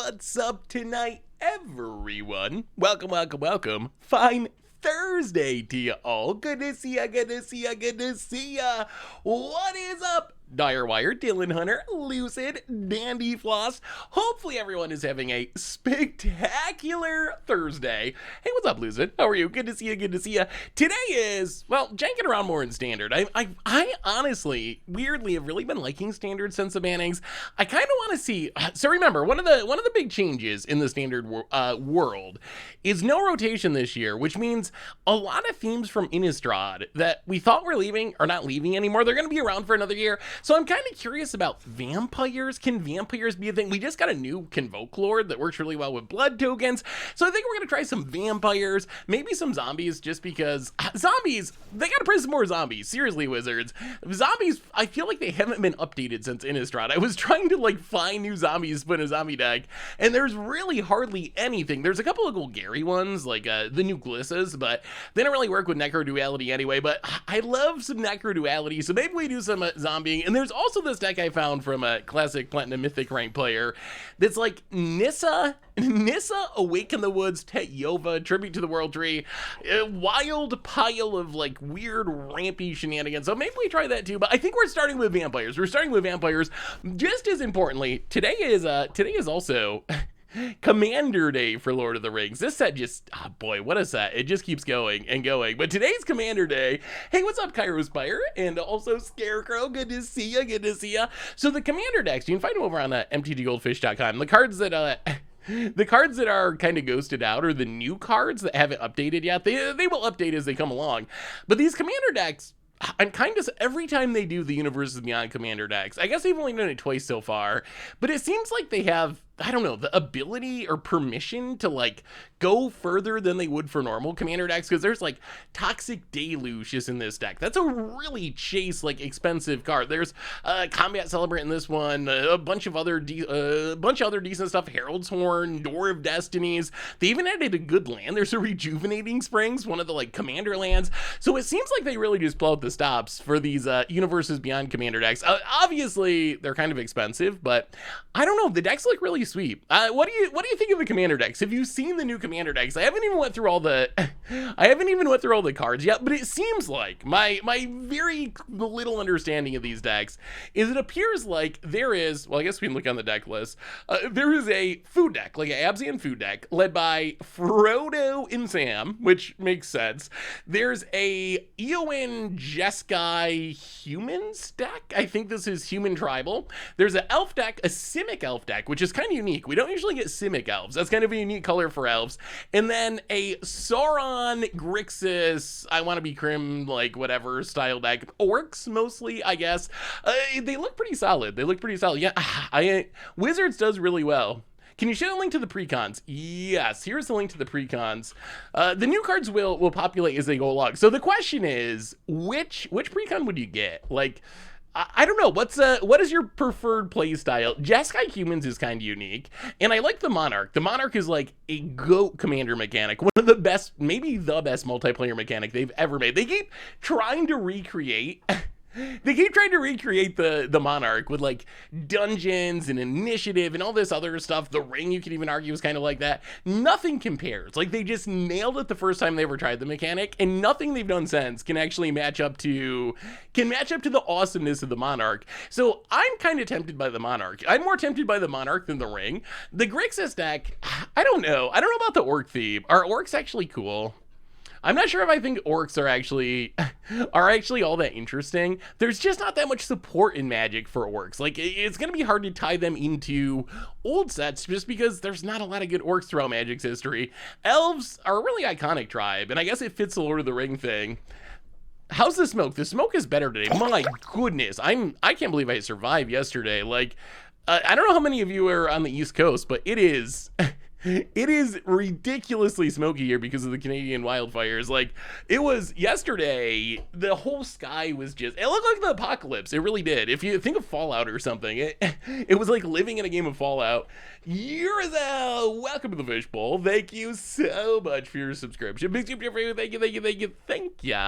What's up tonight, everyone? Welcome. Fine Thursday to you all. Good to see ya. What is up? Direwire, Dylan Hunter, Lucid, Dandy Floss. Hopefully everyone is having a spectacular Thursday. Hey, what's up, Lucid? How are you? Good to see ya. Today is, well, janking around more in Standard. I honestly, weirdly, have really been liking Standard since the bannings. I kind of want to see, so remember, one of the big changes in the Standard world is no rotation this year, which means a lot of themes from Innistrad that we thought were leaving are not leaving anymore. They're going to be around for another year. So I'm kind of curious about vampires. Can vampires be a thing? We just got a new Convoke Lord that works really well with blood tokens. So I think we're going to try some vampires, maybe some zombies, just because zombies, they got to play some more zombies. Seriously, Wizards. Zombies, I feel like they haven't been updated since Innistrad. I was trying to find new zombies to put in a zombie deck, and there's really hardly anything. There's a couple of Golgari ones, like the new Glissas, but they don't really work with Necro Duality anyway. But I love some Necro Duality, so maybe we do some zombieing. And there's also this deck I found from a classic Platinum Mythic rank player that's like Nissa, Awaken the Woods, Tet'Yova, Tribute to the World Tree, a wild pile of weird rampy shenanigans. So maybe we try that too, but I think we're starting with vampires. Just as importantly, today is also Commander Day for Lord of the Rings. This set just, oh boy, what a set. It just keeps going and going. But today's Commander Day. Hey, what's up, Cairo Spire? And also Scarecrow, good to see ya. So the Commander decks, you can find them over on mtggoldfish.com. The cards that are kind of ghosted out are the new cards that haven't updated yet. They will update as they come along. But these Commander decks, I'm kind of, every time they do the Universes Beyond Commander decks, I guess they've only done it twice so far, but it seems like they have, I don't know, the ability or permission to go further than they would for normal Commander decks, because there's Toxic Deluge just in this deck. That's a really chase expensive card. There's Combat Celebrant in this one, a bunch of other decent stuff, Herald's Horn, Door of Destinies. They even added a good land. There's a Rejuvenating Springs, one of the Commander lands. So it seems like they really just blow out the stops for these Universes Beyond Commander decks. Obviously they're kind of expensive, but I don't know, the decks look really sweet. What do you think of the Commander decks? Have you seen the new Commander decks? I haven't even went through all the cards yet, but it seems like my very little understanding of these decks is it appears like there is, well, I guess we can look on the deck list. There is a food deck, like an Abzan food deck, led by Frodo and Sam, which makes sense. There's a Eowyn Jeskai humans deck. I think this is human tribal. There's an elf deck, a Simic elf deck, which is kind of unique. We don't usually get Simic elves. That's kind of a unique color for elves. And then a Sauron, Grixis, I want to be Crim, whatever style deck. Orcs, mostly, I guess. They look pretty solid. Yeah, Wizards does really well. Can you show a link to the precons? Yes, here's the link to the precons. The new cards will populate as they go along. So the question is, which precon would you get? I don't know. What is your preferred play style? Jeskai Humans is kind of unique, and I like the Monarch. The Monarch is a GOAT commander mechanic, one of the best, maybe the best multiplayer mechanic they've ever made. They keep trying to recreate the Monarch with dungeons and initiative and all this other stuff. The Ring, you could even argue, is kind of like that. Nothing compares. They just nailed it the first time they ever tried the mechanic, and nothing they've done since can actually match up to the awesomeness of the Monarch. So I'm kind of tempted by the Monarch. I'm more tempted by the Monarch than the Ring. The Grixis deck, I don't know about the Orc theme. Are Orcs actually cool? I'm not sure if I think orcs are actually all that interesting. There's just not that much support in Magic for orcs. It's going to be hard to tie them into old sets just because there's not a lot of good orcs throughout Magic's history. Elves are a really iconic tribe, and I guess it fits the Lord of the Ring thing. How's the smoke? The smoke is better today. My goodness. I can't believe I survived yesterday. I don't know how many of you are on the East Coast, but it is ridiculously smoky here because of the Canadian wildfires. It was yesterday, the whole sky was it looked like the apocalypse. It really did. If you think of Fallout or something, it was like living in a game of Fallout. Urizel, welcome to the Fishbowl. Thank you so much for your subscription. Big super for you. Thank you.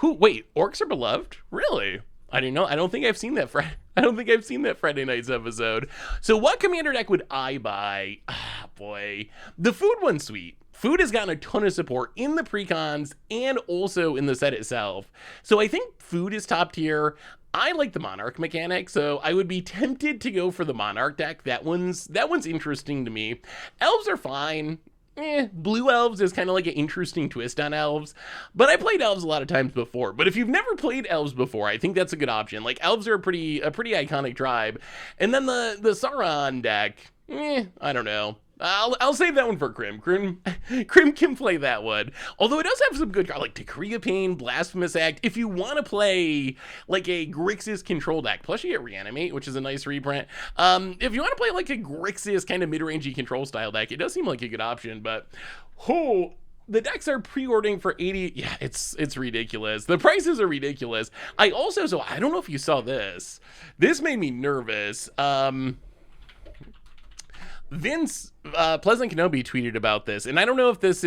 Wait, orcs are beloved? Really? I didn't know. I don't think I've seen that I don't think I've seen that Friday night's episode. So what commander deck would I buy? Ah, boy. The food one's sweet. Food has gotten a ton of support in the precons and also in the set itself. So I think food is top tier. I like the Monarch mechanic, so I would be tempted to go for the Monarch deck. That one's interesting to me. Elves are fine. Blue elves is kind of like an interesting twist on elves, but I played elves a lot of times before. But if you've never played elves before, I think that's a good option. Like, elves are a pretty iconic tribe. And then the Sauron deck, I don't know. I'll save that one for Crim. Crim can play that one. Although it does have some good cards, like Decree of Pain, Blasphemous Act. If you want to play like a Grixis control deck, plus you get Reanimate, which is a nice reprint. If you want to play like a Grixis kind of mid-rangey control style deck, it does seem like a good option. But, the decks are pre-ordering for 80. Yeah, it's ridiculous. The prices are ridiculous. I don't know if you saw this. This made me nervous. Vince Pleasant Kenobi tweeted about this, and I don't know if this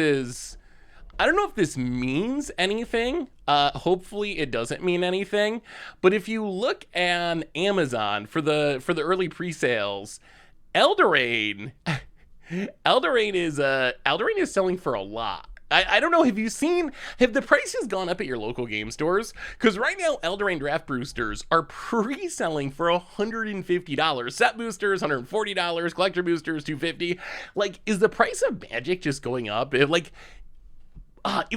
means anything. Hopefully it doesn't mean anything. But if you look at Amazon for the early pre-sales, Eldraine is selling for a lot. I don't know, have the prices gone up at your local game stores? Because right now, Eldraine Draft Boosters are pre-selling for $150. Set boosters, $140. Collector boosters, $250. Like, is the price of Magic just going up? If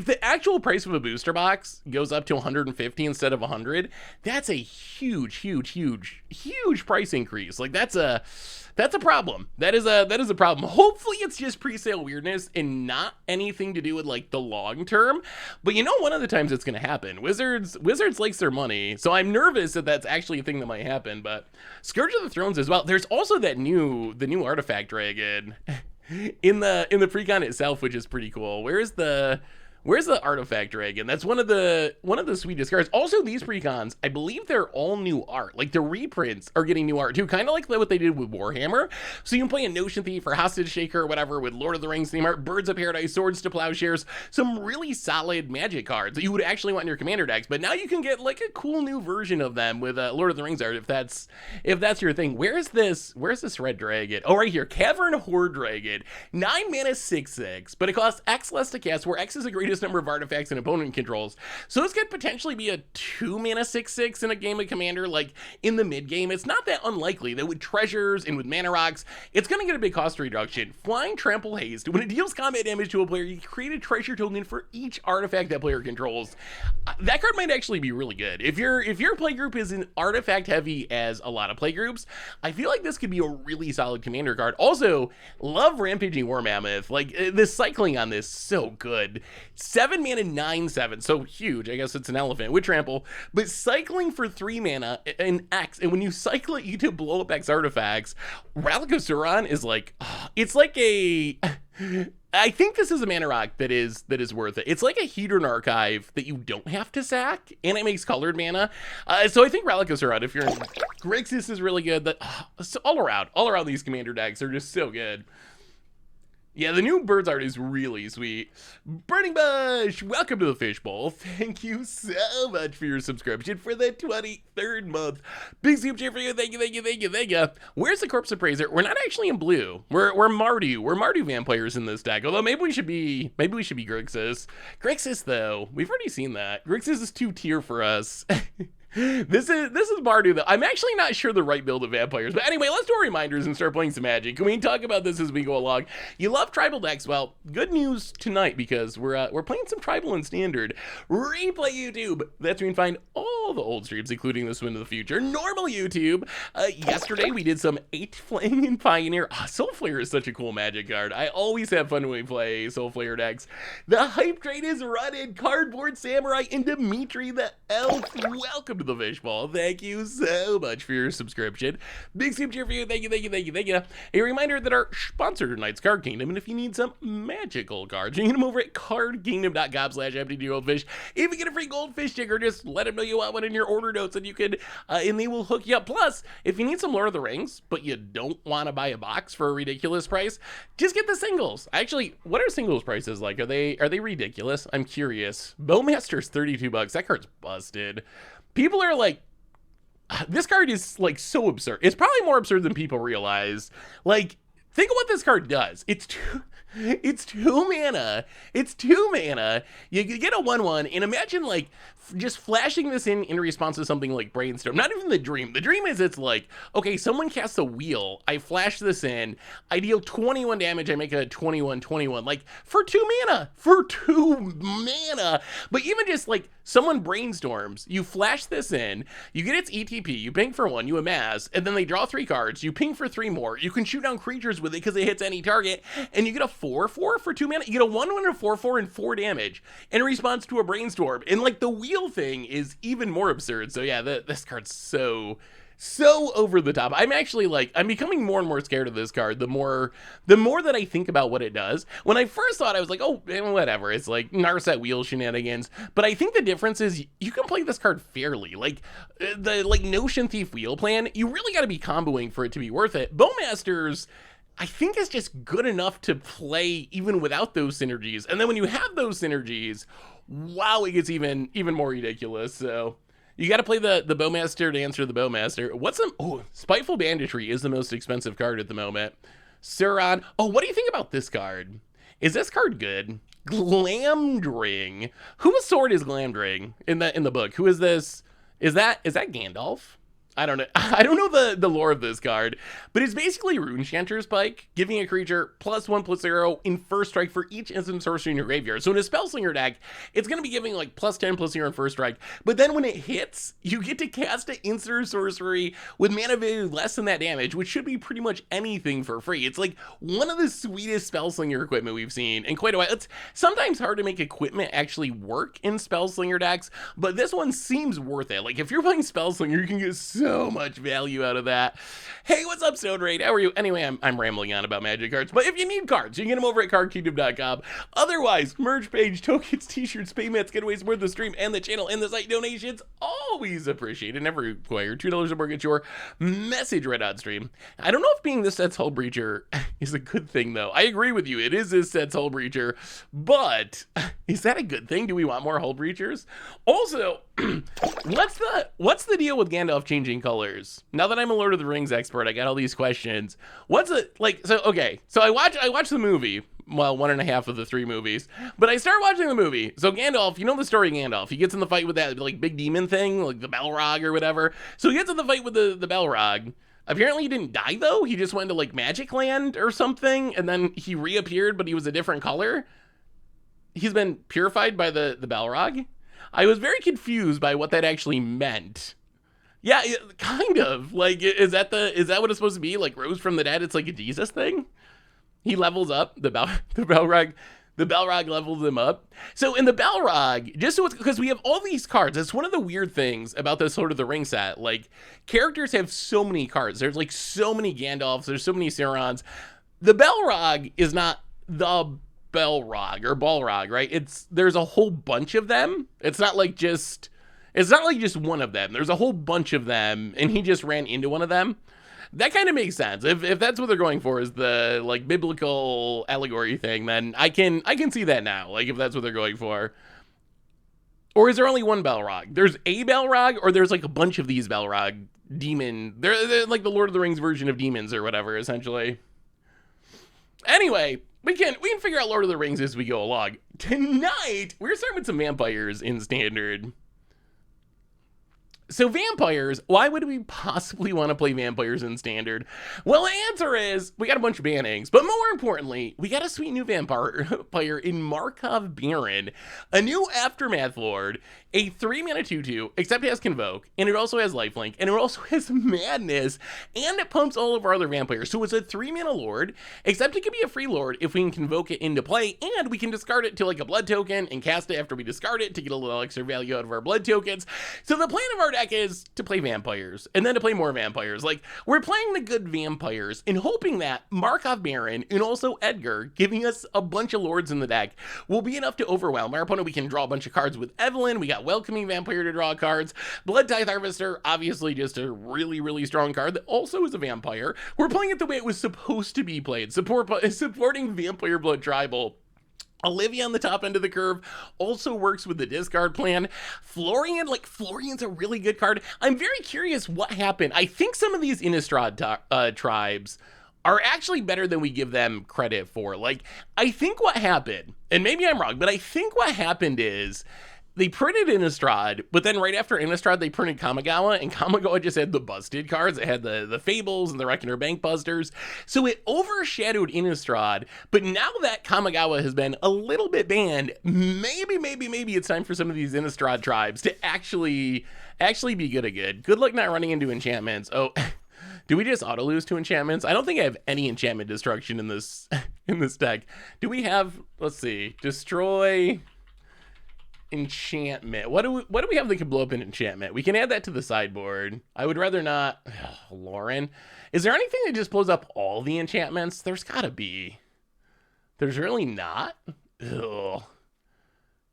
the actual price of a booster box goes up to $150 instead of $100, that's a huge price increase. Like, that's a problem. That is a problem. Hopefully it's just pre-sale weirdness and not anything to do with like the long term. But one of the times it's going to happen. Wizards likes their money, so I'm nervous that that's actually a thing that might happen. But Scourge of the Thrones as well. There's also the new artifact dragon in the precon itself, which is pretty cool. Where's the artifact dragon? That's one of the sweetest cards. Also, these precons, I believe they're all new art. Like, the reprints are getting new art too, kind of like what they did with Warhammer. So you can play a Notion Thief or Hostage Shaker or whatever with Lord of the Rings theme art, Birds of Paradise, Swords to Plowshares, some really solid Magic cards that you would actually want in your commander decks. But now you can get like a cool new version of them with Lord of the Rings art if that's your thing. Where's this red dragon? Oh, right here, Cavern Horde Dragon, 9 mana, 6/6, but it costs X less to cast, where X is a greatest number of artifacts and opponent controls. So this could potentially be a 2 mana 6/6 in a game of Commander, like in the mid game. It's not that unlikely that with treasures and with mana rocks, it's going to get a big cost reduction. Flying Trample Haste. When it deals combat damage to a player, you create a treasure token for each artifact that player controls. That card might actually be really good. If your playgroup is an artifact heavy as a lot of playgroups, I feel like this could be a really solid Commander card. Also, love Rampaging War Mammoth. Like, the cycling on this, so good. 7 mana, 9/7, so huge. I guess it's an elephant with trample, but cycling for 3 mana and X, and when you cycle it, you get to blow up X artifacts. Relic of Sauron is like, it's like I think this is a mana rock that is worth it. It's like a Hedron Archive that you don't have to sack, and it makes colored mana. So I think Relic of Sauron, if you're in Grixis, is really good. So all around these commander decks are just so good. Yeah, the new birds art is really sweet. Burning Bush, welcome to the Fishbowl. Thank you so much for your subscription for the 23rd month. Big super cheer for you. Thank you. Where's the Corpse Appraiser? We're not actually in blue. We're Mardu. We're Mardu vampires in this deck. Although maybe we should be Grixis. Grixis though, we've already seen that. Grixis is 2-tier for us. This is Bardu though. I'm actually not sure the right build of vampires, but anyway, let's do our reminders and start playing some Magic. Can we talk about this as we go along? You love tribal decks? Well, good news tonight, because we're playing some tribal and standard. Replay YouTube. That's where you can find all the old streams, including this one in the future. Normal YouTube. Yesterday we did some 8 Flaying and Pioneer. Soul Flare is such a cool Magic card. I always have fun when we play Soul Flare decks. The hype train is running. Cardboard Samurai and Dimitri the Elf. Welcome to the Fishbowl. Thank you so much for your subscription. Big super cheer for you. Thank you. A reminder that our sponsor tonight's Card Kingdom, and if you need some magical cards, you can get them over at cardkingdom.com/empty-goldfish. If you get a free goldfish sticker, just let them know you want one in your order notes, and you can and they will hook you up. Plus, if you need some Lord of the Rings, but you don't want to buy a box for a ridiculous price, just get the singles. Actually, what are singles prices like? Are they ridiculous? I'm curious. Bowmaster's $32. That card's busted. People are like this card is like so absurd. It's probably more absurd than people realize. Like, think of what this card does. It's two mana. It's 2 mana. You get a 1/1, and imagine like just flashing this in response to something like Brainstorm. Not even the Dream. The Dream is, it's like, okay, someone casts a wheel. I flash this in. I deal 21 damage. I make a 21/21. Like, for 2 mana. For 2 mana. But even just like someone brainstorms, you flash this in, you get its ETP, you ping for 1, you amass, and then they draw 3 cards, you ping for 3 more, you can shoot down creatures with it because it hits any target, and you get a 4/4 for 2 mana. You get a 1/1 and a 4/4 and 4 damage in response to a brainstorm. And like the wheel thing is even more absurd. So yeah, this card's so over the top. I'm actually like, I'm becoming more and more scared of this card the more that I think about what it does. When I first thought, I was like, oh, whatever, it's like Narset wheel shenanigans. But I think the difference is you can play this card fairly. Like the Notion Thief wheel plan, you really got to be comboing for it to be worth it. Bowmasters, I think, is just good enough to play even without those synergies. And then when you have those synergies, wow, it gets even more ridiculous. So you got to play the Bowmaster to answer the Bowmaster. Spiteful Banditry is the most expensive card at the moment. Suron. Oh, what do you think about this card? Is this card good? Glamdring. Whose sword is Glamdring in the book? Who is this? Is that Gandalf? I don't know. I don't know the lore of this card, but it's basically Runechanter's Pike, giving a creature +1/+0 in first strike for each instant sorcery in your graveyard. So in a Spellslinger deck, it's going to be giving like +10/+0 in first strike, but then when it hits, you get to cast an instant sorcery with mana value less than that damage, which should be pretty much anything for free. It's like one of the sweetest Spellslinger equipment we've seen in quite a while. It's sometimes hard to make equipment actually work in Spellslinger decks, but this one seems worth it. Like, if you're playing Spellslinger, you can get so much value out of that. Hey, what's up, Stone Raid? How are you? Anyway, I'm rambling on about Magic cards, but if you need cards, you can get them over at cardkingdom.com. Otherwise, merch page, tokens, t-shirts, payments, giveaways, more the stream and the channel and the site donations, always appreciated, never required. $2 or more gets your message read on stream. I don't know if being this set's Hull Breacher is a good thing, though. I agree with you. It is this set's Hull Breacher, but is that a good thing? Do we want more Hull Breachers? Also, what's the deal with Gandalf changing colors? Now that I'm a Lord of the Rings expert, I got all these questions. What's it like? So okay, so I watched the movie. Well, 1.5 of the 3 movies, but I start watching the movie. So Gandalf, you know the story of Gandalf. He gets in the fight with that like big demon thing, like the Balrog or whatever. So he gets in the fight with the Balrog. Apparently he didn't die though. He just went to like Magic Land or something, and then he reappeared, but he was a different color. He's been purified by the Balrog. I was very confused by what that actually meant. Yeah, kind of. Like, is that what it's supposed to be? Like, rose from the dead? It's like a Jesus thing? He levels up, the Balrog levels him up. So in the Balrog, just so because we have all these cards, that's one of the weird things about this Lord of the Rings set. Like, characters have so many cards. There's like so many Gandalfs, there's so many Saurons. The Balrog is not the Balrog or Balrog, right? There's a whole bunch of them. It's not like just one of them. There's a whole bunch of them, and he just ran into one of them. That kind of makes sense. If that's what they're going for, is the like biblical allegory thing, then I can see that now. Like, if that's what they're going for. Or is there only one Balrog? There's a Balrog, or there's like a bunch of these Balrog demon. They're like the Lord of the Rings version of demons or whatever, essentially. Anyway, we can figure out Lord of the Rings as we go along. Tonight, we're starting with some vampires in Standard. So vampires, why would we possibly want to play vampires in Standard? Well, the answer is we got a bunch of bannings, but more importantly, we got a sweet new vampire in Markov Baron, a new Aftermath Lord, a 3-mana 2/2, except it has Convoke, and it also has Lifelink, and it also has Madness, and it pumps all of our other vampires. So it's a 3-mana Lord, except it can be a free Lord if we can Convoke it into play, and we can discard it to like a blood token and cast it after we discard it to get a little extra value out of our blood tokens. So the plan of our deck is to play vampires, and then to play more vampires. Like, we're playing the good vampires and hoping that Markov Baron and also Edgar, giving us a bunch of lords in the deck, will be enough to overwhelm our opponent. We can draw a bunch of cards with Evelyn. We got Welcoming Vampire to draw cards. Blood Tithe Harvester, obviously just a really, really strong card that also is a vampire. We're playing it the way it was supposed to be played, supporting Vampire Blood Tribal. Olivia on the top end of the curve also works with the discard plan. Florian, like, Florian's a really good card. I'm very curious what happened. I think some of these Innistrad tribes are actually better than we give them credit for. Like, I think what happened, and maybe I'm wrong, but I think what happened is they printed Innistrad, but then right after Innistrad, they printed Kamigawa, and Kamigawa just had the busted cards. It had the Fables and the Reckoner Bank Busters. So it overshadowed Innistrad, but now that Kamigawa has been a little bit banned, maybe it's time for some of these Innistrad tribes to actually be good again. Good luck not running into enchantments. Oh, do we just auto lose to enchantments? I don't think I have any enchantment destruction in this deck. Do we have, let's see, destroy... enchantment. What do we have that can blow up an enchantment? We can add that to the sideboard. I would rather not. Lauren, is there anything that just blows up all the enchantments? There's gotta be. There's really not. Ugh.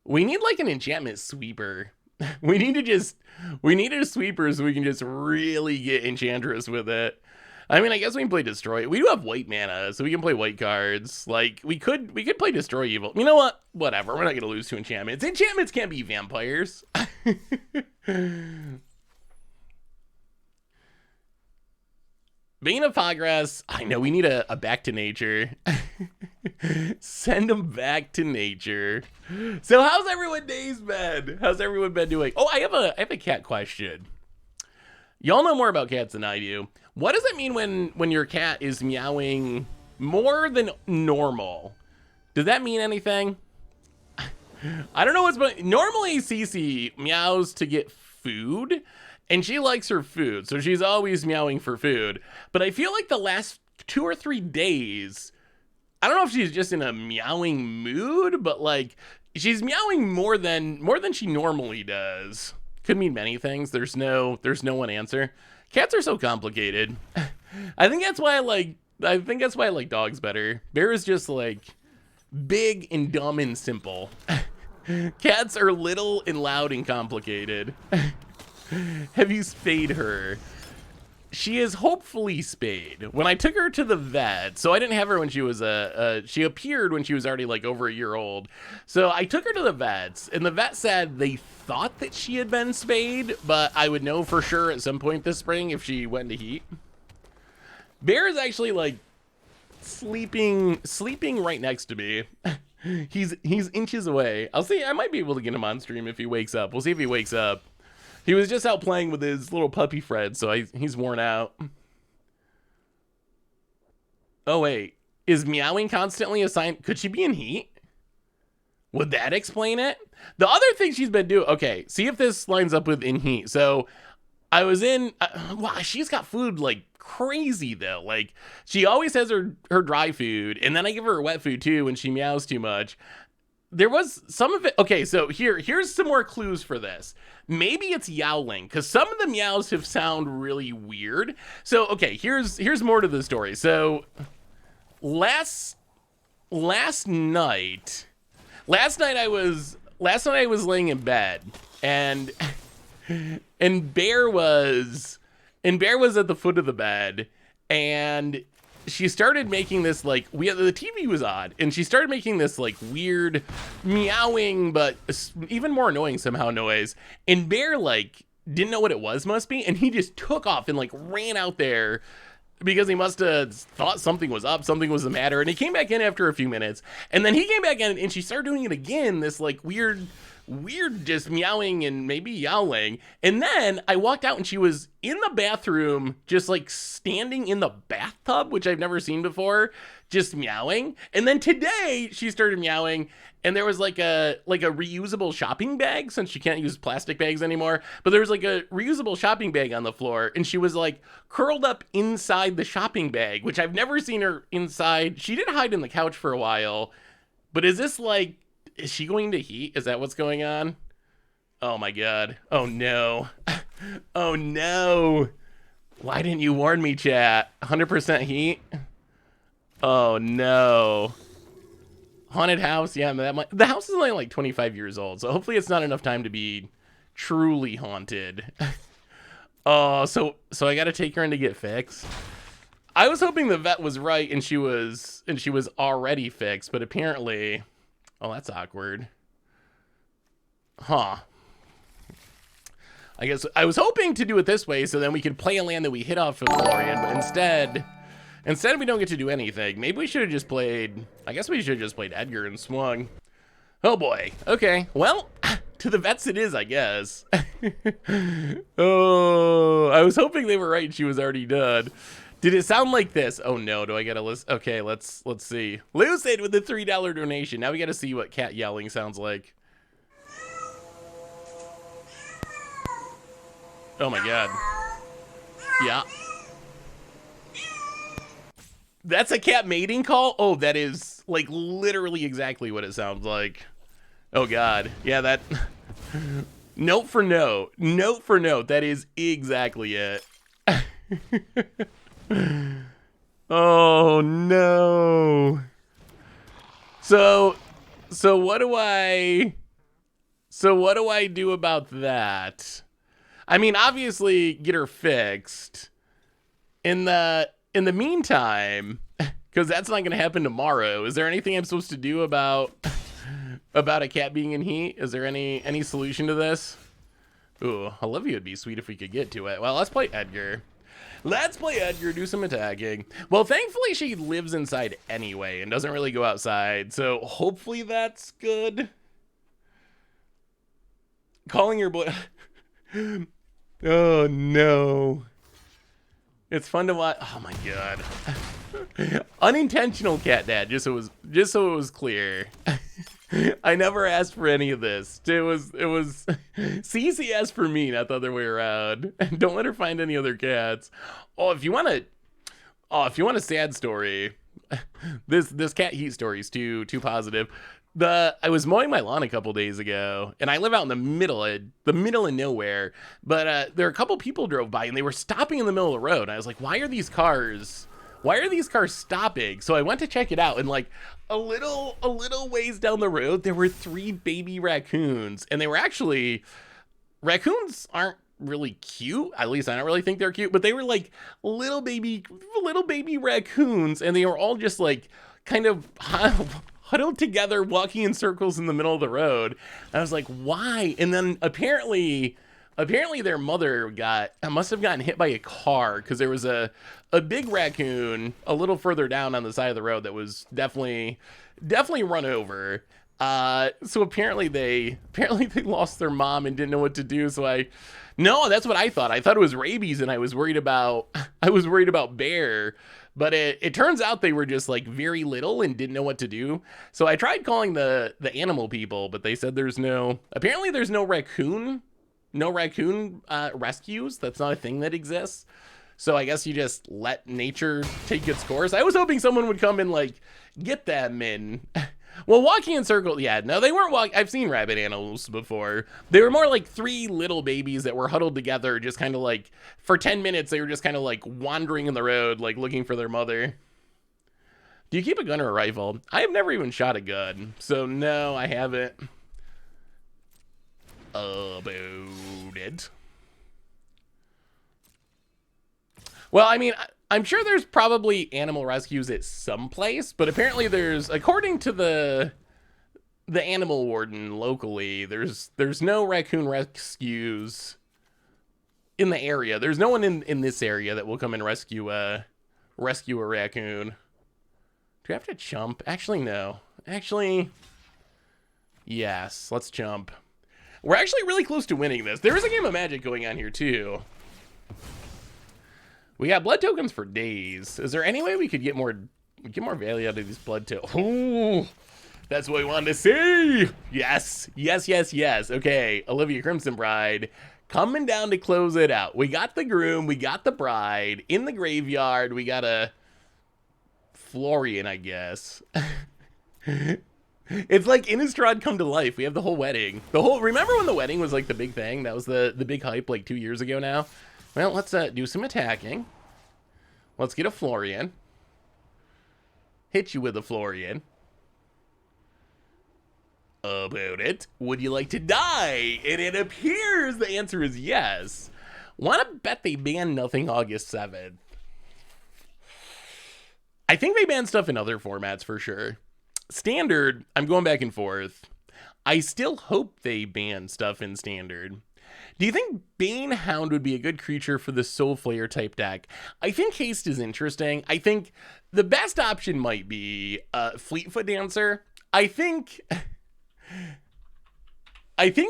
We need like an enchantment sweeper. We need a sweeper so we can just really get enchantress with it. I mean, I guess we can play Destroy. We do have white mana, so we can play white cards. Like, we could play Destroy Evil. You know what? Whatever. We're not going to lose to enchantments. Enchantments can't be vampires. Bane of Progress. I know, we need a back to nature. Send them back to nature. So how's everyone days been? How's everyone been doing? Oh, I have a cat question. Y'all know more about cats than I do. What does it mean when your cat is meowing more than normal? Does that mean anything? I don't know what's, but normally Cece meows to get food, and she likes her food, so she's always meowing for food. But I feel like the last 2 or 3 days, I don't know if she's just in a meowing mood, but like she's meowing more than she normally does. Could mean many things. There's no one answer. Cats are so complicated. I think that's why I like dogs better. Bear is just like big and dumb and simple. Cats are little and loud and complicated. Have you spayed her? She is hopefully spayed. When I took her to the vet, so I didn't have her when she was she appeared when she was already like over a year old. So I took her to the vets, and the vet said they thought that she had been spayed, but I would know for sure at some point this spring if she went into heat. Bear is actually like sleeping right next to me. He's inches away. I'll see. I might be able to get him on stream if he wakes up. We'll see if he wakes up. He was just out playing with his little puppy Fred, so he's worn out. Oh, wait. Is meowing constantly a sign? Could she be in heat? Would that explain it? The other thing she's been doing... Okay, see if this lines up with in heat. So, I was in... wow, she's got food like crazy, though. Like, she always has her dry food, and then I give her wet food, too, when she meows too much. There was some of it. Okay, so here's some more clues for this. Maybe it's yowling, because some of the meows have sound really weird. So, okay, here's more to the story. So, last night I was laying in bed, and Bear was at the foot of the bed, and she started making this like the TV was on, and she started making this like weird meowing, but even more annoying somehow noise. And Bear like didn't know what it was, must be, and he just took off and like ran out there because he must have thought something was up, something was the matter. And he came back in after a few minutes, and then he came back in and she started doing it again, this like weird just meowing and maybe yowling. And then I walked out and she was in the bathroom, just like standing in the bathtub, which I've never seen before, just meowing. And then today she started meowing, and there was like a reusable shopping bag, since she can't use plastic bags anymore, but there was like a reusable shopping bag on the floor, and she was like curled up inside the shopping bag, which I've never seen her inside. She did hide in the couch for a while, but is this like, is she going to heat? Is that what's going on? Oh my god. Oh no. Oh no. Why didn't you warn me, chat? 100% heat? Oh no. Haunted house? Yeah, the house is only like 25 years old, so hopefully it's not enough time to be truly haunted. Oh, so I gotta take her in to get fixed? I was hoping the vet was right and she was already fixed, but apparently Oh, that's awkward. Huh. I guess I was hoping to do it this way so then we could play a land that we hit off of Florian, but instead we don't get to do anything. Maybe we should have just played, I guess we should have just played Edgar and swung. Oh boy. Okay. Well, to the vets it is, I guess. Oh, I was hoping they were right. She was already done. Did it sound like this? Oh no, do I get a list? Okay, let's see. Lucid with the $3 donation. Now we got to see what cat yelling sounds like. Oh my god. Yeah. That's a cat mating call? Oh, that is like literally exactly what it sounds like. Oh god. Yeah, that note for note. Note for note. That is exactly it. Oh no. So what do I do about that? I mean, obviously get her fixed. In the meantime, because that's not going to happen tomorrow, is there anything I'm supposed to do about a cat being in heat? Is there any solution to this? Ooh, Olivia would be sweet if we could get to it. Well, let's play Edgar. Let's play Edgar, do some attacking. Well, thankfully she lives inside anyway and doesn't really go outside, so hopefully that's good. Calling your boy... Oh no. It's fun to watch. Oh my god. Unintentional cat dad, just so it was clear. I never asked for any of this. It was CC asked for me, not the other way around. Don't let her find any other cats. Oh, if you want a sad story, this cat heat story is too positive. I was mowing my lawn a couple days ago, and I live out in the middle of nowhere. But there were a couple people drove by, and they were stopping in the middle of the road. I was like, why are these cars stopping? So I went to check it out, and like a little ways down the road, there were 3 baby raccoons, and they were actually raccoons aren't really cute. At least I don't really think they're cute, but they were like little baby raccoons, and they were all just like kind of huddled together, walking in circles in the middle of the road. I was like, why? And then apparently their mother must have gotten hit by a car, because there was a big raccoon a little further down on the side of the road that was definitely run over. So apparently they lost their mom and didn't know what to do. So no, that's what I thought. I thought it was rabies, and I was worried about bear. But it turns out they were just like very little and didn't know what to do. So I tried calling the animal people, but they said apparently there's no raccoon rescues. That's not a thing that exists. So I guess you just let nature take its course. I was hoping someone would come and like get them in. Well, walking in circles, yeah, no, they weren't walking. I've seen rabbit animals before. They were more like 3 little babies that were huddled together, just kind of like, for 10 minutes, they were just kind of like wandering in the road, like looking for their mother. Do you keep a gun or a rifle? I have never even shot a gun, so no, I haven't. About it. Well, I mean, I'm sure there's probably animal rescues at some place, but apparently according to the animal warden locally, there's no raccoon rescues in the area. There's no one in this area that will come and rescue a raccoon. Do we have to chump? Actually, no. Actually, yes, let's chump. We're actually really close to winning this. There is a game of Magic going on here too. We got blood tokens for days. Is there any way we could get more value out of these blood tokens? Ooh, that's what we wanted to see. Yes. Okay, Olivia Crimson Bride coming down to close it out. We got the groom, we got the bride in the graveyard. We got a Florian, I guess. It's like Innistrad come to life. We have the whole wedding. Remember when the wedding was like the big thing? That was the big hype like 2 years ago now. Well, let's do some attacking. Let's get a Florian. Hit you with a Florian. About it. Would you like to die? And it appears the answer is yes. Want to bet they ban nothing August 7th. I think they ban stuff in other formats for sure. Standard, I'm going back and forth. I still hope they ban stuff in Standard. Do you think Banehound would be a good creature for the Soul Flayer type deck? I think Haste is interesting. I think the best option might be Fleetfoot Dancer. I think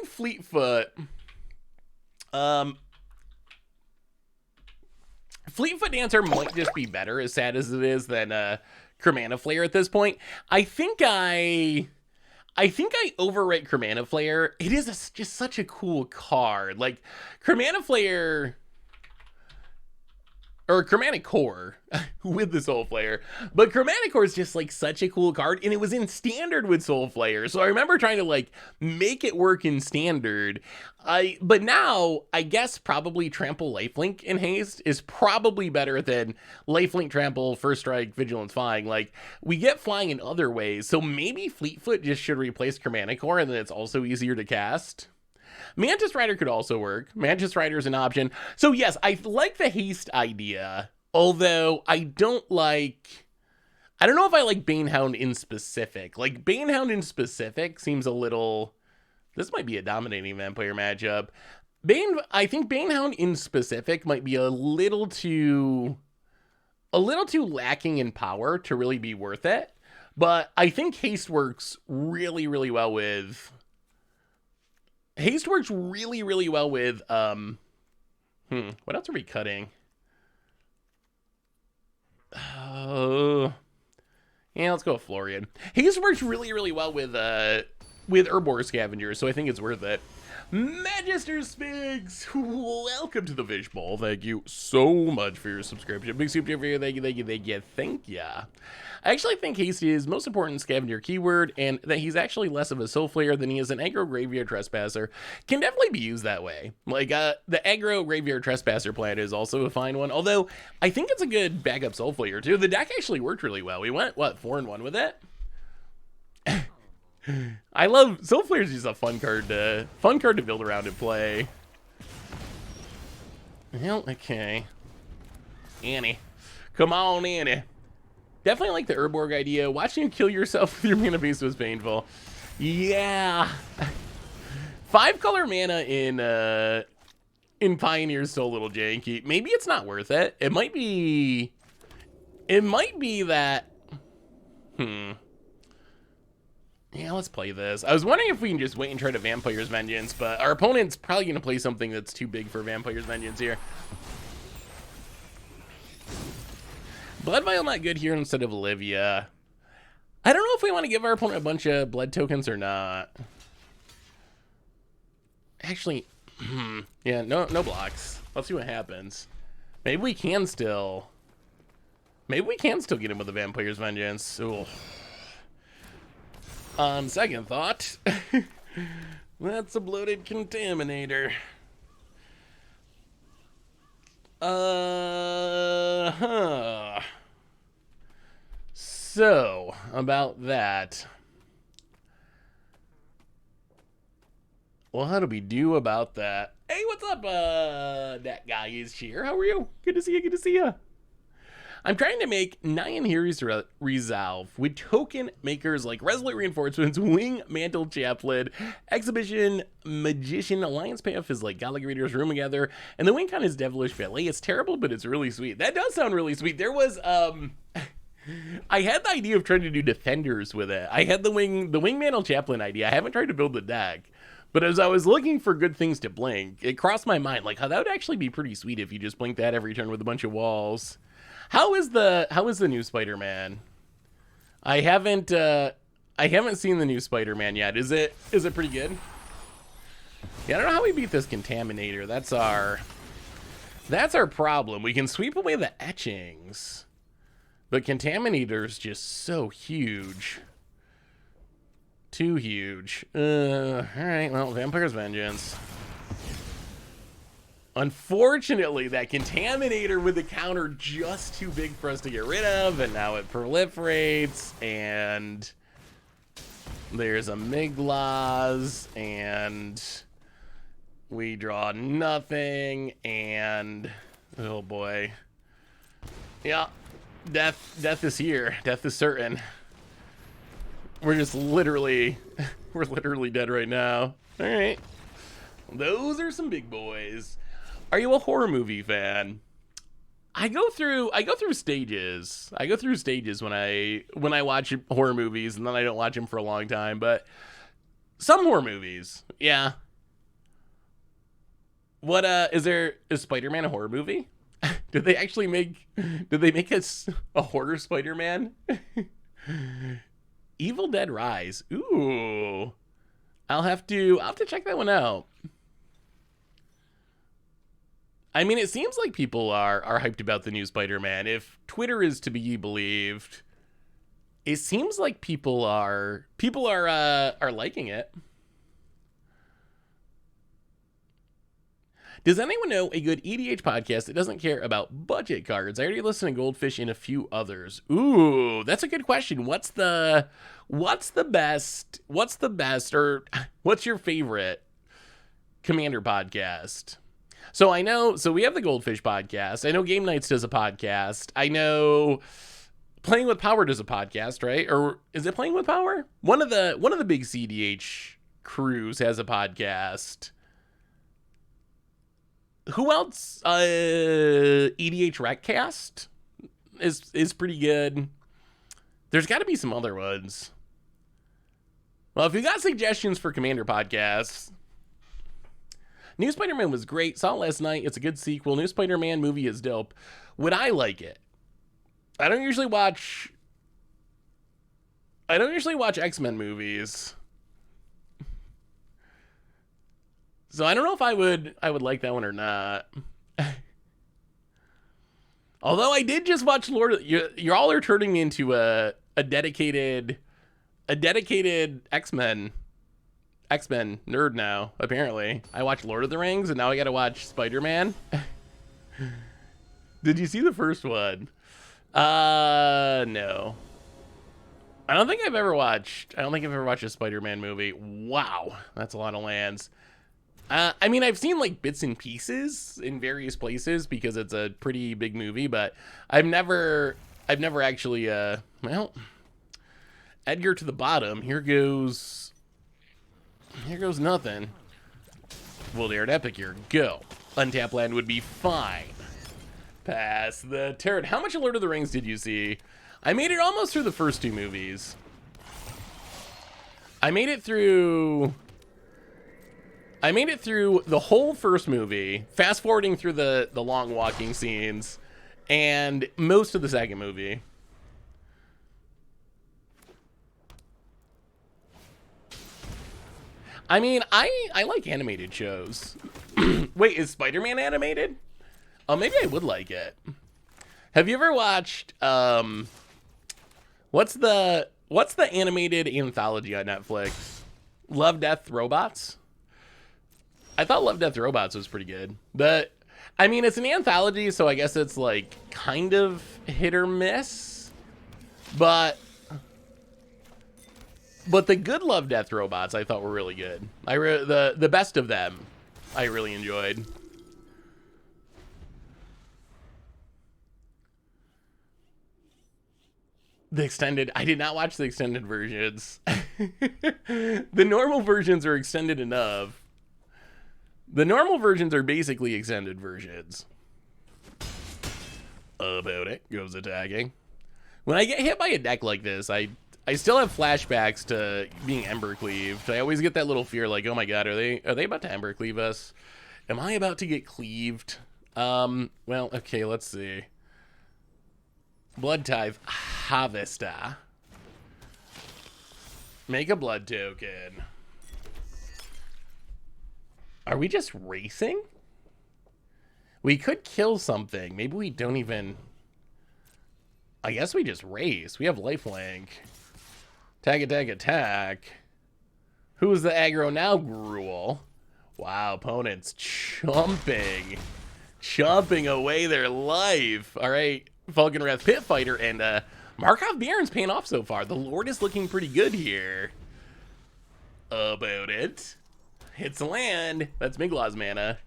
Fleetfoot Fleetfoot Dancer might just be better, as sad as it is, than Chromantic Flare at this point. I think I overrate Chromantic Flare. It is just such a cool card. Like, Chromantic Flare, or Chromatic Core with the Soul Flayer. But Chromatic Core is just like such a cool card, and it was in Standard with Soul Flayer. So I remember trying to like make it work in Standard. But now I guess probably Trample Lifelink in Haste is probably better than Lifelink Trample, First Strike, Vigilance, Flying. Like, we get flying in other ways. So maybe Fleetfoot just should replace Chromatic Core, and then it's also easier to cast. Mantis Rider could also work. Mantis Rider is an option. So yes, I like the Haste idea, although I don't know if I like Banehound in specific. Like, Banehound in specific seems a little, this might be a dominating vampire matchup. I think Banehound in specific might be a little too lacking in power to really be worth it. But I think Haste works really, really well with what else are we cutting? Yeah, let's go with Florian. Haste works really, really well with Herbivore Scavengers, so I think it's worth it. Magister Sphinx, welcome to the Fish Bowl. Thank you so much for your subscription. Big soup for you. Thank you. I actually think Haste is most important scavenger keyword, and that he's actually less of a Soul Flayer than he is an aggro Graveyard Trespasser. Can definitely be used that way. Like, the aggro Graveyard Trespasser plan is also a fine one, although I think it's a good backup Soul Flayer too. The deck actually worked really well. We went, 4-1 with it? I love Soul Flayer is just a fun card to build around and play. Well, okay. Annie. Come on, Annie. Definitely like the Urborg idea. Watching you kill yourself with your mana base was painful. Yeah. 5-color mana in Pioneer is still a little janky. Maybe it's not worth it. It might be that. Yeah, let's play this. I was wondering if we can just wait and try to Vampire's Vengeance, but our opponent's probably going to play something that's too big for Vampire's Vengeance here. Blood Vial not good here instead of Olivia. I don't know if we want to give our opponent a bunch of blood tokens or not. Actually, yeah, no blocks. Let's see what happens. Maybe we can still get him with the Vampire's Vengeance. Ooh. On second thought, that's a bloated Contaminator. So, about that. Well, how do we do about that? Hey, what's up? That guy is here. How are you? Good to see you. I'm trying to make Nyan Heroes Resolve with token makers like Resolute Reinforcements, Wing Mantle Chaplain, Exhibition Magician, Alliance Payoff is like Galaga Readers, Room Together, and the win con is Devilish Valet. It's terrible, but it's really sweet. That does sound really sweet. There was, I had the idea of trying to do Defenders with it. I had the Wing Mantle Chaplain idea. I haven't tried to build the deck. But as I was looking for good things to blink, it crossed my mind, like, how that would actually be pretty sweet if you just blink that every turn with a bunch of walls. How is the new Spider-Man? I haven't seen the new Spider-Man yet. Is it pretty good? Yeah, I don't know how we beat this Contaminator. That's our problem. We can sweep away the etchings, but Contaminator's just so huge. Too huge. Alright, well, Vampire's Vengeance. Unfortunately, that Contaminator with the counter just too big for us to get rid of, and now it proliferates, and there's a Miglas, and we draw nothing, and oh boy. Yeah, death is here. Death is certain. We're just literally, we're literally dead right now. All right. Those are some big boys. Are you a horror movie fan? I go through stages. I go through stages when I watch horror movies, and then I don't watch them for a long time. But some horror movies, yeah. What is Spider-Man a horror movie? Did they actually make? Did they make a horror Spider-Man? Evil Dead Rise. Ooh, I'll have to check that one out. I mean, it seems like people are hyped about the new Spider-Man. If Twitter is to be believed, it seems like people are liking it. Does anyone know a good EDH podcast that doesn't care about budget cards? I already listened to Goldfish and a few others. Ooh, that's a good question. What's the best, or what's your favorite Commander podcast? So we have the Goldfish podcast. I know Game Nights does a podcast. I know Playing with Power does a podcast, right? Or is it Playing with Power? One of the big CDH crews has a podcast. Who else? EDH Recast is pretty good. There's got to be some other ones. Well, if you got suggestions for Commander podcasts, New Spider-Man was great. Saw it last night. It's a good sequel. New Spider-Man movie is dope. Would I like it? I don't usually watch X-Men movies. So I don't know if I would like that one or not. Although I did just watch you all are turning me into a dedicated X-Men nerd now, apparently. I watched Lord of the Rings and now I gotta watch Spider-Man. Did you see the first one? No. I don't think I've ever watched a Spider-Man movie. Wow, that's a lot of lands. I mean, I've seen like bits and pieces in various places because it's a pretty big movie, but I've never actually, well, Edgar to the bottom. Here goes nothing. We'll dare epic here. Go. Untap land would be fine. Pass the turret. How much of Lord of the Rings did you see? I made it almost through the first two movies. I made it through the whole first movie, fast forwarding through the long walking scenes, and most of the second movie. I mean, I like animated shows. Wait, is Spider-Man animated? Oh, maybe I would like it. Have you ever watched what's the animated anthology on Netflix? Love, Death, Robots? I thought Love, Death, Robots was pretty good. But I mean, it's an anthology, so I guess it's like kind of hit or miss. But the good Love, Death, Robots I thought were really good. The best of them I really enjoyed. The extended, I did not watch the extended versions. The normal versions are extended enough. The normal versions are basically extended versions. About it goes attacking. When I get hit by a deck like this, I still have flashbacks to being Ember Cleaved. I always get that little fear like, oh my god, are they about to Ember Cleave us? Am I about to get cleaved? Well, okay, let's see. Blood Tithe Harvester. Make a blood token. Are we just racing? We could kill something. Maybe we don't even... I guess we just race. We have lifelink. Attack, attack, attack. Who's the aggro now, Gruel? Wow, opponents chomping away their life. All right, Falcon Wrath Pit Fighter and Markov Baron's paying off so far. The Lord is looking pretty good here. About it. Hits land. That's Miglaw's mana.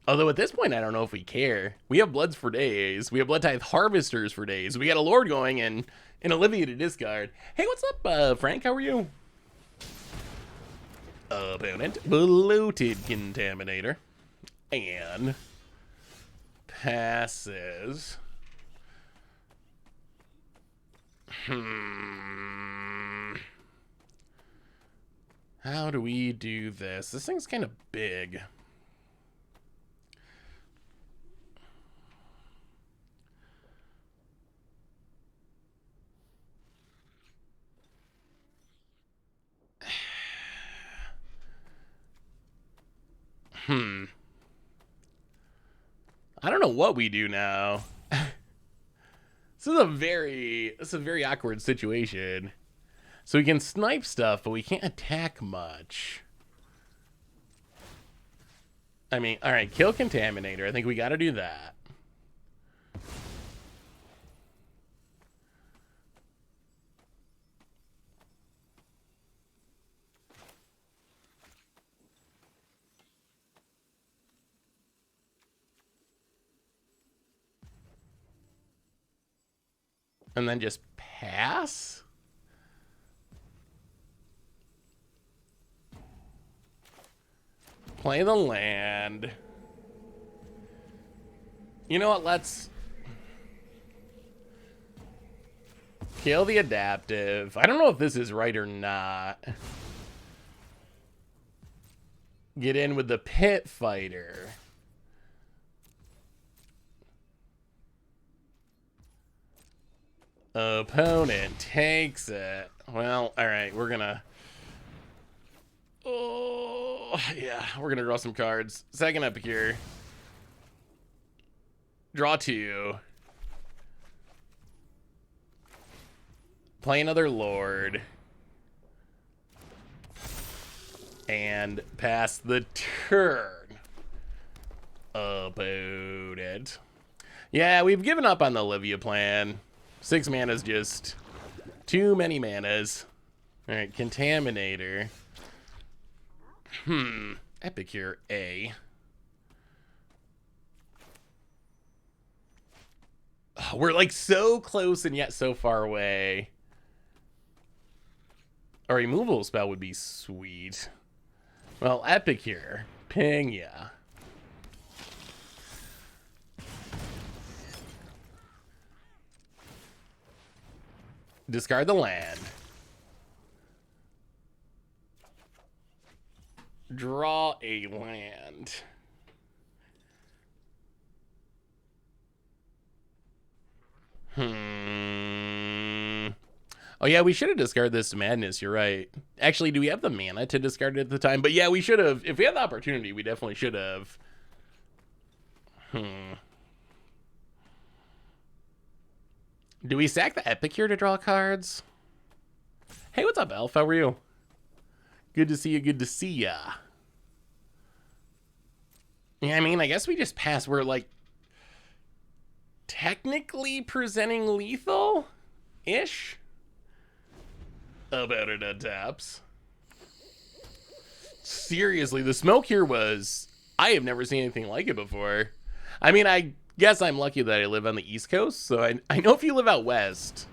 Although at this point, I don't know if we care. We have Bloods for days. We have Blood Tithe Harvesters for days. We got a Lord going and an Olivia to discard. Hey, what's up, Frank? How are you? Opponent, Bloated Contaminator. And passes. How do we do this? This thing's kind of big. I don't know what we do now. This is a very awkward situation. So we can snipe stuff, but we can't attack much. I mean, all right, kill Contaminator. I think we got to do that. And then just pass? Play the land. You know what, let's kill the adaptive. I don't know if this is right or not. Get in with the Pit Fighter. Opponent takes it. Well, all right, we're gonna... Oh, yeah, we're gonna draw some cards. Second Epicure. Draw 2. Play another Lord. And pass the turn. Opponent. Yeah, we've given up on the Olivia plan. 6 mana's just too many manas. Alright, Contaminator. Epicure A. Oh, we're like so close and yet so far away. A removal spell would be sweet. Well, Epicure. Ping ya. Discard the land. Draw a land. Oh yeah, we should have discarded this Madness, you're right. Actually, do we have the mana to discard it at the time? But yeah, we should have. If we had the opportunity, we definitely should have. Do we sack the Epicure to draw cards? Hey, what's up, Elf? How are you? Good to see you, good to see ya. Yeah, I mean, I guess we just pass. We're, like, technically presenting lethal-ish? About it on taps. Seriously, the smoke here was... I have never seen anything like it before. I mean, I guess I'm lucky that I live on the East Coast, so I know if you live out West,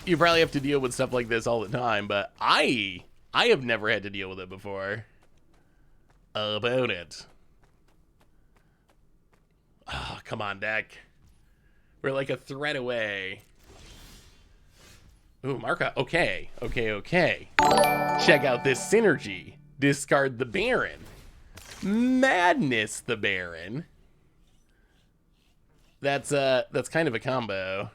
you probably have to deal with stuff like this all the time, but I have never had to deal with it before. About it. Oh, come on, deck. We're like a thread away. Ooh, Marka. Okay. Check out this synergy. Discard the Baron. Madness the Baron. That's kind of a combo.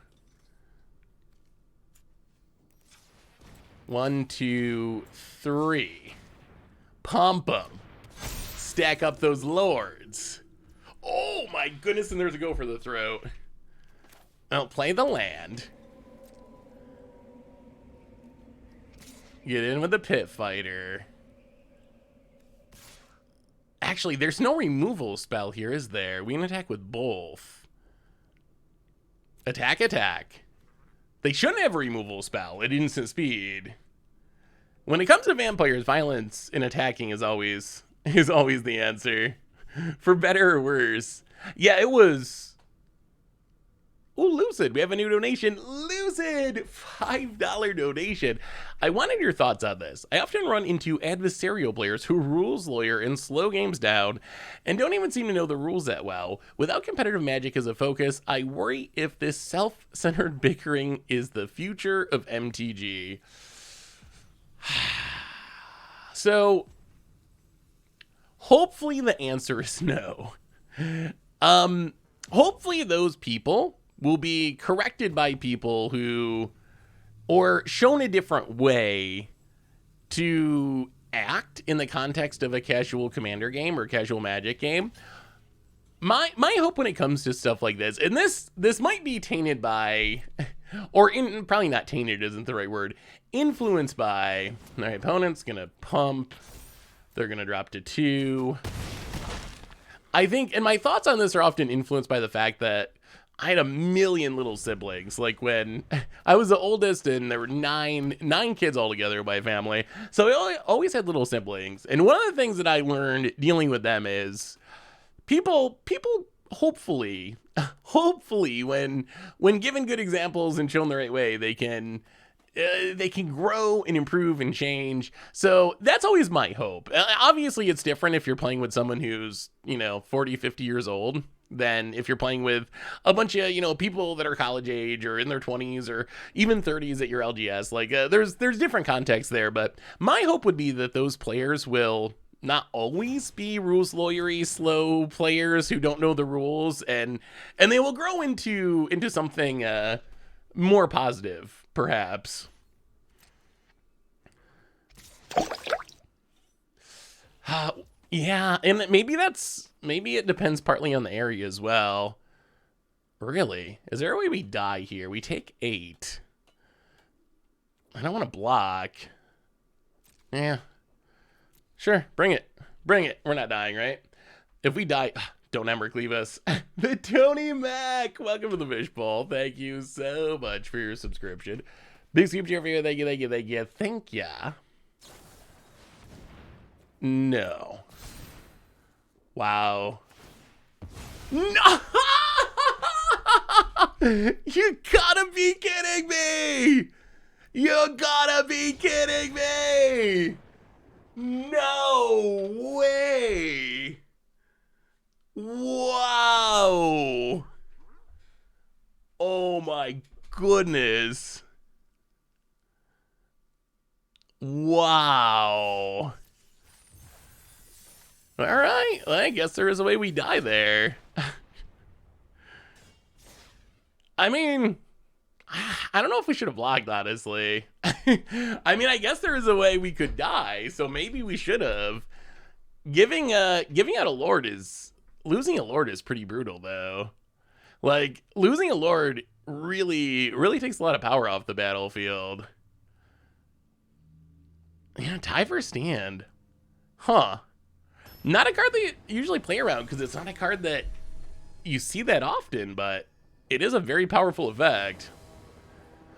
1, 2, 3. Pump 'em. Stack up those lords. Oh my goodness, and there's a go for the throat. Well, play the land. Get in with the Pit Fighter. Actually, there's no removal spell here, is there? We can attack with both. Attack, attack. They shouldn't have a removal spell at instant speed. When it comes to vampires, violence in attacking is always the answer. For better or worse. Yeah, it was. Ooh, Lucid, we have a new donation. Lucid, $5 donation. I wanted your thoughts on this. I often run into adversarial players who rules lawyer and slow games down and don't even seem to know the rules that well. Without competitive Magic as a focus, I worry if this self-centered bickering is the future of MTG. So, hopefully the answer is no. Hopefully those people will be corrected by people who, or shown a different way to act in the context of a casual Commander game or casual Magic game. My hope when it comes to stuff like this, and this might be tainted by, or probably not tainted isn't the right word, influenced by, my opponent's gonna pump, they're gonna drop to 2. I think, and my thoughts on this are often influenced by the fact that I had a million little siblings. Like when I was the oldest and there were nine kids altogether in my family. So I always had little siblings. And one of the things that I learned dealing with them is people hopefully when given good examples and shown the right way, they can grow and improve and change. So that's always my hope. Obviously it's different if you're playing with someone who's, 40, 50 years old than if you're playing with a bunch of, people that are college age or in their 20s or even 30s at your LGS. Like there's different contexts there, but my hope would be that those players will not always be rules lawyery, slow players who don't know the rules, and they will grow into something more positive, perhaps. Yeah, and maybe it depends partly on the area as well. Really? Is there a way we die here? We take 8. I don't want to block. Yeah. Sure, bring it. Bring it. We're not dying, right? If we die, don't Emmerich leave us. The Tony Mac, welcome to the Fishbowl. Thank you so much for your subscription. Big super cheer for you. Thank you. Thank ya. No. Wow. No! You gotta be kidding me! You gotta be kidding me! No way! Wow! Oh my goodness. Wow. All right, well, I guess there is a way we die there. I mean, I don't know if we should have blocked, honestly. I mean, I guess there is a way we could die, so maybe we should have. Giving out a Lord losing a Lord is pretty brutal, though. Like, losing a Lord really takes a lot of power off the battlefield. Yeah, tie for stand. Huh. Not a card that you usually play around because it's not a card that you see that often, but it is a very powerful effect.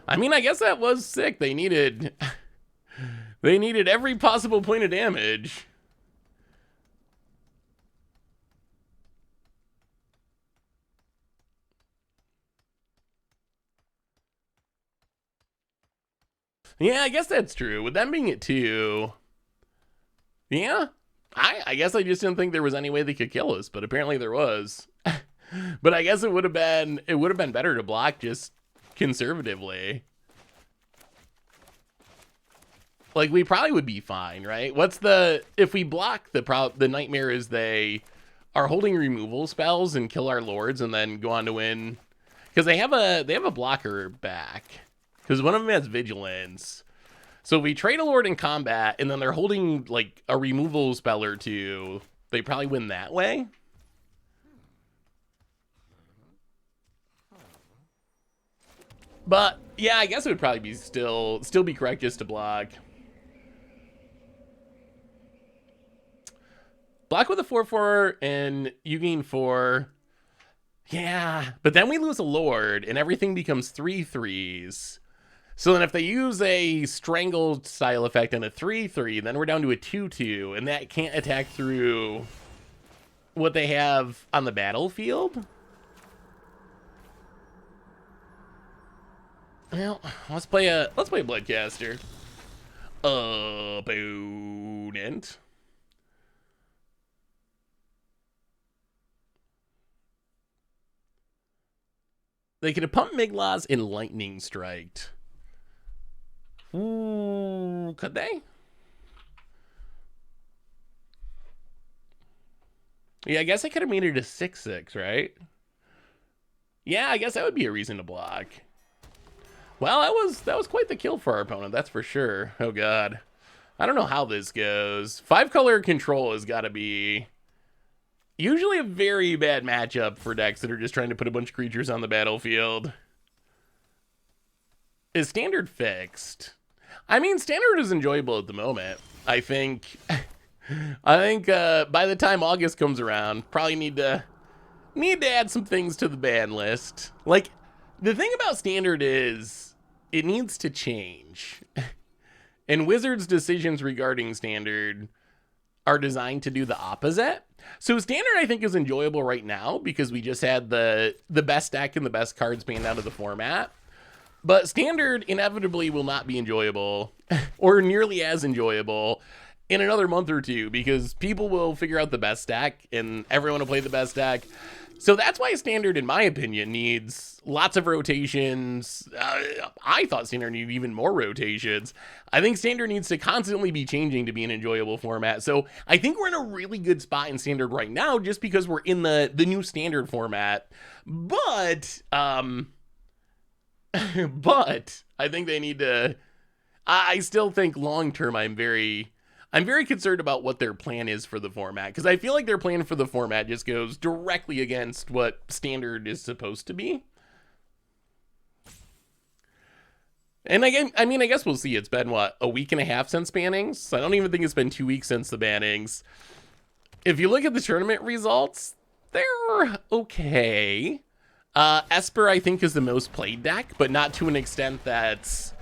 I mean, I guess that was sick. They needed every possible point of damage. Yeah, I guess that's true. With them being at 2, yeah. I guess I just didn't think there was any way they could kill us, but apparently there was. But I guess it would have been better to block just conservatively. Like, we probably would be fine, right? If we block, the nightmare is they are holding removal spells and kill our lords and then go on to win. Because they have a blocker back. Because one of them has vigilance. So if we trade a lord in combat and then they're holding like a removal spell or 2, they probably win that way. But yeah, I guess it would probably be still be correct just to block. Block with a 4/4 and you gain 4. Yeah, but then we lose a lord and everything becomes 3/3s. So then if they use a strangled style effect and a 3/3, then we're down to a 2/2, and that can't attack through. what they have on the battlefield. Well, let's play Bloodcaster. Opponent. They could have pumped Miglas and Lightning Striked. Ooh, could they? Yeah, I guess I could have made it a 6/6, right? Yeah, I guess that would be a reason to block. Well, that was quite the kill for our opponent, that's for sure. Oh god. I don't know how this goes. 5-color control has got to be usually a very bad matchup for decks that are just trying to put a bunch of creatures on the battlefield. Is Standard fixed? I mean, Standard is enjoyable at the moment. I think by the time August comes around, probably need to add some things to the ban list. Like, the thing about Standard is it needs to change. And Wizards' decisions regarding Standard are designed to do the opposite. So Standard, I think, is enjoyable right now because we just had the best deck and the best cards banned out of the format. But Standard inevitably will not be enjoyable or nearly as enjoyable in another month or two because people will figure out the best deck and everyone will play the best deck. So that's why Standard, in my opinion, needs lots of rotations. I thought Standard needed even more rotations. I think Standard needs to constantly be changing to be an enjoyable format. So I think we're in a really good spot in Standard right now just because we're in the new Standard format. But but I think they need to. I still think long term, I'm very concerned about what their plan is for the format because I feel like their plan for the format just goes directly against what Standard is supposed to be. And I mean, I guess we'll see. It's been what, a week and a half since bannings? I don't even think it's been 2 weeks since the bannings. If you look at the tournament results, they're okay. Esper, I think, is the most played deck, but not to an extent that's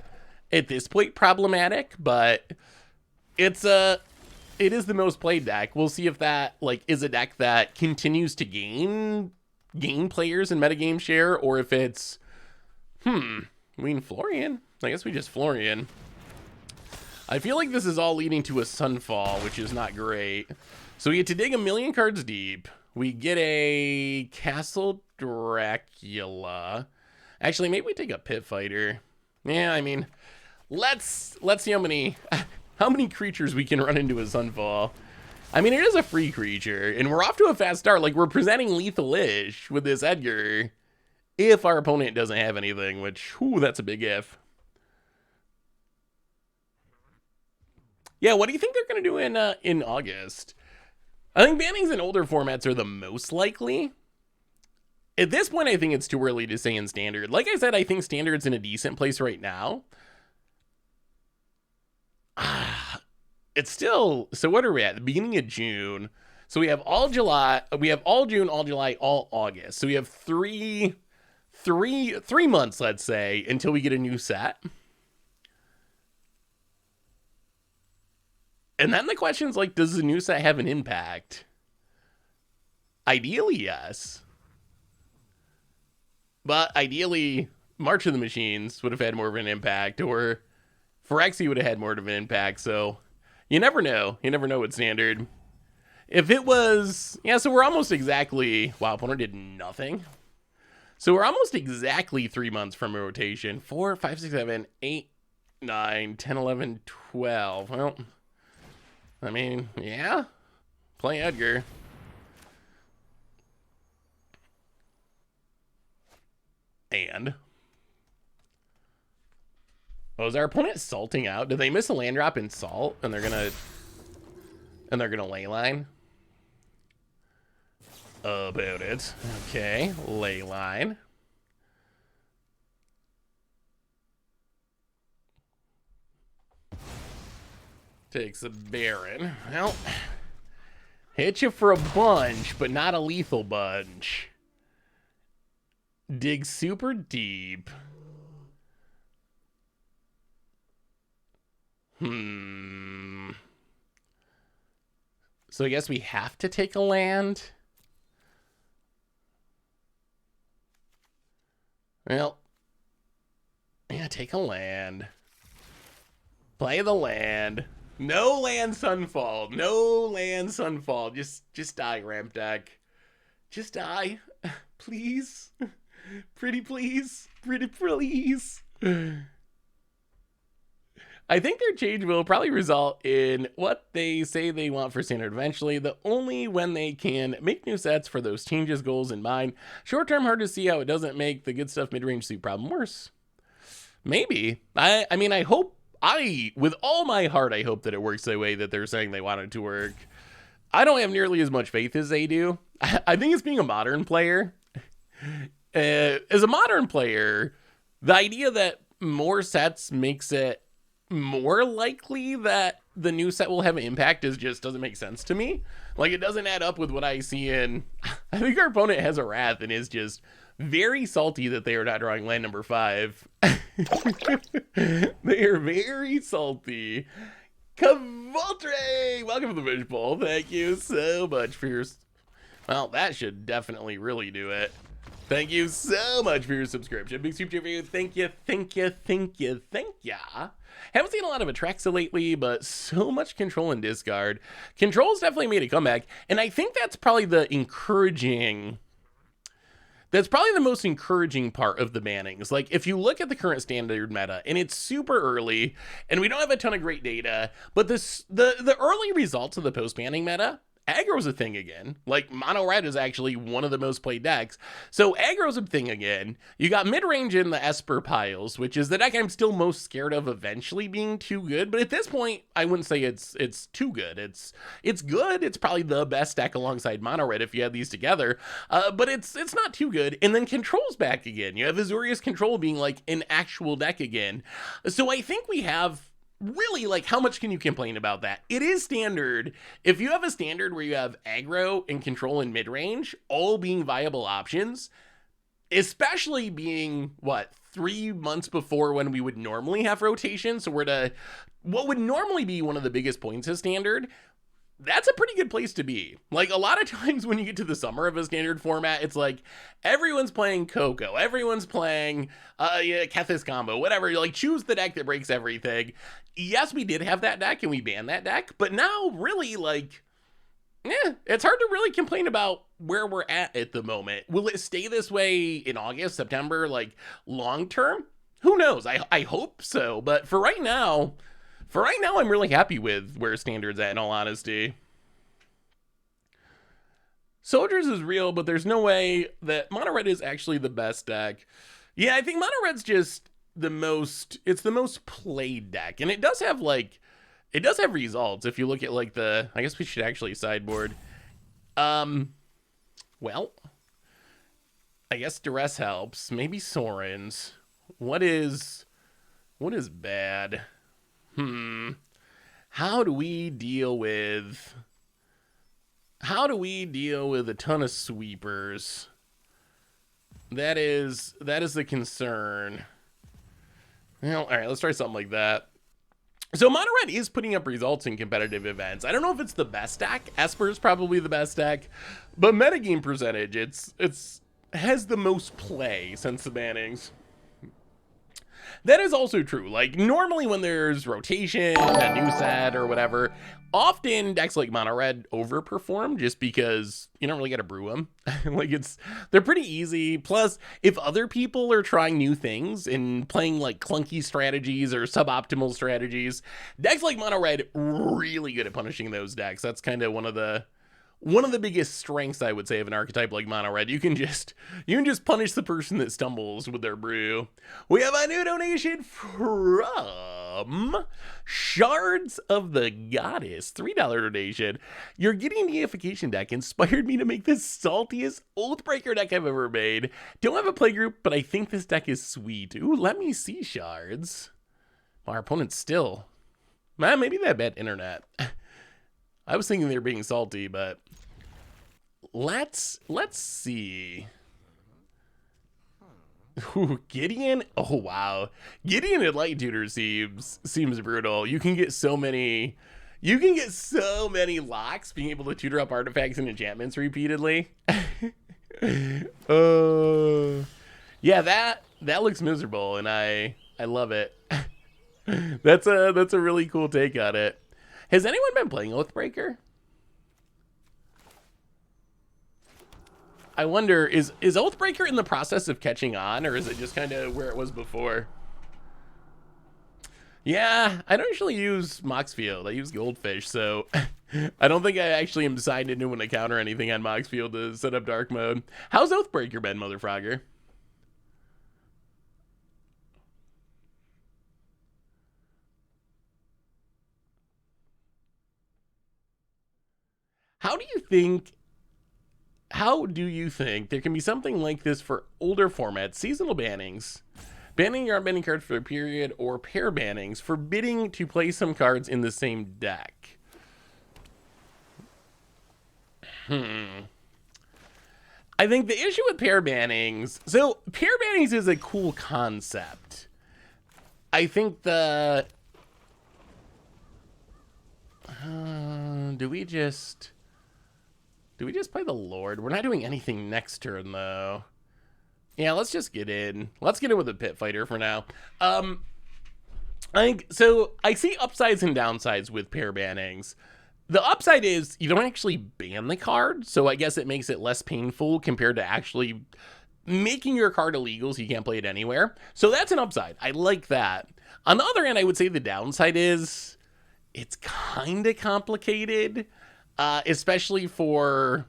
at this point problematic, but it is the most played deck. We'll see if that is a deck that continues to gain players and metagame share, or if it's we mean Florian. I guess we just Florian. I feel like this is all leading to a Sunfall, which is not great. So we get to dig 1,000,000 cards deep. We get a Castle Dracula. Actually, maybe we take a Pit Fighter. Yeah, I mean, let's see how many creatures we can run into a Sunfall. I mean, it is a free creature, and we're off to a fast start. Like, we're presenting lethal-ish with this Edgar, if our opponent doesn't have anything, which, that's a big if. Yeah, what do you think they're going to do in August? I think bannings in older formats are the most likely. At this point, I think it's too early to say in Standard. Like I said, I think Standard's in a decent place right now. It's still, so what are we at? The beginning of June. So we have all July, we have all June, all July, all August. So we have three months, let's say, until we get a new set. And then the question's like, does the new set have an impact? Ideally, yes. But ideally, March of the Machines would have had more of an impact, or Phyrexia would have had more of an impact. So you never know. You never know with Standard. If it was, yeah, so we're almost exactly, wow, opponent did nothing. So we're almost exactly 3 months from a rotation. 4, 5, 6, 7, 8, 9, 10, 11, 12. Well, I mean, yeah, play Edgar. And is our opponent salting out? Did they miss a land drop in salt and they're gonna leyline? About it. Okay, leyline. Takes a Baron. Well, hit you for a bunch, but not a lethal bunch. Dig super deep. So I guess we have to take a land. Well, yeah, take a land. Play the land. No land Sunfall. No land Sunfall. Just die, ramp deck. Just die. Please. Pretty please. Pretty please. I think their change will probably result in what they say they want for standard eventually, the only when they can make new sets for those changes goals in mind. Short term, hard to see how it doesn't make the good stuff mid-range suit problem worse. Maybe. I mean, I hope, with all my heart, I hope that it works the way that they're saying they want it to work. I don't have nearly as much faith as they do. I think it's being a modern player. As a modern player, the idea that more sets makes it more likely that the new set will have an impact just doesn't make sense to me. Like, it doesn't add up with what I see in... I think our opponent has a Wrath and is just very salty that they are not drawing land number 5. They are very salty. Cavaltre! Welcome to the Fish Bowl. Thank you so much for your... Well, that should definitely really do it. Thank you so much for your subscription. Big super chat for you. Thank you, thank you, thank you, thank ya. Haven't seen a lot of Atraxa lately, but so much control and discard. Control's definitely made a comeback, and I think that's probably the encouraging... That's probably the most encouraging part of the bannings. Like, if you look at the current standard meta, and it's super early, and we don't have a ton of great data, but the early results of the post-banning meta, aggro's a thing again. Like, mono red is actually one of the most played decks. So aggro's a thing again. You got mid-range in the Esper piles, which is the deck I'm still most scared of eventually being too good. But at this point, I wouldn't say it's too good. It's good. It's probably the best deck alongside mono red if you had these together. But it's not too good. And then control's back again. You have Azorius Control being like an actual deck again. So I think we have... Really, like, how much can you complain about that? It is standard. If you have a standard where you have aggro and control in mid-range, all being viable options, especially being, what, 3 months before when we would normally have rotation, so we're to what would normally be one of the biggest points of standard, that's a pretty good place to be. Like, a lot of times when you get to the summer of a standard format, it's like everyone's playing Coco, everyone's playing Kethis combo, whatever. Like, choose the deck that breaks everything. Yes, we did have that deck and we banned that deck, but now really, like, it's hard to really complain about where we're at the moment. Will it stay this way in August, September, like, long term? Who knows? I hope so, but for right now, I'm really happy with where standard's at, in all honesty. Soldiers is real, but there's no way that mono red is actually the best deck. Yeah, I think mono red's just it's the most played deck. And it does have, like, it does have results. If you look at, like, I guess we should actually sideboard. Well, I guess Duress helps. Maybe Soren's. What is bad? How do we deal with a ton of sweepers? That is the concern. Well, all right, let's try something like that. So mono red is putting up results in competitive events. I don't know if it's the best deck. Esper's probably the best deck, but metagame percentage, it's has the most play since the bannings. That is also true. Like, normally when there's rotation, a new set or whatever, often decks like mono red overperform just because you don't really got to brew them. Like, they're pretty easy. Plus, if other people are trying new things and playing like clunky strategies or suboptimal strategies, decks like mono red really good at punishing those decks. That's kind of one of the biggest strengths, I would say, of an archetype like mono red. You can just punish the person that stumbles with their brew. We have a new donation from Shards of the Goddess, $3 donation. Your Gideon deification deck inspired me to make the saltiest Oathbreaker deck I've ever made. Don't have a playgroup, but I think this deck is sweet. Ooh, let me see, Shards. Well, our opponent's still... Man, maybe they have bad internet. I was thinking they were being salty, but let's see. Ooh, Gideon. Oh wow, Gideon and Light Tutor seems brutal. You can get so many locks being able to tutor up artifacts and enchantments repeatedly. Yeah, that looks miserable, and I love it. That's a really cool take on it. Has anyone been playing Oathbreaker? I wonder, is Oathbreaker in the process of catching on, or is it just kind of where it was before? Yeah, I don't usually use Moxfield. I use Goldfish, so I don't think I actually am signed into an account or anything on Moxfield to set up dark mode. How's Oathbreaker been, Mother Frogger? How do you think how do you think there can be something like this for older formats, seasonal bannings? Banning your unbanning cards for a period, or pair bannings, forbidding to play some cards in the same deck. I think the issue with pair bannings, so pair bannings is a cool concept. I think the do we just play the Lord? We're not doing anything next turn though. Yeah, let's just get in. Let's get in with a Pit Fighter for now. I think so. I see upsides and downsides with pair bannings. The upside is you don't actually ban the card, so I guess it makes it less painful compared to actually making your card illegal so you can't play it anywhere. So that's an upside. I like that. On the other hand, I would say the downside is it's kind of complicated, especially for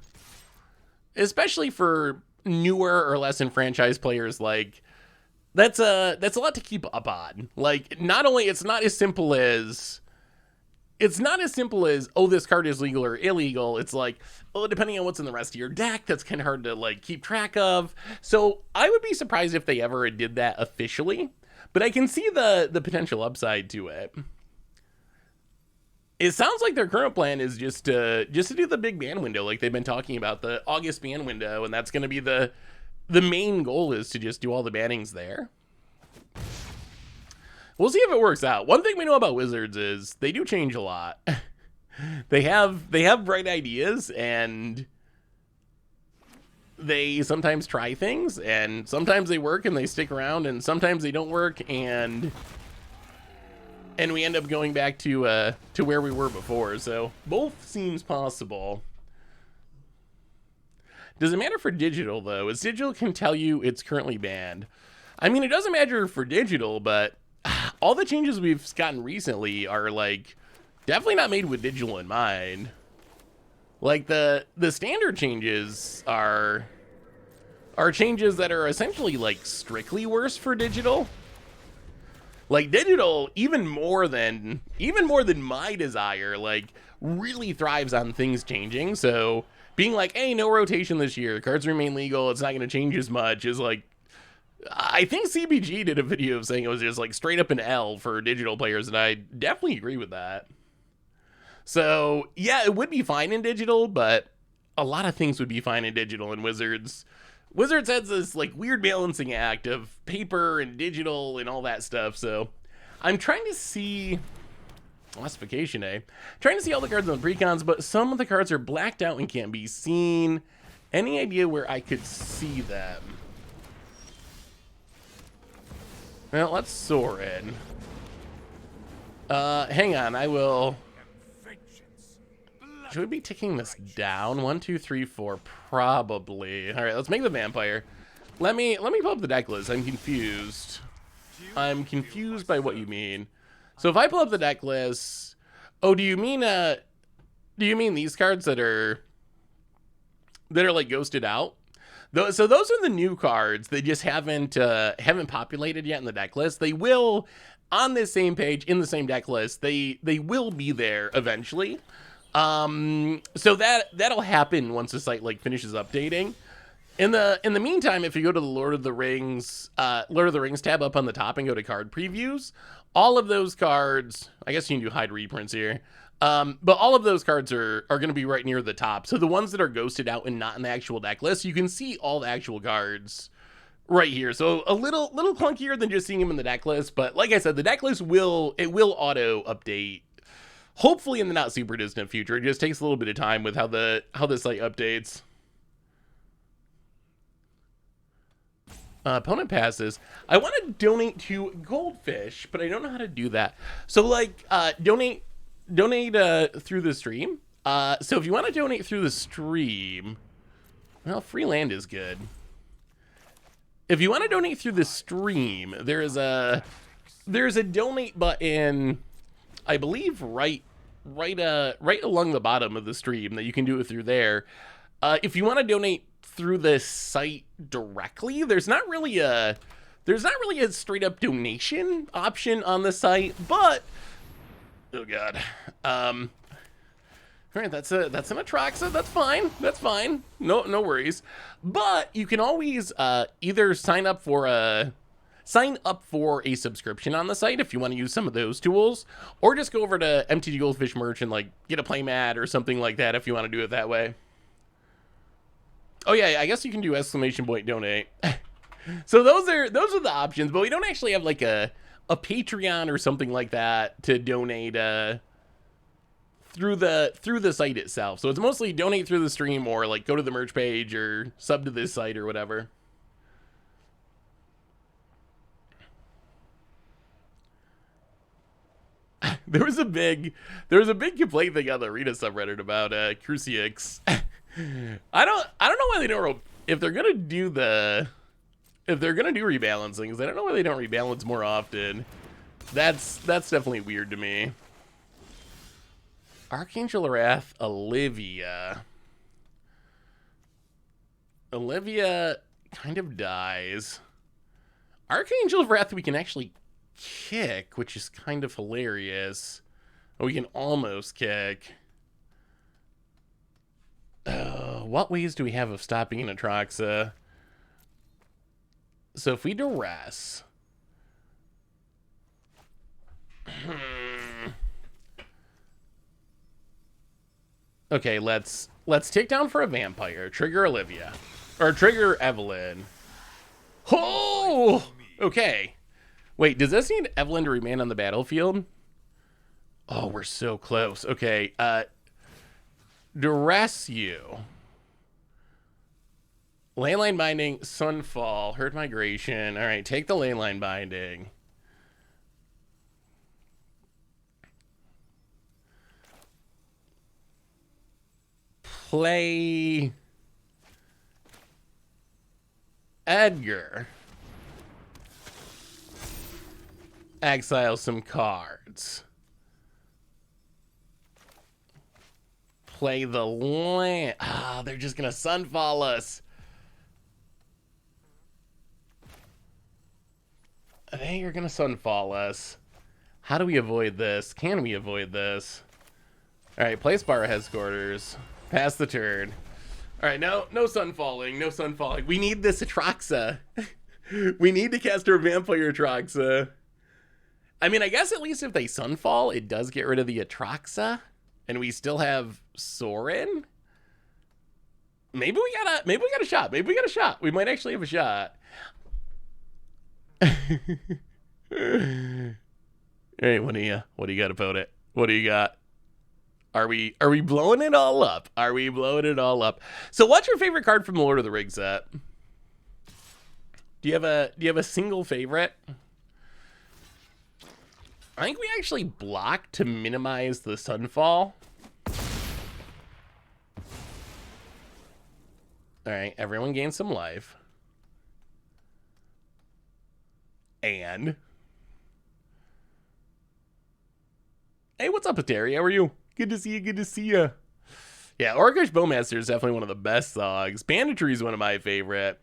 newer or less enfranchised players. Like that's a lot to keep up on. Like, not only it's not as simple as oh, this card is legal or illegal. It's like, oh, depending on what's in the rest of your deck, that's kind of hard to like keep track of. So I would be surprised if they ever did that officially, but I can see the potential upside to it. It sounds like their current plan is just to do the big ban window, like they've been talking about, the August ban window, and that's going to be the main goal, is to just do all the bannings there. We'll see if it works out. One thing we know about Wizards is they do change a lot. they have bright ideas, and they sometimes try things, and sometimes they work and they stick around, and sometimes they don't work, and we end up going back to where we were before. So both seems possible. Does it matter for digital though? As digital can tell you it's currently banned. I mean, it doesn't matter for digital, but all the changes we've gotten recently are like definitely not made with digital in mind. Like the standard changes are changes that are essentially like strictly worse for digital. Like digital, even more than my desire, like really thrives on things changing. So being like, hey, no rotation this year, cards remain legal, it's not going to change as much, is like, I think CBG did a video of saying it was just like straight up an L for digital players, and I definitely agree with that. So yeah, it would be fine in digital, but a lot of things would be fine in digital, and Wizards has this like weird balancing act of paper and digital and all that stuff. So I'm trying to see classification trying to see all the cards on the precons, but some of the cards are blacked out and can't be seen. Any idea where I could see them? Well, let's soar in. Hang on, I will. Should we be ticking this down? 1, 2, 3, 4, probably. All right, let's make the vampire. Let me pull up the deck list. I'm confused. I'm confused by what you mean. So if I pull up the deck list, oh, do you mean these cards that are like ghosted out? So those are the new cards. They just haven't populated yet in the deck list. They will on this same page in the same deck list. They will be there eventually. So that'll happen once the site like finishes updating. In the meantime, if you go to the Lord of the Rings tab up on the top and go to card previews, all of those cards, I guess you can do hide reprints here. But all of those cards are going to be right near the top. So the ones that are ghosted out and not in the actual deck list, you can see all the actual cards right here. So a little clunkier than just seeing them in the deck list. But like I said, the deck list will auto update. Hopefully in the not super distant future. It just takes a little bit of time with how the site updates. Opponent passes. I want to donate to Goldfish, but I don't know how to do that. So, like, donate through the stream. So if you want to donate through the stream, well, free land is good. If you want to donate through the stream, there's a donate button, I believe, right along the bottom of the stream that you can do it through there. If you want to donate through the site directly, there's not really a straight up donation option on the site, but oh god. All right, that's an Atraxa. That's fine. That's fine. No worries. But you can always either sign up for a subscription on the site if you want to use some of those tools, or just go over to MTG Goldfish merch and like get a playmat or something like that if you want to do it that way. Oh yeah, I guess you can do exclamation point donate. So those are the options, but we don't actually have like a Patreon or something like that to donate through the site itself. So it's mostly donate through the stream or like go to the merch page or sub to this site or whatever. There was a big complaint thing on the Arena subreddit about Crucix. I don't know why they don't, if they're gonna do rebalancings, I don't know why they don't rebalance more often. That's definitely weird to me. Archangel Wrath, Olivia kind of dies. Archangel Wrath we can actually kick, which is kind of hilarious. Oh, we can almost kick. What ways do we have of stopping an Atraxa? So if we duress... Okay, let's take down for a vampire. Trigger Olivia. Or trigger Evelyn. Oh! Okay. Wait, does this need Evelyn to remain on the battlefield? Oh, we're so close. Okay, duress you. Landline binding, Sunfall, herd migration. All right, take the landline binding. Play Edgar. Exile some cards. Play the land. Ah, they're just gonna Sunfall us. They are gonna Sunfall us. How do we avoid this? Can we avoid this? All right, play Spara Headquarters. Pass the turn. All right, no Sunfalling, no Sunfalling. We need this Atraxa. We need to cast our Vampire Atraxa. I mean, I guess at least if they Sunfall, it does get rid of the Atraxa, and we still have Sorin. Maybe we got a shot. Maybe we got a shot. We might actually have a shot. Hey, what do you got about it? What do you got? Are we blowing it all up? Are we blowing it all up? So what's your favorite card from the Lord of the Rings set? Do you have a single favorite? I think we actually block to minimize the Sunfall. All right, everyone gains some life. And hey, what's up, Atari? How are you? Good to see you. Good to see you. Yeah, Orcish Bowmaster is definitely one of the best songs. Banditry is one of my favorite.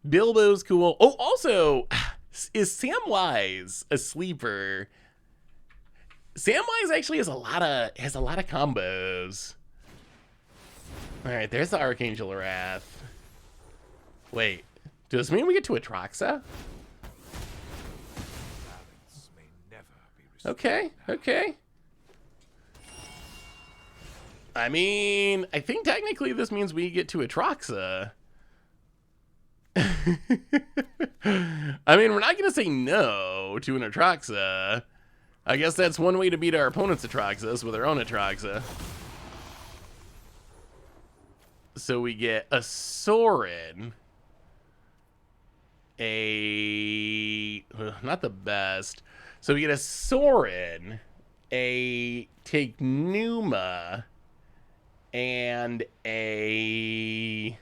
Bilbo's cool. Oh, also, is Samwise a sleeper? Samwise actually has a lot of combos. All right, there's the Archangel Wrath. Wait, does this mean we get to Atraxa? Okay. I mean, I think technically this means we get to Atraxa. I mean, we're not going to say no to an Atraxa. I guess that's one way to beat our opponent's Atraxas with our own Atraxa. So we get a Sorin. not the best. So we get a Sorin, a Take Numa, and a...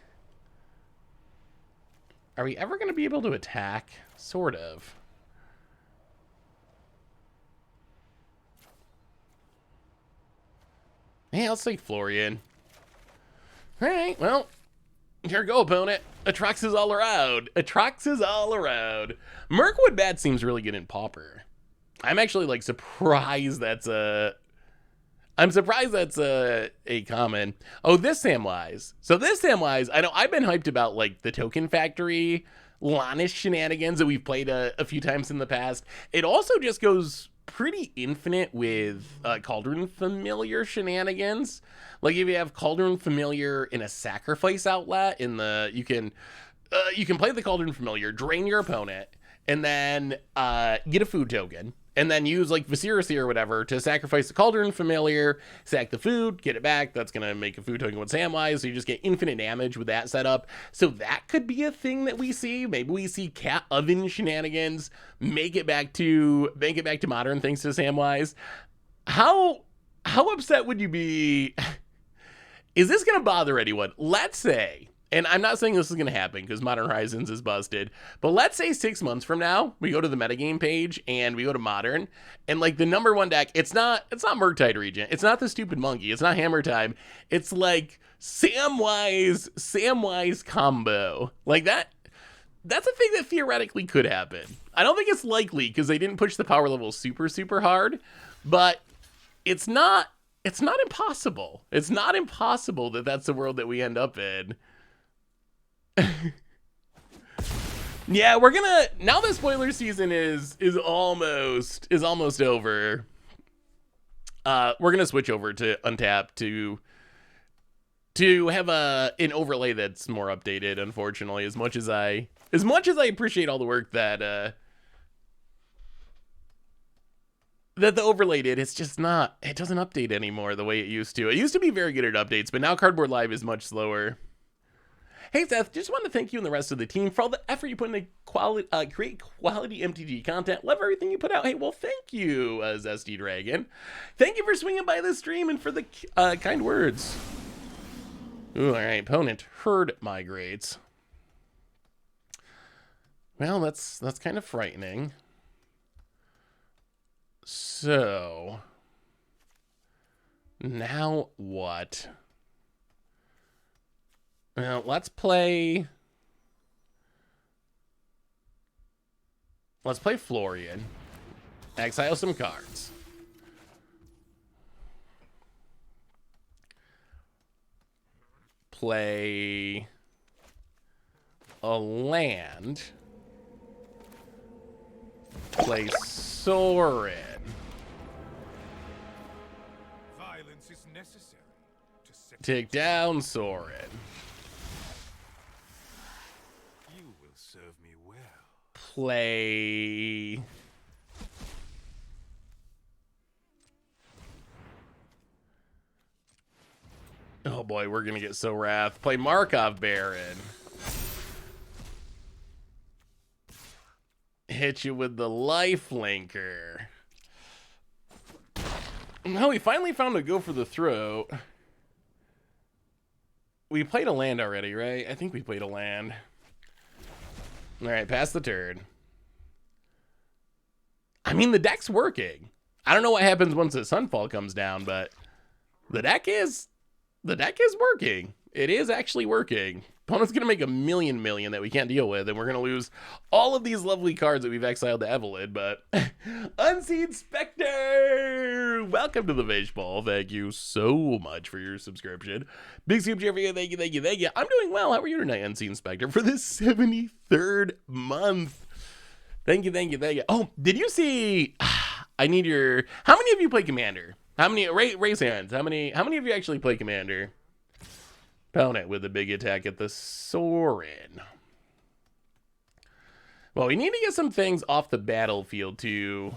Are we ever going to be able to attack? Sort of. Yeah, let's take Florian. Alright, well, here you go, opponent. Atrox is all around. Atrox is all around. Mirkwood Bat seems really good in Pauper. I'm actually, like, surprised that's a... I'm surprised that's a common. Oh, this Samwise. So this Samwise, I know I've been hyped about, like, the Token Factory Lanish shenanigans that we've played a few times in the past. It also just goes pretty infinite with Cauldron Familiar shenanigans. Like, if you have Cauldron Familiar in a sacrifice outlet, in the you can play the Cauldron Familiar, drain your opponent, and then get a food token, and then use like Viserys or whatever to sacrifice the Cauldron Familiar, sack the food, get it back. That's gonna make a food token with Samwise, so you just get infinite damage with that setup. So that could be a thing that we see. Maybe we see Cat Oven shenanigans make it back to modern thanks to Samwise. How upset would you be? Is this gonna bother anyone? Let's say, and I'm not saying this is going to happen because Modern Horizons is busted, but let's say 6 months from now, we go to the metagame page and we go to Modern, and like the number one deck, it's not Murktide Regent, it's not the stupid monkey, it's not Hammer Time, it's like Samwise combo. Like that's a thing that theoretically could happen. I don't think it's likely because they didn't push the power level super hard, but it's not impossible. It's not impossible that that's the world that we end up in. Yeah, we're gonna, now the spoiler season is almost over. We're gonna switch over to Untap to have an overlay that's more updated, unfortunately, as much as I appreciate all the work that the overlay did. It's just not, it doesn't update anymore the way it used to. It used to be very good at updates, but now Cardboard Live is much slower. Hey Seth, just want to thank you and the rest of the team for all the effort you put into create quality MTG content. Love everything you put out. Hey, well, thank you, Zesty Dragon. Thank you for swinging by the stream and for the kind words. Ooh, all right, opponent herd migrates. Well, that's kind of frightening. So now what? Well, let's play Florian. Exile some cards. Play a land. Play Sorin. Violence is necessary to set Take down Sorin. You will serve me well. Play oh boy, we're gonna get so wrath. Play Markov Baron. Hit you with the life linker. No, we finally found a go for the throat. We played a land already, right? I think we played a land. All right, pass the turn. I mean, the deck's working. I don't know what happens once the Sunfall comes down, but the deck is working. It is actually working. Opponent's gonna make a million that we can't deal with, and we're gonna lose all of these lovely cards that we've exiled to Evelyn, but Unseen Spectre! Welcome to the Vage Ball. Thank you so much for your subscription. Big super cheer for you. Thank you. I'm doing well. How are you tonight, Unseen Spectre? For the 73rd month. Thank you. Oh, did you see? I need your. How many of you play Commander? How many? Raise hands. How many of you actually play Commander? Opponent with a big attack at the Sorin. Well, we need to get some things off the battlefield to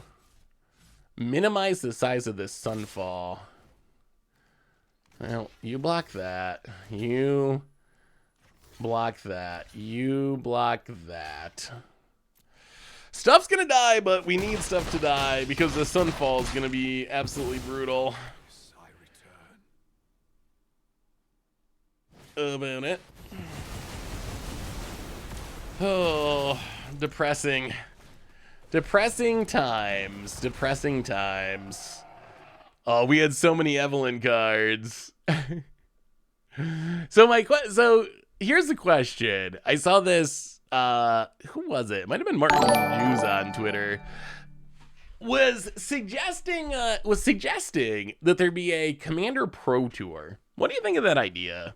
minimize the size of this Sunfall. Well, you block that. You Block that. You block that. Stuff's gonna die, but we need stuff to die because the Sunfall is gonna be absolutely brutal. Yes, I return. About it. Oh, depressing. Depressing times. Depressing times. Oh, we had so many Evelyn cards. So here's the question. I saw this. Who was it? It might have been Martin Hughes on Twitter. Was suggesting that there be a Commander Pro Tour. What do you think of that idea?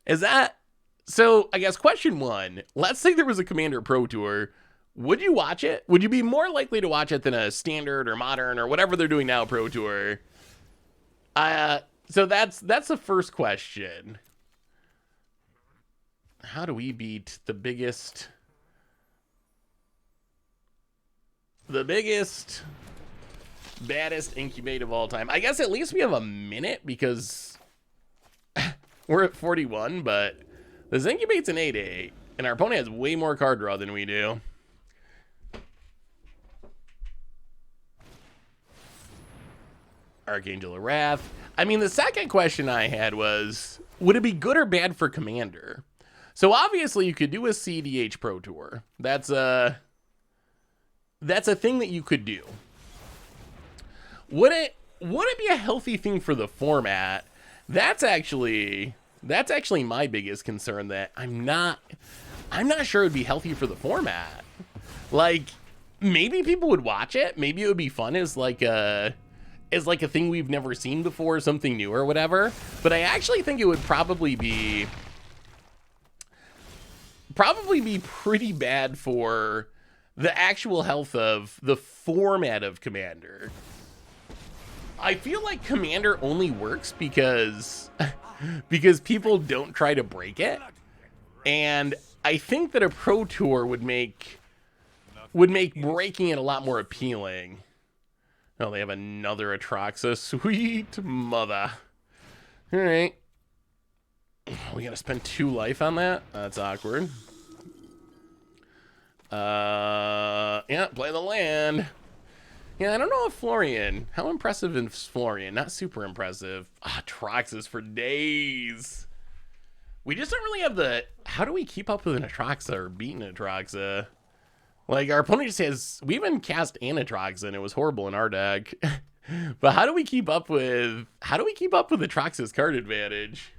Is that so? I guess question one. Let's say there was a Commander Pro Tour. Would you watch it? Would you be more likely to watch it than a standard or modern or whatever they're doing now Pro Tour? So that's the first question. How do we beat the biggest, baddest incubate of all time? I guess at least we have a minute because we're at 41, but this incubate's an 8/8, and our opponent has way more card draw than we do. Archangel of Wrath. I mean, the second question I had was, would it be good or bad for Commander? So obviously you could do a CDH Pro Tour. That's a thing that you could do. Would it be a healthy thing for the format? That's actually my biggest concern, that I'm not sure it would be healthy for the format. Like, maybe people would watch it. Maybe it would be fun as like a thing we've never seen before, something new or whatever. But I actually think it would probably be pretty bad for the actual health of the format of Commander. I feel like Commander only works because people don't try to break it. And I think that a Pro Tour would make breaking it a lot more appealing. Oh, they have another Atraxa. Sweet mother. All right. We gotta spend 2 life on that? That's awkward. Yeah, play the land. Yeah, I don't know if Florian. How impressive is Florian? Not super impressive. Atraxas for days. We just don't really have the... How do we keep up with an Atraxa or beat an Atraxa? Like, our opponent just has... We even cast an Atraxa and it was horrible in our deck. But how do we keep up with... Atraxa's card advantage?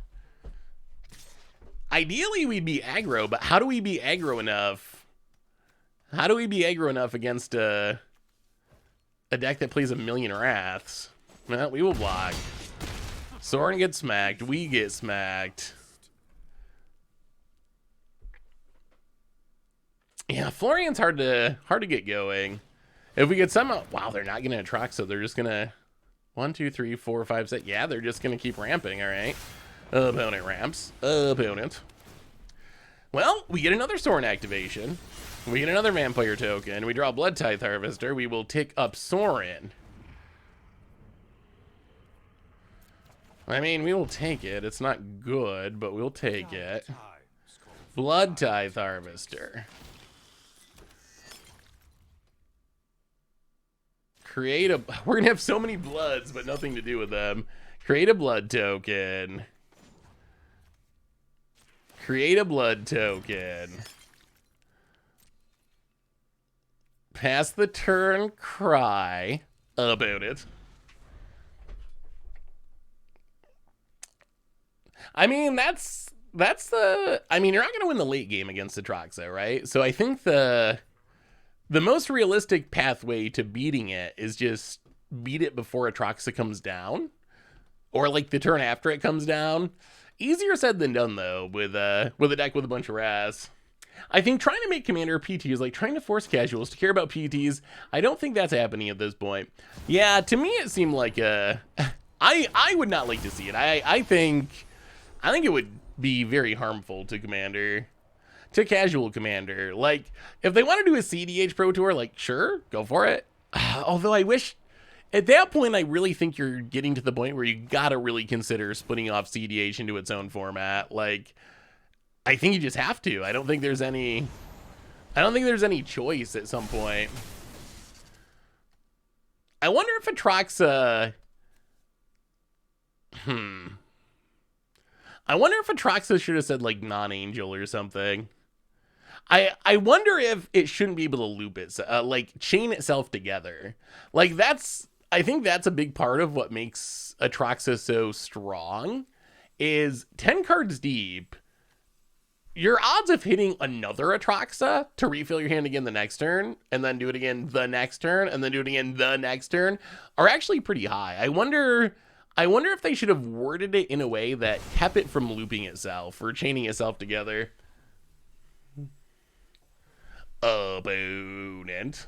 Ideally, we'd be aggro, but how do we be aggro enough? How do we be aggro enough against a deck that plays 1,000,000 Wraths? Well, we will block. Soren gets smacked. We get smacked. Yeah, Florian's hard to get going. If we could somehow... Wow, they're not going to attract, so they're just going to... 1, 2, 3, 4, 5, 6... Yeah, they're just going to keep ramping, all right? Opponent ramps. Opponent. Well, we get another Soren activation. We get another Vampire token. We draw Blood Tithe Harvester. We will tick up Soren. I mean, we will take it. It's not good, but we'll take it. Blood Tithe Harvester. Create a... We're going to have so many bloods, but nothing to do with them. Create a blood token. Create a blood token. Pass the turn, cry about it. I mean, that's the... I mean, you're not going to win the late game against Atraxa, right? So I think the most realistic pathway to beating it is just beat it before Atraxa comes down. Or like the turn after it comes down. Easier said than done, though, with a deck with a bunch of Wraths. I think trying to make Commander PT is like trying to force casuals to care about PTs. I don't think that's happening at this point. Yeah, to me it seemed like I would not like to see it. I think it would be very harmful to Commander. To casual Commander. Like, if they want to do a CDH Pro Tour, like, sure, go for it. Although I wish... At that point, I really think you're getting to the point where you gotta really consider splitting off CDH into its own format. Like, I think you just have to. I don't think there's any choice at some point. I wonder if Atraxa... I wonder if Atraxa should have said, like, non-angel or something. I wonder if it shouldn't be able to loop it, like, chain itself together. Like, I think that's a big part of what makes Atraxa so strong, is 10 cards deep, your odds of hitting another Atraxa to refill your hand again the next turn, and then do it again the next turn, and then do it again the next turn, are actually pretty high. I wonder if they should have worded it in a way that kept it from looping itself or chaining itself together. Opponent.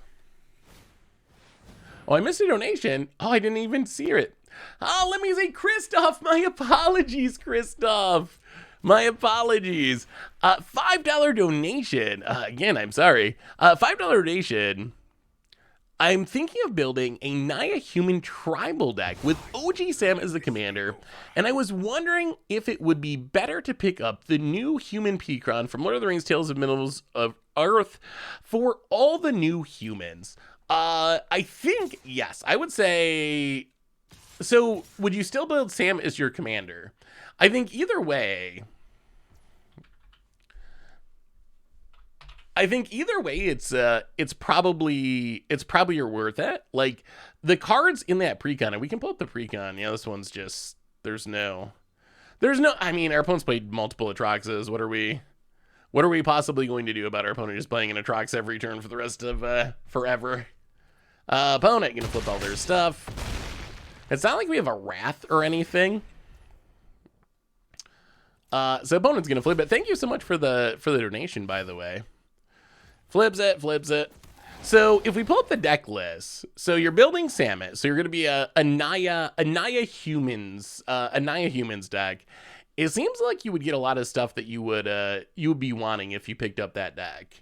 Oh, I missed a donation. Oh, I didn't even see it. Oh, let me say, Christoph. My apologies, Christoph. My apologies. $5 donation. Again, I'm sorry. $5 donation. I'm thinking of building a Naya human tribal deck with OG Sam as the commander, and I was wondering if it would be better to pick up the new human Picron from Lord of the Rings Tales of Middle of Earth for all the new humans. I think, yes, I would say... So, would you still build Sam as your commander? I think either way... it's probably you're worth it. Like, the cards in that precon, and we can pull up the precon. Yeah, this one's just, there's no, I mean, our opponent's played multiple Atraxas. What are we possibly going to do about our opponent just playing an Atrax every turn for the rest of, forever? Opponent gonna flip all their stuff. It's not like we have a Wrath or anything. So opponent's gonna flip it. Thank you so much for the donation, by the way. Flips it. So if we pull up the deck list, so you're building Samus, so you're going to be a Naya humans deck. It seems like you would get a lot of stuff that you would be wanting if you picked up that deck.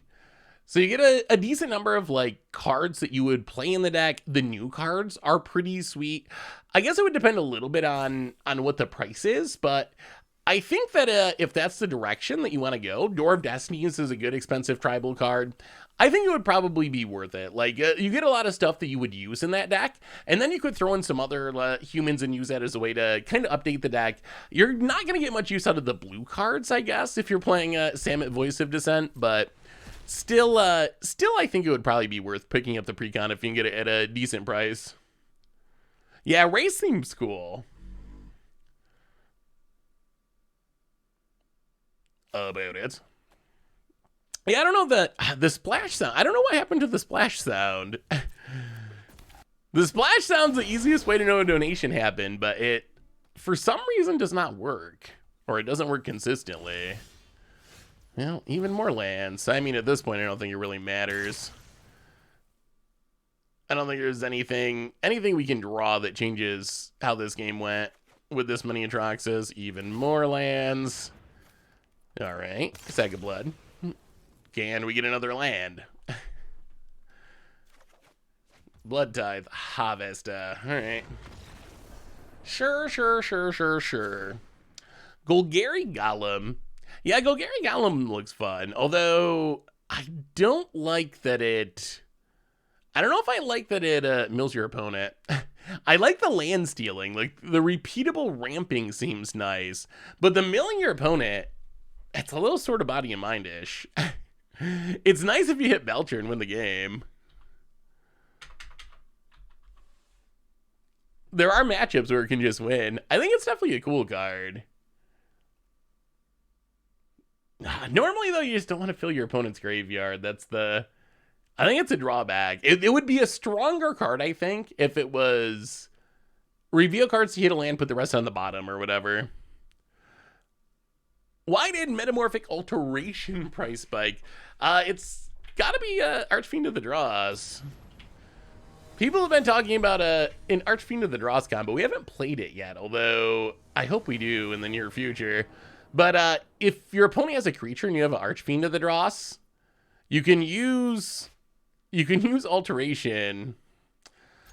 So you get a decent number of like cards that you would play in the deck. The new cards are pretty sweet. I guess it would depend a little bit on what the price is, but I think that if that's the direction that you want to go, Door of Destinies is a good expensive tribal card. I think it would probably be worth it. Like, you get a lot of stuff that you would use in that deck, and then you could throw in some other humans and use that as a way to kind of update the deck. You're not going to get much use out of the blue cards, I guess, if you're playing Samet Voice of Dissent, but still, I think it would probably be worth picking up the precon if you can get it at a decent price. Yeah, race seems cool. About it. Yeah, I don't know the splash sound. I don't know what happened to the splash sound. The splash sound's the easiest way to know a donation happened, but it, for some reason, does not work. Or it doesn't work consistently. Well, even more lands. I mean, at this point, I don't think it really matters. I don't think there's anything we can draw that changes how this game went with this many Atraxas. Even more lands. All right, Sack of Blood. Can we get another land? Blood Tithe, Harvesta. All right. Sure. Golgari Golem. Yeah, Golgari Golem looks fun. Although, I don't like that it... I don't know if I like that it mills your opponent. I like the land stealing. Like, the repeatable ramping seems nice. But the milling your opponent... It's a little sort of body and mind-ish. It's nice if you hit Belcher and win the game. There are matchups where it can just win. I think it's definitely a cool card. Normally, though, you just don't want to fill your opponent's graveyard. I think it's a drawback. It would be a stronger card, I think, if it was reveal cards to hit a land, put the rest on the bottom or whatever. Why did Metamorphic Alteration price spike? It's got to be Archfiend of the Draws. People have been talking about an Archfiend of the Draws combo. We haven't played it yet, although I hope we do in the near future. But if your opponent has a creature and you have an Archfiend of the Dross, you can use Alteration.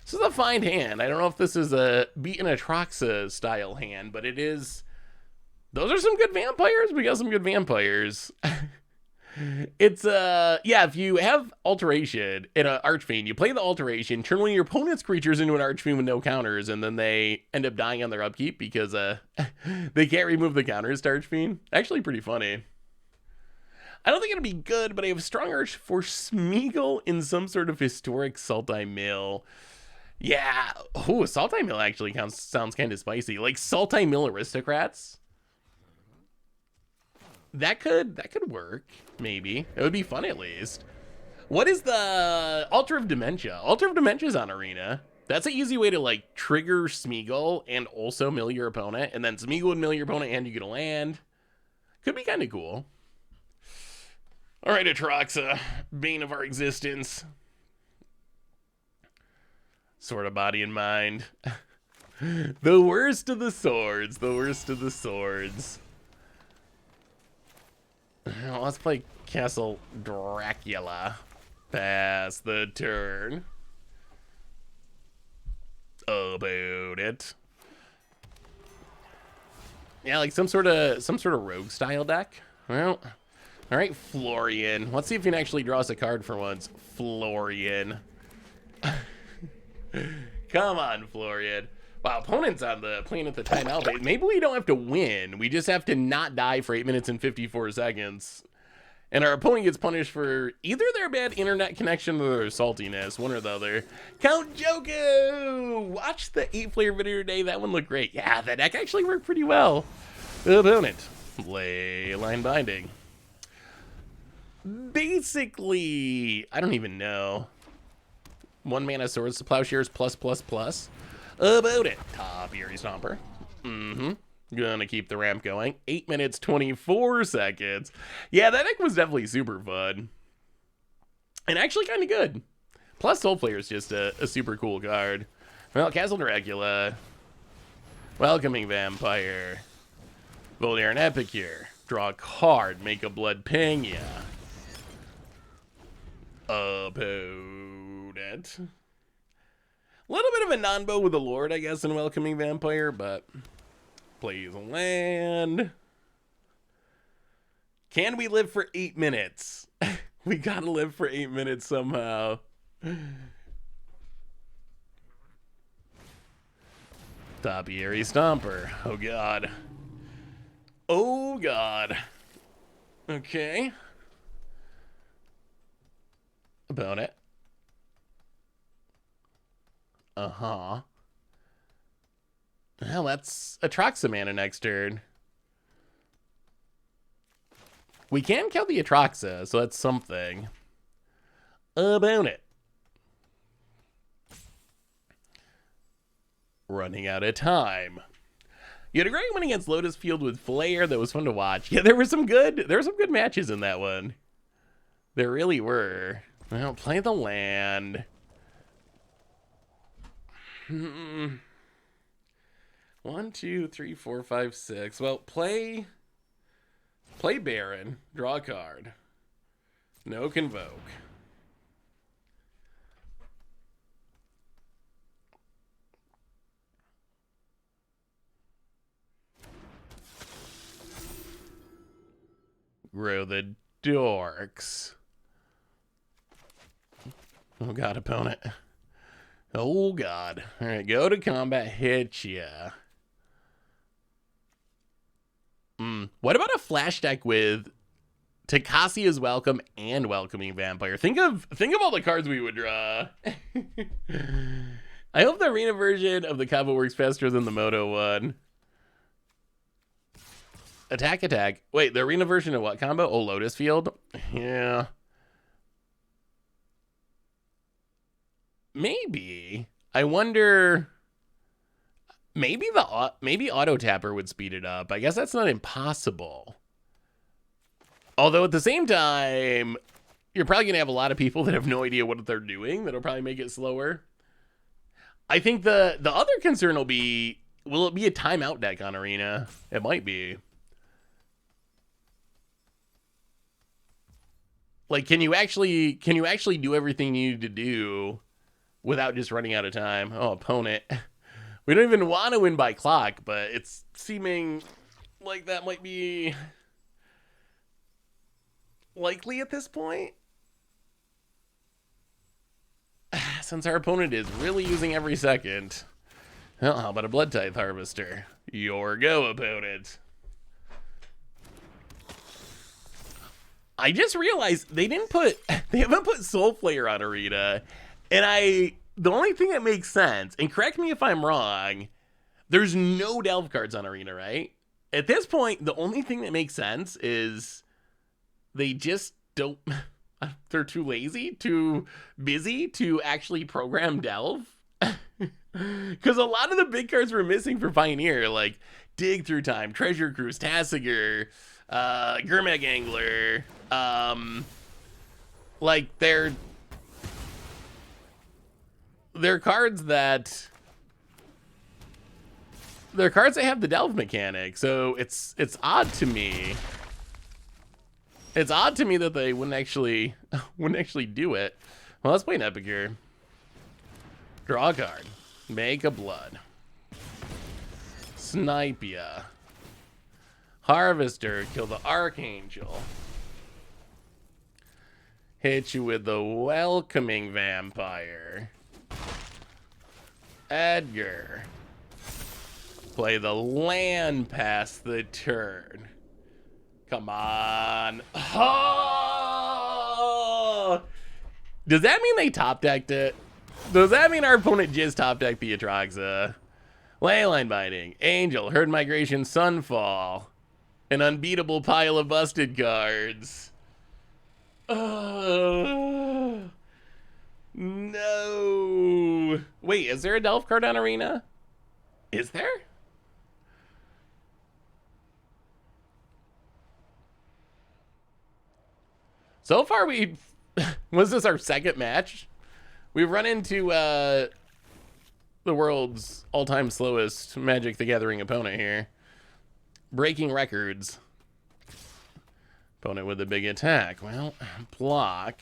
This is a fine hand. I don't know if this is a beat an Atraxa style hand, but it is Those are some good vampires. We got some good vampires. It's yeah, if you have alteration in an archfiend, you play the alteration, turn one of your opponent's creatures into an archfiend with no counters, and then they end up dying on their upkeep because they can't remove the counters to archfiend. Actually pretty funny. I don't think it'll be good, but I have a strong urge for Smeagol in some sort of historic Sultai Mill. Yeah, oh, Sultai Mill actually sounds kind of spicy. Like Sultai Mill aristocrats. That could work, maybe. It would be fun at least. What is the Altar of Dementia? Altar of Dementia's on Arena. That's an easy way to like trigger Smeagol and also mill your opponent, and then Smeagol would mill your opponent and you get a land. Could be kind of cool. All right, Atraxa, bane of our existence. Sort of body and mind. The worst of the swords. The worst of the swords. Let's play Castle Dracula. Pass the turn. About it. Yeah, like some sort of rogue style deck. Well, all right, Florian. Let's see if he can actually draw us a card for once. Florian. Come on, Florian. Wow, opponent's on the playing at the timeout. But maybe we don't have to win. We just have to not die for 8 minutes and 54 seconds. And our opponent gets punished for either their bad internet connection or their saltiness. One or the other. Count Joku! Watch the 8-player video today. That one looked great. Yeah, that deck actually worked pretty well. The opponent. Leyline Binding. Basically, I don't even know. 1 mana Swords to Plowshares +++. About it. Topiary Stomper. Gonna keep the ramp going. 8 minutes, 24 seconds. Yeah, that deck was definitely super fun. And actually kind of good. Plus, Soul Player is just a super cool card. Well, Castle Dracula. Welcoming Vampire. Volnaren Epicure. Draw a card. Make a Blood Pena. Opponent. A little bit of a non-bow with the Lord, I guess, in Welcoming Vampire, but plays a land. Can we live for 8 minutes? We gotta live for 8 minutes somehow. Topiary Stomper. Oh, God. Oh, God. Okay. About it. Uh-huh. Well, that's Atraxa mana next turn. We can kill the Atraxa, so that's something. About it. Running out of time. You had a great win against Lotus Field with Flair that was fun to watch. Yeah, there were some good matches in that one. There really were. Well, play the land. 1, 2, 3, 4, 5, 6. Well, play Baron. Draw a card. No Convoke. Grow the Dorks. Oh, God, opponent. Oh, God. All right, go to combat, hit ya. What about a flash deck with Takasia's Welcome and Welcoming Vampire? Think of all the cards we would draw. I hope the arena version of the combo works faster than the Moto one. Attack, attack. Wait, the arena version of what combo? Oh, Lotus Field? Yeah. Maybe. I wonder. Maybe Auto Tapper would speed it up. I guess that's not impossible. Although at the same time, you're probably gonna have a lot of people that have no idea what they're doing. That'll probably make it slower. I think the other concern will be, will it be a timeout deck on Arena? It might be. Like, can you actually do everything you need to do without just running out of time? Oh, opponent. We don't even want to win by clock, but it's seeming like that might be likely at this point. Since our opponent is really using every second. Well, how about a Blood Tithe Harvester? Your go, opponent. I just realized they haven't put Soul Flayer on Arena. And the only thing that makes sense, and correct me if I'm wrong, there's no Delve cards on Arena, right? At this point, the only thing that makes sense is they just don't, they're too lazy, too busy to actually program Delve. Because a lot of the big cards we're missing for Pioneer, like Dig Through Time, Treasure Cruise, Tassiger, Gurmag Angler, like they're cards that have the Delve mechanic. So it's odd to me. It's odd to me that they wouldn't actually do it. Well, let's play an Epicure. Draw a card. Make a blood. Snipe ya. Harvester. Kill the Archangel. Hit you with the Welcoming Vampire. Edgar. Play the land past the turn. Come on. Oh! Does that mean they top decked it? Does that mean our opponent just top decked the Atraxa? Leyline Binding, Angel, Herd Migration, Sunfall, an unbeatable pile of busted cards. No. Wait, is there a Delve card on Arena? Is there? So far, was this our second match? We've run into the world's all-time slowest Magic the Gathering opponent here. Breaking records. Opponent with a big attack. Well, block.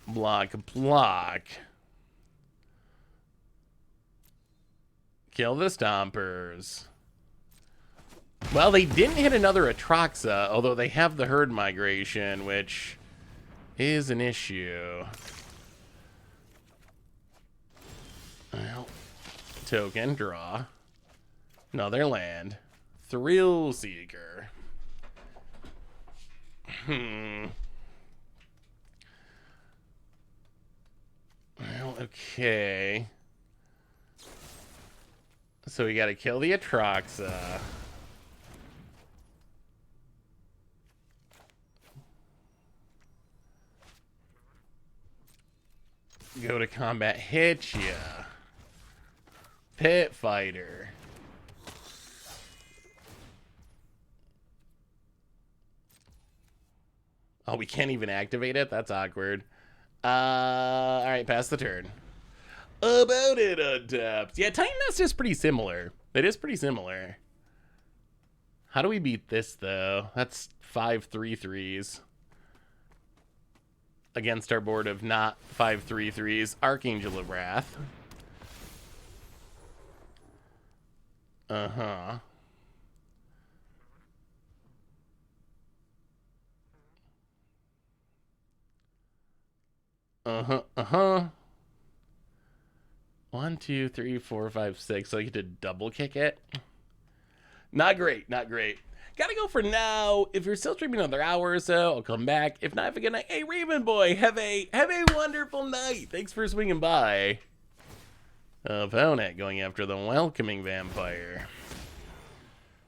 Block, block. Kill the Stompers. Well, they didn't hit another Atraxa, although they have the Herd Migration, which is an issue. Well, token, draw. Another land. Thrill Seeker. Well, okay. So we gotta kill the Atraxa. Go to combat, hit ya. Pit Fighter. Oh, we can't even activate it? That's awkward. Alright, pass the turn. About it, Adept. Yeah, Titan Nest is pretty similar. It is pretty similar. How do we beat this, though? That's 5 3/3s. Against our board of not 5 3/3s. Archangel of Wrath. Uh-huh. Uh-huh. 1, 2, 3, 4, 5, 6. So I get to double kick it. Not great, not great. Gotta go for now. If you're still streaming another hour or so, I'll come back. If not, have a good night. Hey, Raven Boy, have a wonderful night. Thanks for swinging by. Opponent going after the Welcoming Vampire.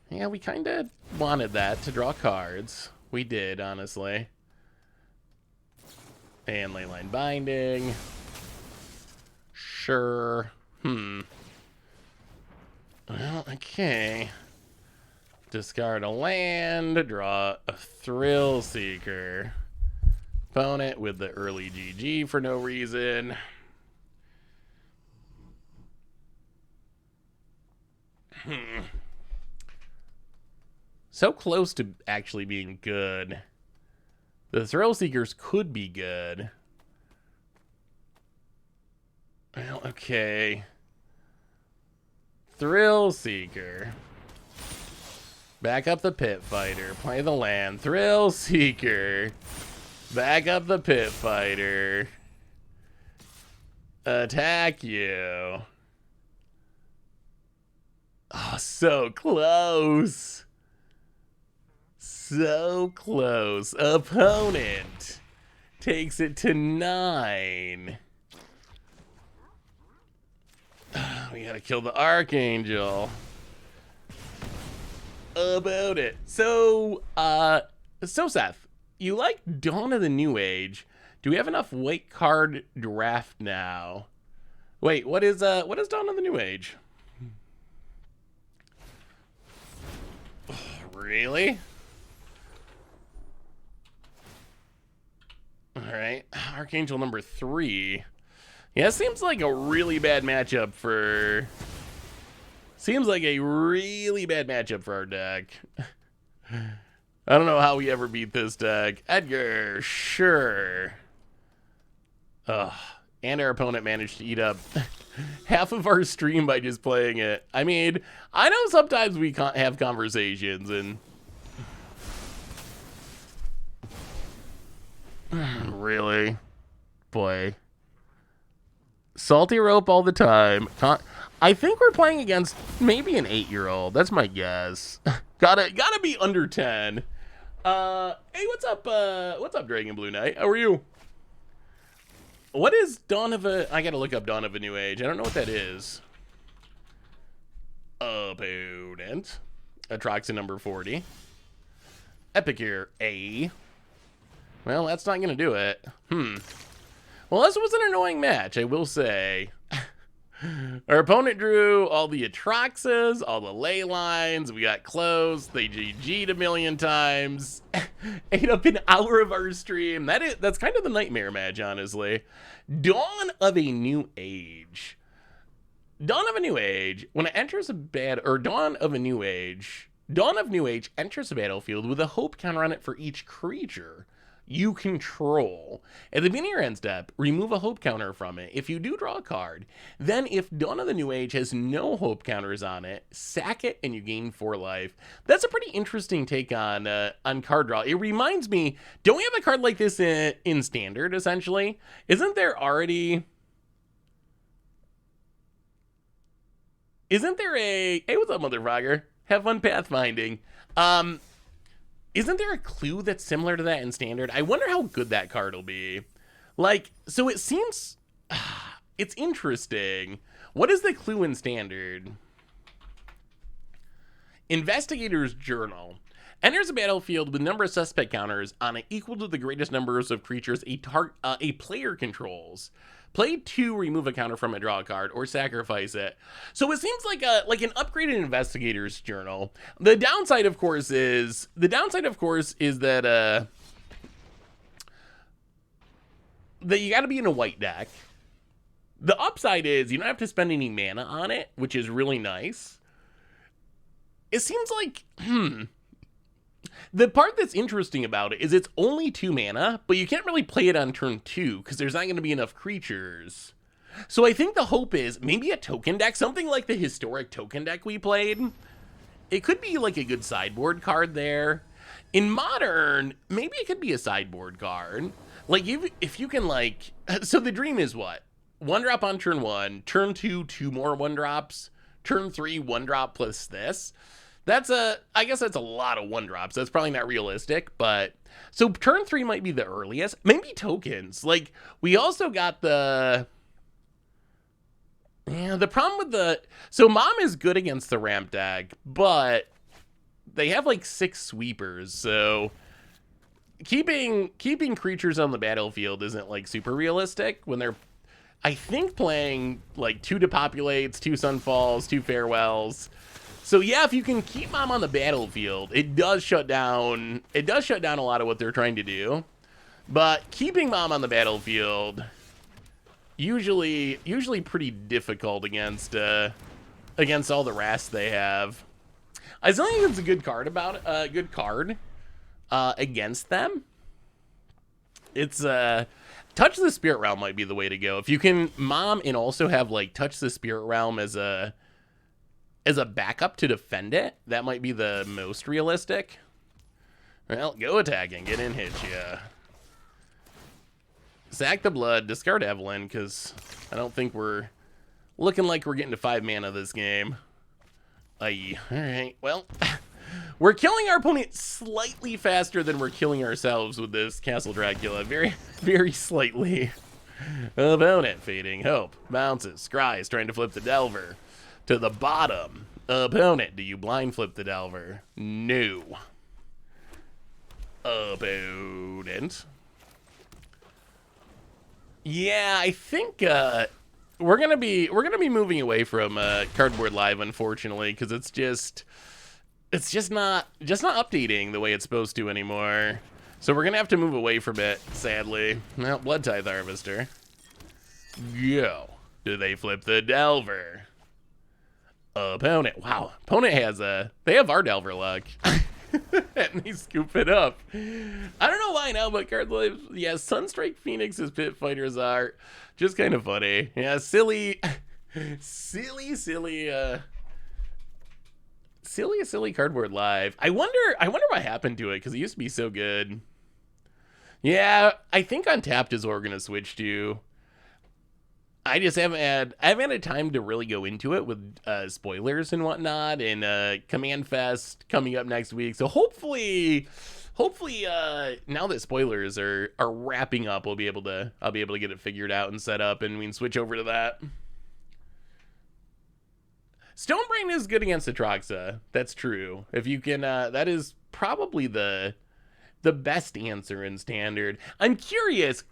Yeah, we kind of wanted that to draw cards. We did, honestly. And Leyline Binding. Sure. Well, okay. Discard a land, draw a Thrill Seeker. Opponent with the early GG for no reason. So close to actually being good. The Thrill Seekers could be good. Well, okay. Thrill Seeker. Back up the Pit Fighter. Play the land. Thrill Seeker. Back up the Pit Fighter. Attack you. Oh, so close. So close. Opponent takes it to 9. We gotta kill the Archangel. About it. So Seth, you like Dawn of the New Age. Do we have enough white card draft now? Wait, what is Dawn of the New Age? Really? Alright. Archangel number 3. Yeah, seems like a really bad matchup for... Seems like a really bad matchup for our deck. I don't know how we ever beat this deck. Edgar, sure. Ugh. And our opponent managed to eat up half of our stream by just playing it. I mean, I know sometimes we can't have conversations and... Really? Boy. Salty rope all the time. I think we're playing against maybe an 8-year-old. That's my guess. gotta be under 10. Hey, what's up? What's up, Dragon Blue Knight? How are you? What is Dawn of a... I gotta look up Dawn of a New Age. I don't know what that is. Opponent. Atraxa number 40. Epicure A. Well, that's not gonna do it. Well, this was an annoying match, I will say. Our opponent drew all the Atraxas, all the ley lines. We got close. They GG'd a million times. Ate up an hour of our stream. That's kind of the nightmare match, honestly. Dawn of a New Age. Dawn of a New Age. When it enters a Dawn of New Age enters the battlefield with a hope counter on it for each creature you control. At the beginning of your end step, remove a hope counter from it. If you do draw a card, then if Dawn of the New Age has no hope counters on it, sack it and you gain 4 life. That's a pretty interesting take on card draw. It reminds me, don't we have a card like this in Standard, essentially? Isn't there a... Hey, what's up, motherfucker? Have fun pathfinding. Isn't there a clue that's similar to that in Standard? I wonder how good that card will be. Like, so it seems... It's interesting. What is the clue in Standard? Investigator's Journal. Enters a battlefield with number of suspect counters on it equal to the greatest numbers of creatures a player controls. Play 2, remove a counter from it, draw a card, or sacrifice it. So it seems like an upgraded Investigator's Journal. The downside, of course, is that you got to be in a white deck. The upside is you don't have to spend any mana on it, which is really nice. It seems like the part that's interesting about it is it's only 2 mana, but you can't really play it on turn 2 because there's not going to be enough creatures. So I think the hope is maybe a token deck, something like the historic token deck we played. It could be like a good sideboard card there. In Modern, maybe it could be a sideboard card. Like if you can like, so the dream is what? 1-drop on turn 1, turn 2, 2 more 1-drops, turn 3, 1-drop plus this. I guess that's a lot of 1-drops. That's probably not realistic, but... So turn 3 might be the earliest. Maybe tokens. Like, we also got the... Yeah, the problem with the... So Mom is good against the ramp deck, but they have like 6 sweepers, so... Keeping creatures on the battlefield isn't like super realistic when they're... I think playing like 2 Depopulates, 2 Sunfalls, 2 Farewells... So yeah, if you can keep Mom on the battlefield, it does shut down a lot of what they're trying to do. But keeping Mom on the battlefield usually pretty difficult against all the rest they have. I still think it's a good card against them. It's Touch the Spirit Realm might be the way to go. If you can Mom and also have like Touch the Spirit Realm as a as a backup to defend it, that might be the most realistic. Well, go attacking. Get in, hit ya. Sack the blood, discard Evelyn, because I don't think we're looking like we're getting to 5 mana this game. Aye. Alright, well, we're killing our opponent slightly faster than we're killing ourselves with this Castle Dracula. Very, very slightly. Opponent fading hope. Bounces. Scries trying to flip the Delver. To the bottom. Opponent, do you blind flip the Delver? No. Opponent. Yeah, I think we're gonna be moving away from Cardboard Live, unfortunately, because it's just not updating the way it's supposed to anymore. So we're gonna have to move away from it, sadly. Well, Blood Tithe Harvester. Go. Do they flip the Delver? Opponent. Wow. Opponent has they have our Delver luck. And they scoop it up. I don't know why now, but card life, yeah, Sunstrike Phoenix as Pit Fighters are just kind of funny. Yeah, silly Cardboard Live. I wonder what happened to it, because it used to be so good. Yeah, I think Untapped is what we're gonna switch to. I just haven't had time to really go into it with spoilers and whatnot, and Command Fest coming up next week. So hopefully, now that spoilers are wrapping up, I'll be able to get it figured out and set up, and we can switch over to that. Stonebrain is good against Atraxa. That's true. If you can, that is probably the best answer in Standard. I'm curious.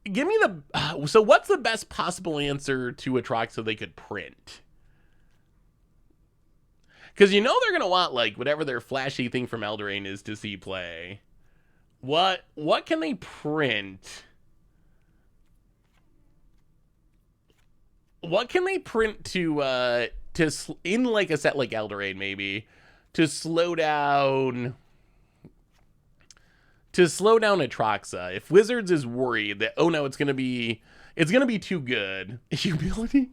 Give me so what's the best possible answer to Atraxa they could print? Because you know they're going to want, like, whatever their flashy thing from Eldraine is to see play. What can they print? What can they print to in, like, a set like Eldraine, maybe, to slow down Atraxa? If Wizards is worried that, oh no, it's gonna be too good. Humility?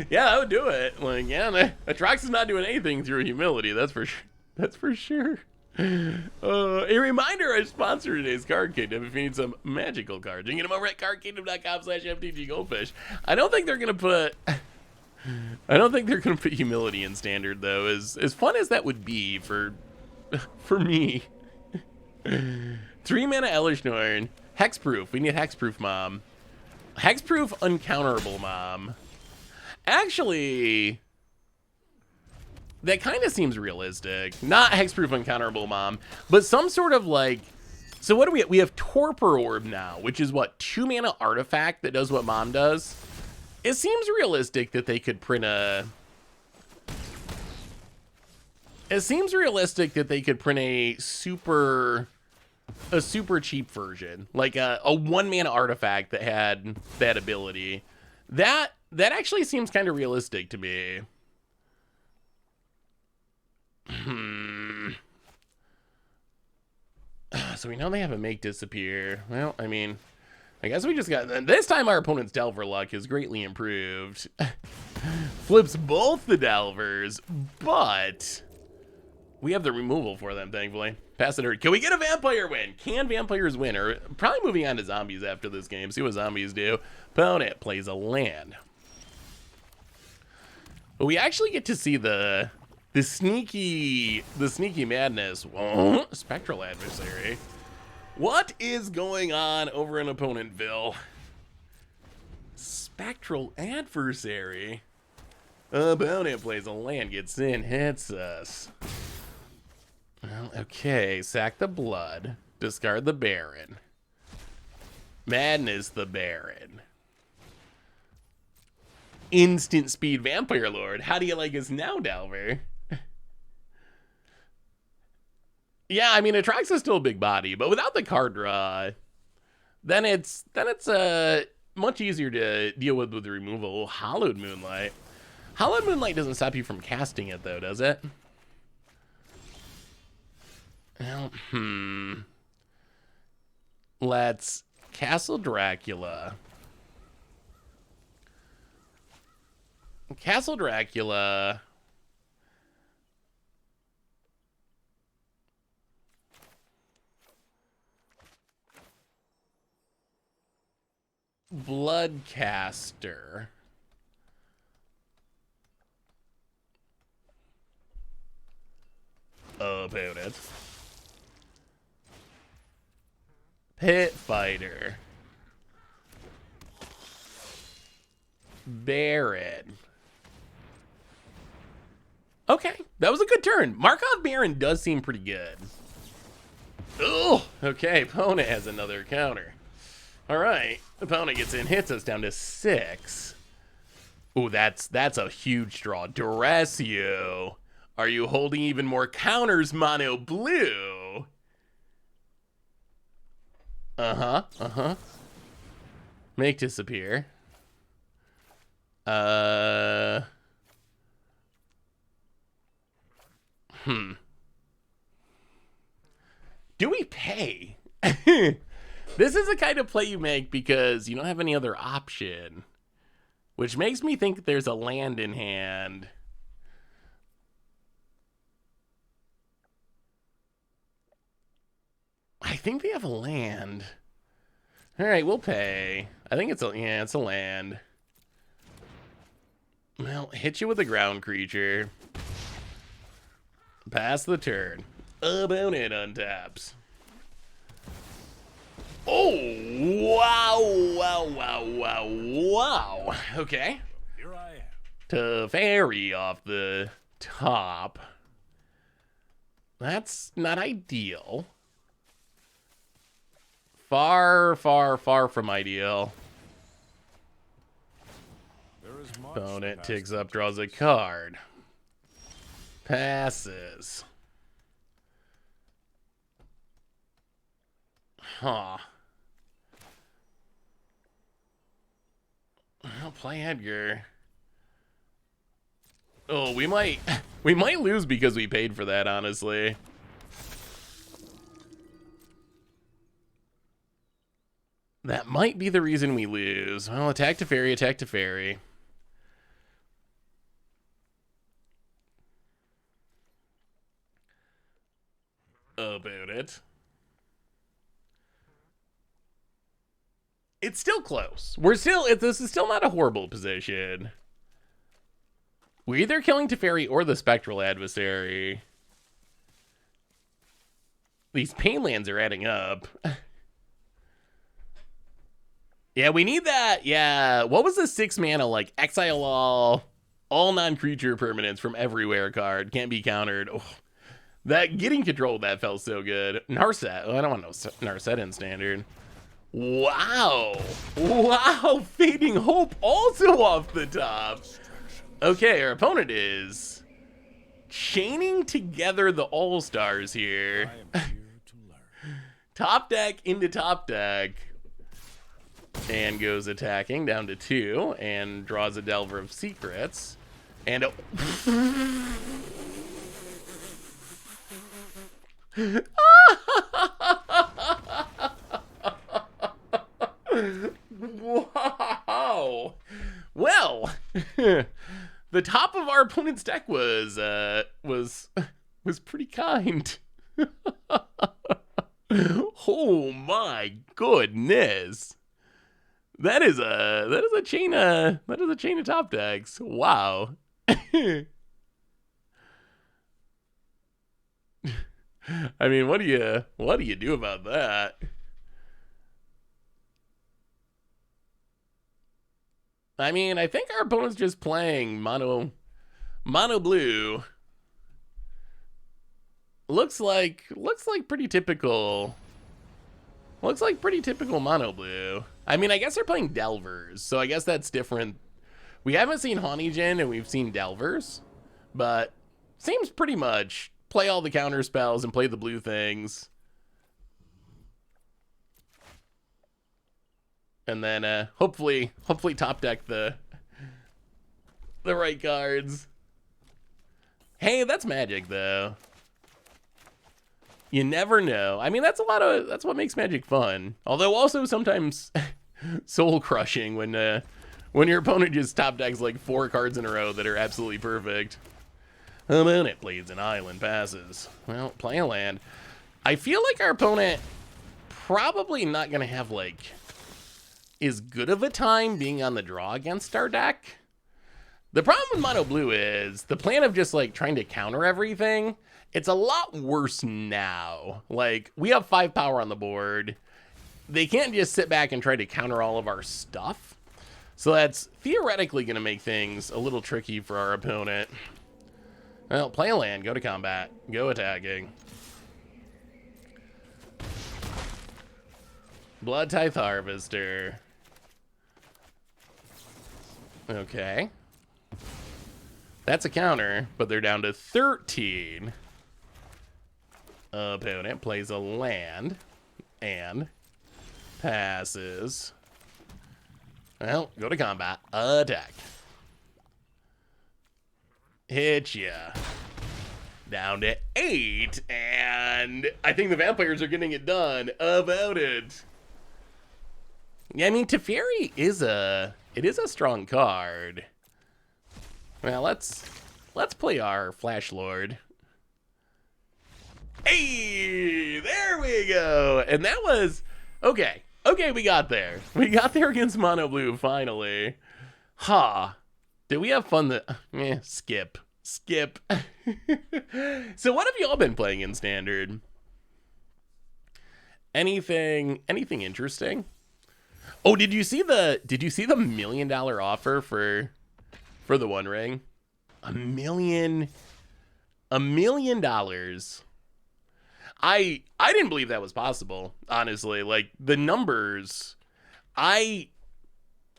Yeah, I would do it. Like, yeah, Atraxa's not doing anything through humility, that's for sure. A reminder, I sponsor today's Card Kingdom. If you need some magical cards, you can get them over at cardkingdom.com/MTG Goldfish. I don't think they're gonna put humility in Standard, though. As fun as that would be for me. 3 mana Elish Norn. Hexproof. We need Hexproof Mom. Hexproof Uncounterable Mom. Actually, that kind of seems realistic. Not Hexproof Uncounterable Mom, but some sort of, like... So what do we have? We have Torpor Orb now, which is what? 2 mana artifact that does what Mom does? It seems realistic that they could print a... It seems realistic that they could print a super cheap version, like a 1 mana artifact that had that ability. That actually seems kind of realistic to me. So we know they have a Make Disappear. Well, I mean, I guess we just got... This time our opponent's Delver luck is greatly improved. Flips both the Delvers, but we have the removal for them, thankfully. Pass it. Can we get a vampire win? Can vampires win? Or probably moving on to zombies after this game. See what zombies do. Opponent plays a land. But we actually get to see the sneaky madness. Whoa. Spectral Adversary. What is going on over in Opponentville? Spectral Adversary. Opponent plays a land, gets in, hits us. Well, okay, sack the blood, discard the Baron. Madness the Baron. Instant speed Vampire Lord. How do you like us now, Delver? Yeah, I mean, Atraxa's still a big body, but without the card draw, then it's much easier to deal with the removal. Hallowed Moonlight. Hallowed Moonlight doesn't stop you from casting it, though, does it? Well, Let's Castle Dracula. Castle Dracula. Bloodcaster. Opponent. Pit Fighter. Baron. Okay, that was a good turn. Markov Baron does seem pretty good. Oh, okay, opponent has another counter. All right, opponent gets in, hits us down to 6. Oh, that's a huge draw. Duress you. Are you holding even more counters, mono blue? Uh-huh. Make disappear. Do we pay? This is the kind of play you make because you don't have any other option. Which makes me think there's a land in hand. I think they have a land. All right, we'll pay. I think it's a land. Well, hit you with a ground creature. Pass the turn. Opponent untaps. Oh, wow. Okay. Here I am. Teferi off the top. That's not ideal. Far from ideal. There is much Opponent past ticks the up, draws a card. Passes. Huh. I'll play Edgar. Oh, we might lose because we paid for that, honestly. That might be the reason we lose. Well, attack Teferi, attack Teferi. About it. It's still close. This is still not a horrible position. We're either killing Teferi or the Spectral Adversary. These pain lands are adding up. Yeah, we need that. Yeah, what was the 6 mana, like, exile all non-creature permanents from everywhere card. Can't be countered. Oh, that, getting control of that felt so good. Narset. Oh, I don't want no Narset in standard. Wow. Fading Hope also off the top. Okay, our opponent is chaining together the All-Stars here. I am here to learn. Top deck into top deck. And goes attacking down to 2 and draws a Delver of Secrets. And wow. Well, the top of our opponent's deck was pretty kind. Oh my goodness. That is a chain of top decks. Wow. I mean, what do you do about that? I mean, I think our opponent's just playing mono blue. Looks like pretty typical. Looks like pretty typical mono blue. I mean, I guess they're playing Delvers, so I guess that's different. We haven't seen Honeygen and we've seen Delvers, but seems pretty much play all the counter spells and play the blue things. And then hopefully top deck the right cards. Hey, that's Magic though. You never know. I mean, that's what makes Magic fun. Although also sometimes soul crushing when your opponent just top decks like 4 cards in a row that are absolutely perfect. Opponent plays an island, passes. Well, play a land. I feel like our opponent probably not gonna have like is good of a time being on the draw against our deck. The problem with mono blue is the plan of just like trying to counter everything. It's a lot worse now. Like, we have 5 power on the board. They can't just sit back and try to counter all of our stuff. So that's theoretically going to make things a little tricky for our opponent. Well, play a land, go to combat, go attacking. Blood Tithe Harvester. Okay. That's a counter, but they're down to 13. Opponent plays a land and passes. Well, go to combat. Attack. Hit ya. Down to 8, and I think the vampires are getting it done about it. Yeah, I mean, Teferi is a strong card. Well, let's play our Flash Lord. Hey, there we go. And that was okay. Okay, we got there. We got there against mono blue finally. Ha. Huh. Did we have fun? Skip. So what have y'all been playing in Standard? Anything interesting? Oh, did you see the $1 million offer for the One Ring? $1 million. I didn't believe that was possible, honestly. Like, the numbers, I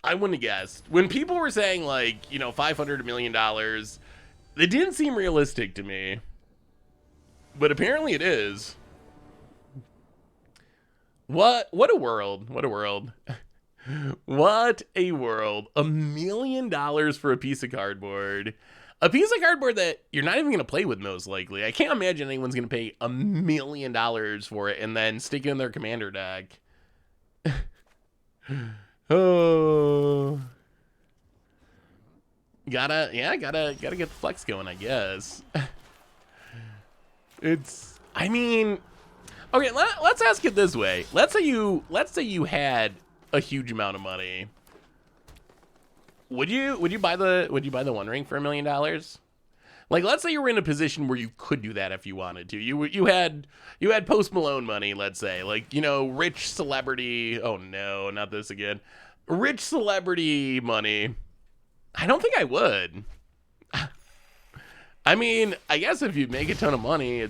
wouldn't have guessed. When people were saying, like, you know, $500, $1 million, it didn't seem realistic to me. But apparently it is. What a world. What a world. What a world. $1 million for a piece of cardboard. A piece of cardboard that you're not even going to play with, most likely. I can't imagine anyone's going to pay $1 million for it and then stick it in their commander deck. Oh. Gotta get the flex going, I guess. I mean, okay, let's ask it this way. Let's say you had a huge amount of money. Would you buy the One Ring for $1 million? Like, let's say you were in a position where you could do that if you wanted to. You had Post Malone money, let's say, like, you know, rich celebrity. Oh no, not this again. Rich celebrity money. I don't think I would. I mean, I guess if you make a ton of money, you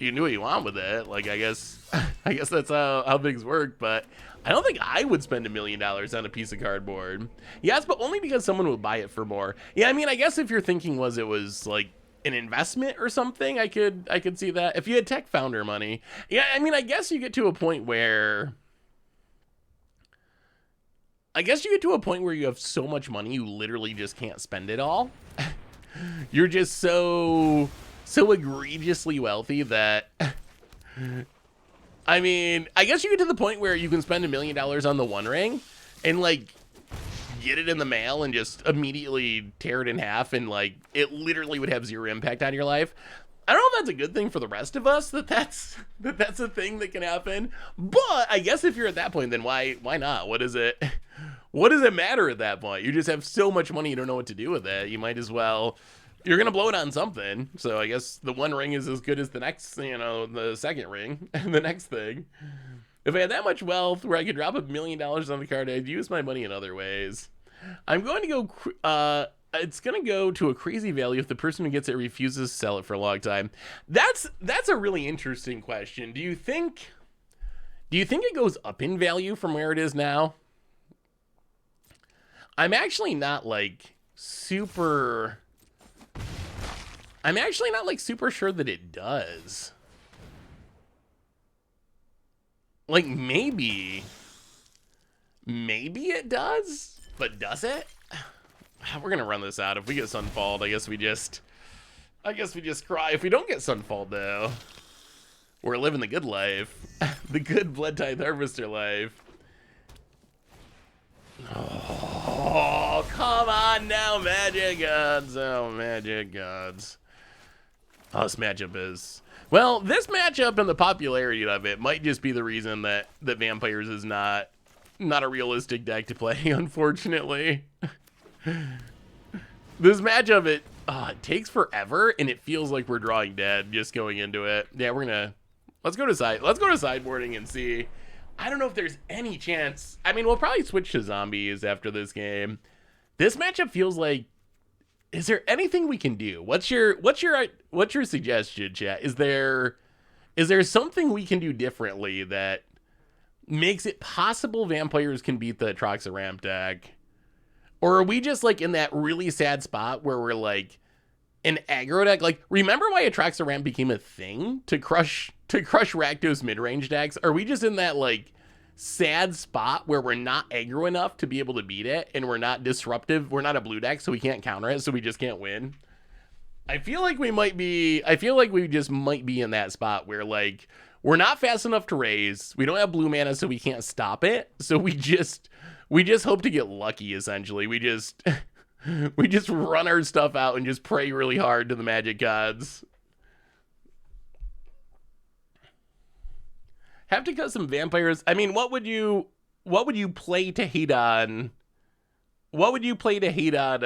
can do what you want with it. Like, I guess that's how things work, but I don't think I would spend $1 million on a piece of cardboard. Yes, but only because someone would buy it for more. Yeah, I mean, I guess if your thinking was it was like an investment or something, I could see that. If you had tech founder money, yeah, I mean, I guess you get to a point where you have so much money you literally just can't spend it all. You're just so egregiously wealthy that I mean, I guess you get to the point where you can spend $1 million on the One Ring and like get it in the mail and just immediately tear it in half, and like it literally would have zero impact on your life. I don't know if that's a good thing for the rest of us, that's a thing that can happen. But I guess if you're at that point, then why not? What does it matter at that point? You just have so much money, you don't know what to do with it. You might as well, you're going to blow it on something. So I guess the One Ring is as good as the next, you know, the second ring and the next thing. If I had that much wealth where I could drop $1 million on the card, I'd use my money in other ways. I'm going to go, it's going to go to a crazy value if the person who gets it refuses to sell it for a long time. That's a really interesting question. Do you think it goes up in value from where it is now? I'm actually not like super sure that it does. Like, maybe it does, but does it? We're gonna run this out. If we get Sunfalled, I guess we just cry. If we don't get Sunfalled, though, we're living the good life. The good Blood Tithe Harvester life. Oh, come on now, Magic Gods. Oh, Magic Gods. Oh, this matchup is... Well, this matchup and the popularity of it might just be the reason that Vampires is not not a realistic deck to play, unfortunately. This matchup, it takes forever, and it feels like we're drawing dead just going into it. Yeah, we're gonna let's go to sideboarding and see. I don't know if there's any chance. I mean, we'll probably switch to zombies after this game. This matchup feels like. Is there anything we can do? What's your suggestion, chat? Is there something we can do differently that makes it possible vampires can beat the Atraxa ramp deck? Or are we just like in that really sad spot where we're like an aggro deck? Like, remember why Atraxa ramp became a thing to crush Rakdos mid-range decks? Are we just in that like sad spot where we're not aggro enough to be able to beat it, and we're not disruptive? We're not a blue deck, so we can't counter it, so we just can't win. I feel like we just might be in that spot where like we're not fast enough to raise. We don't have blue mana, so we can't stop it. So we just hope to get lucky, essentially. We just run our stuff out and just pray really hard to the magic gods. Have to cut some vampires. I mean, what would you play to hate on? What would you play to hate on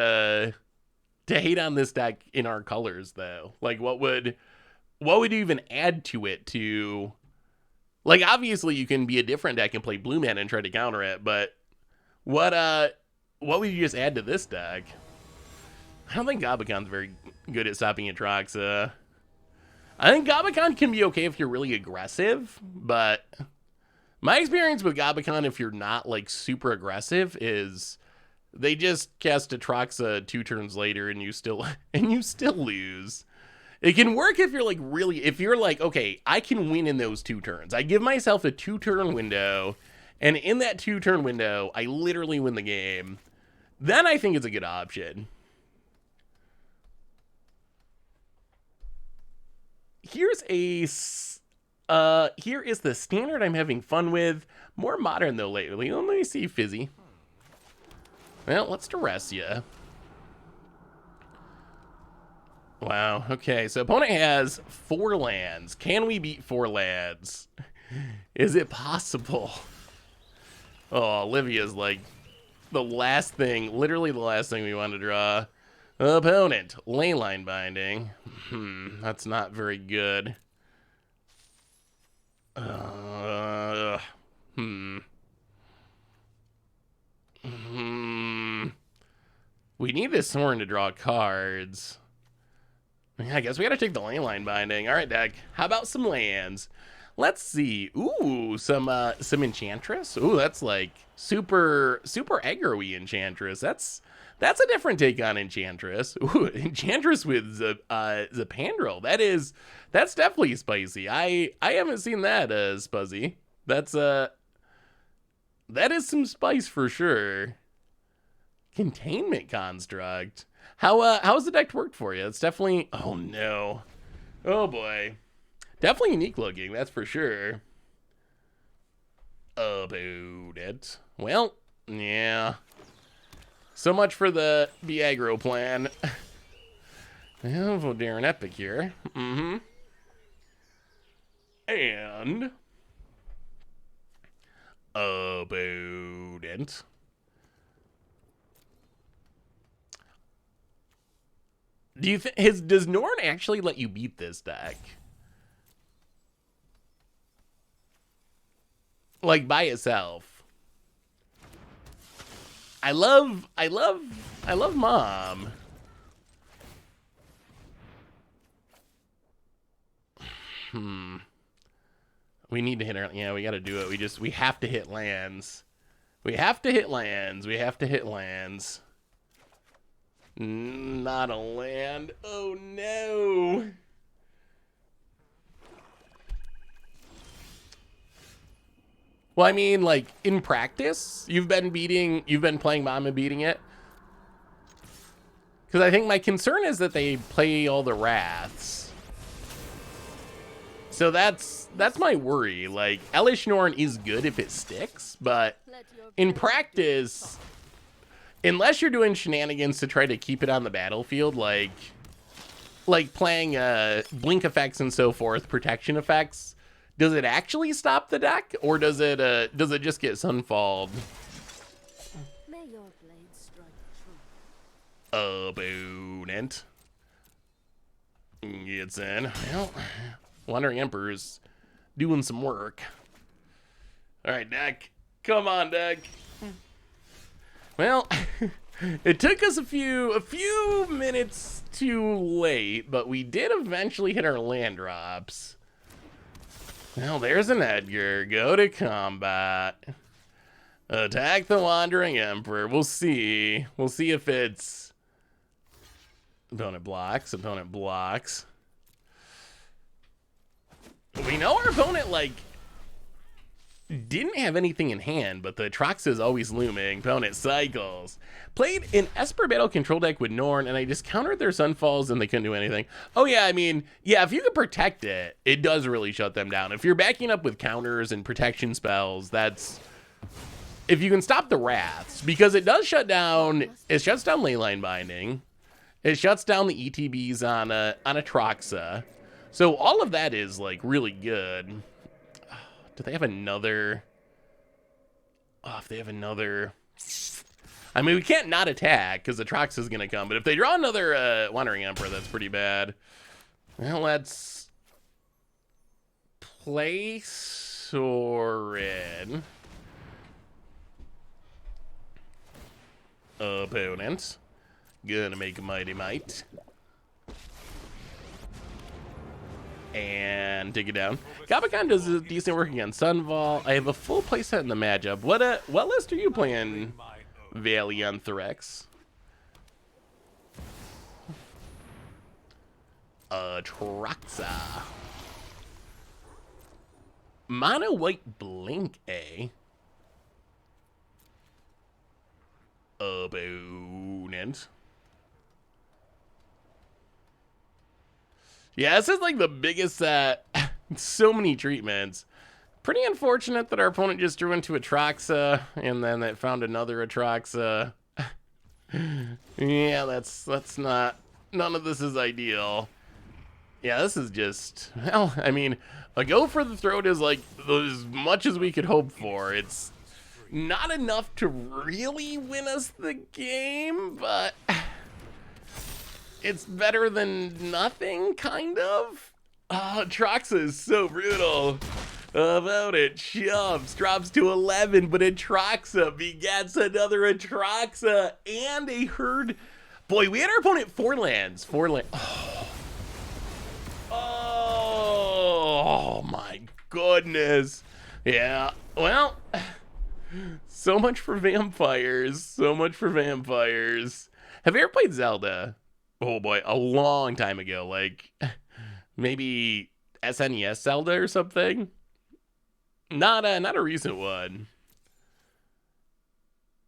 this deck in our colors, though? Like, what would you even add to it to, like, obviously you can be a different deck and play blue mana and try to counter it, but what would you just add to this deck? I don't think Gabacon's very good at stopping Atraxa. I think Gabakon can be okay if you're really aggressive, but my experience with Gabakon, if you're not like super aggressive, is they just cast Atraxa 2 turns later and you still lose. It can work if you're like okay, I can win in those 2 turns. I give myself a 2-turn window, and in that 2-turn window, I literally win the game. Then I think it's a good option. Here is the standard I'm having fun with. More modern though lately. Let me see, Fizzy. Well, let's duress ya. Wow. Okay, so opponent has 4 lands. Can we beat 4 lands? Is it possible? Oh, Olivia's like literally the last thing we want to draw. Opponent, Leyline Binding. That's not very good. We need this Sorin to draw cards. I guess we gotta take the Leyline Binding. All right, deck. How about some lands? Let's see. Ooh, some Enchantress. Ooh, that's like super aggro-y Enchantress. That's a different take on Enchantress. Ooh, Enchantress with Zapandrel. That's definitely spicy. I haven't seen that Spuzzy. That is some spice for sure. Containment Construct. How's the deck worked for you? It's definitely, oh no. Oh boy. Definitely unique looking, that's for sure. About it. Well, yeah. So much for the aggro plan. Yeah, Voldaren Epic here. And about it. Do you think does Norn actually let you beat this deck? Like by itself. I love Mom. We need to hit her. Yeah, we got to do it. We have to hit lands. We have to hit lands. Not a land. Oh no. Well, I mean, like, in practice, you've been playing Mom and beating it. Because I think my concern is that they play all the Wraths. So that's my worry. Like, Elish Norn is good if it sticks, but in practice, unless you're doing shenanigans to try to keep it on the battlefield, like playing blink effects and so forth, protection effects, Does it actually stop the deck, or does it just get sunfalled? May your blade strike true. Opponent gets in. Well, Wandering Emperor's doing some work. All right, deck. Come on, deck. Well, it took us a few minutes too late, but we did eventually hit our land drops. Well, there's an Edgar. Go to combat. Attack the Wandering Emperor. We'll see. We'll see if it's... Opponent blocks. Opponent blocks. We know our opponent, like, didn't have anything in hand, but the Trox is always looming. Opponent cycles. Played an Esper Battle control deck with Norn, and I just countered their Sunfalls, and they couldn't do anything. Oh, yeah, I mean, yeah, if you can protect it, it does really shut them down. If you're backing up with counters and protection spells, that's... If you can stop the Wraths, because it does shut down... It shuts down Leyline Binding. It shuts down the ETBs on a Troxa. So all of that is, like, really good. Do they have another... Oh, if they have another... I mean, we can't not attack, because the Trox is going to come. But if they draw another Wandering Emperor, that's pretty bad. Well, let's... play Sorin. Opponent. Gonna make a Mighty Might. And take it down. Gabakan does decent work against Sunval. I have a full playset in the matchup. What list are you playing, Valianthorex? Troxa. Mono white blink A. Opponent. Yeah, this is like the biggest so many treatments. Pretty unfortunate that our opponent just drew into a Troxa and then it found another Atroxa. Yeah, that's not, none of this is ideal. Yeah, this is just, well, I mean, a go for the throat is like as much as we could hope for. It's not enough to really win us the game, but it's better than nothing, kind of. Troxa is so brutal. About it, shoves, drops to 11, but Atroxa begets another Atroxa and a herd. Boy, we had our opponent 4 lands. 4 land. Oh my goodness. Yeah, well, so much for vampires. So much for vampires. Have you ever played Zelda? Oh boy, a long time ago, like maybe SNES Zelda or something. Not a recent one.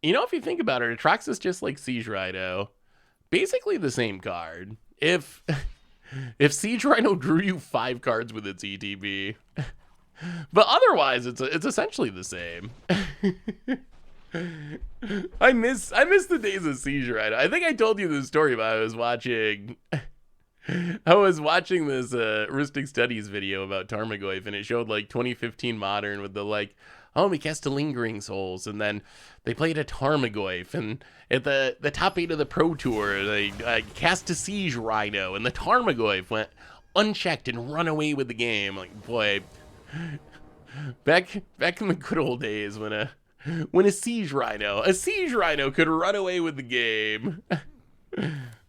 You know, if you think about it, Atrox is just like Siege Rhino. Basically the same card. If Siege Rhino drew you 5 cards with its ETB. But otherwise, it's essentially the same. I miss the days of Siege Rhino. I think I told you this story, but I was watching this Rustic Studies video about Tarmogoyf, and it showed like 2015 Modern with the like, oh, we cast a Lingering Souls, and then they played a Tarmogoyf, and at the top 8 of the Pro Tour, they cast a Siege Rhino, and the Tarmogoyf went unchecked and run away with the game. Like, boy, back in the good old days when a Siege Rhino could run away with the game.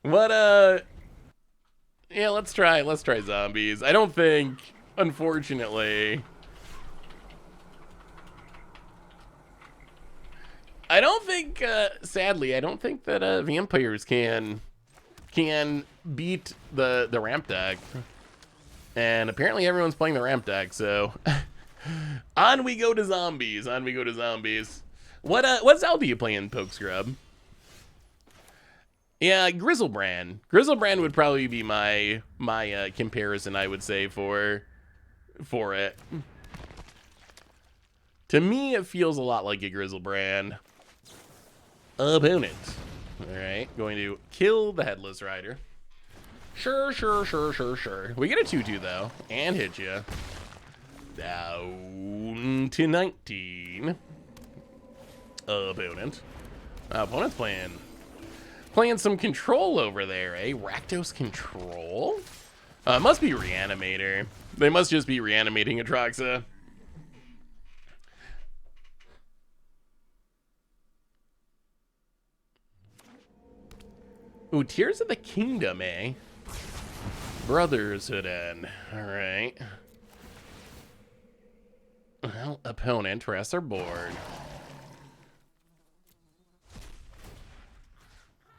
What yeah, let's try zombies. I don't think, unfortunately, sadly, I don't think that vampires can beat the ramp deck. And apparently everyone's playing the ramp deck, so on we go to zombies. What Zelda do you play in Poke Scrub? Yeah, Grizzlebrand. Grizzlebrand would probably be my comparison, I would say, for it. To me, it feels a lot like a Grizzlebrand. Opponent. Alright, going to kill the Headless Rider. Sure. We get a 2-2, though, and hit you. Down to 19. Opponent. Opponent's playing some control over there, eh? Rakdos control? It must be Reanimator. They must just be reanimating Atraxa. Ooh, Tears of the Kingdom, eh? Brothershood End. Alright. Well, opponent, rest our board.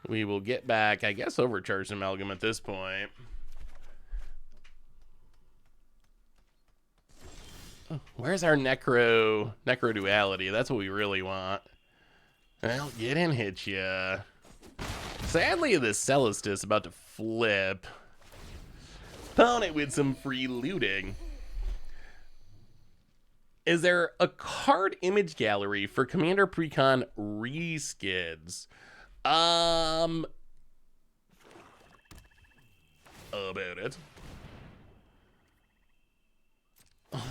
We will get back, I guess, Overcharged Amalgam at this point. Oh, where's our Necro Duality? That's what we really want. Well, get in, hit ya. Sadly, the Celestus is about to flip. Opponent with some free looting. Is there a card image gallery for Commander Precon reskids? About it.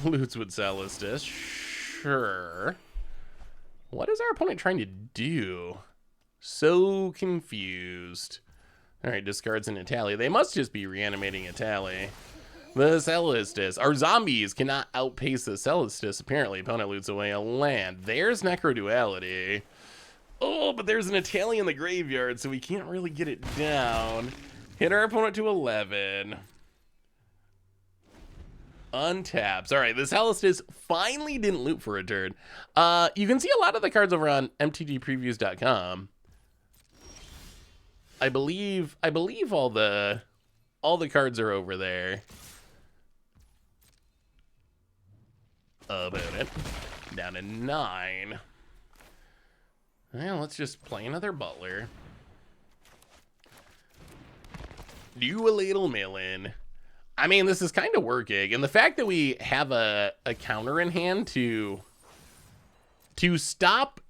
Loots with Celestus. Sure. What is our opponent trying to do? So confused. Alright, discards an Itali. They must just be reanimating Itali. The Celestus. Our zombies cannot outpace the Celestus, apparently. Opponent loots away a land. There's Necroduality. Oh, but there's an Itali in the graveyard, so we can't really get it down. Hit our opponent to 11. Untaps. Alright, the Celestus finally didn't loot for a turn. You can see a lot of the cards over on mtgpreviews.com. I believe all the cards are over there. About it. Down to 9. Well, let's just play another Butler. Do a little Millen. I mean, this is kind of working, and the fact that we have a counter in hand to stop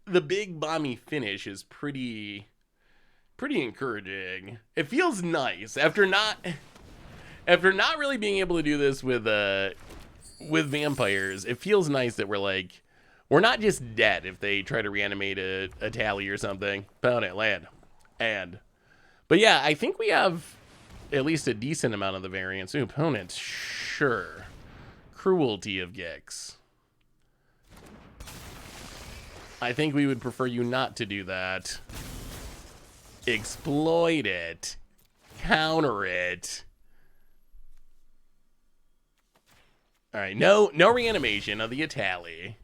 the big bomby finish is pretty encouraging. It feels nice after not really being able to do this with vampires. It feels nice that we're not just dead if they try to reanimate a tally or something. Opponent land. But yeah, I think we have at least a decent amount of the variance. Ooh, opponent, sure. Cruelty of Gix. I think we would prefer you not to do that. Exploit it. Counter it. Alright, no reanimation of the Itali.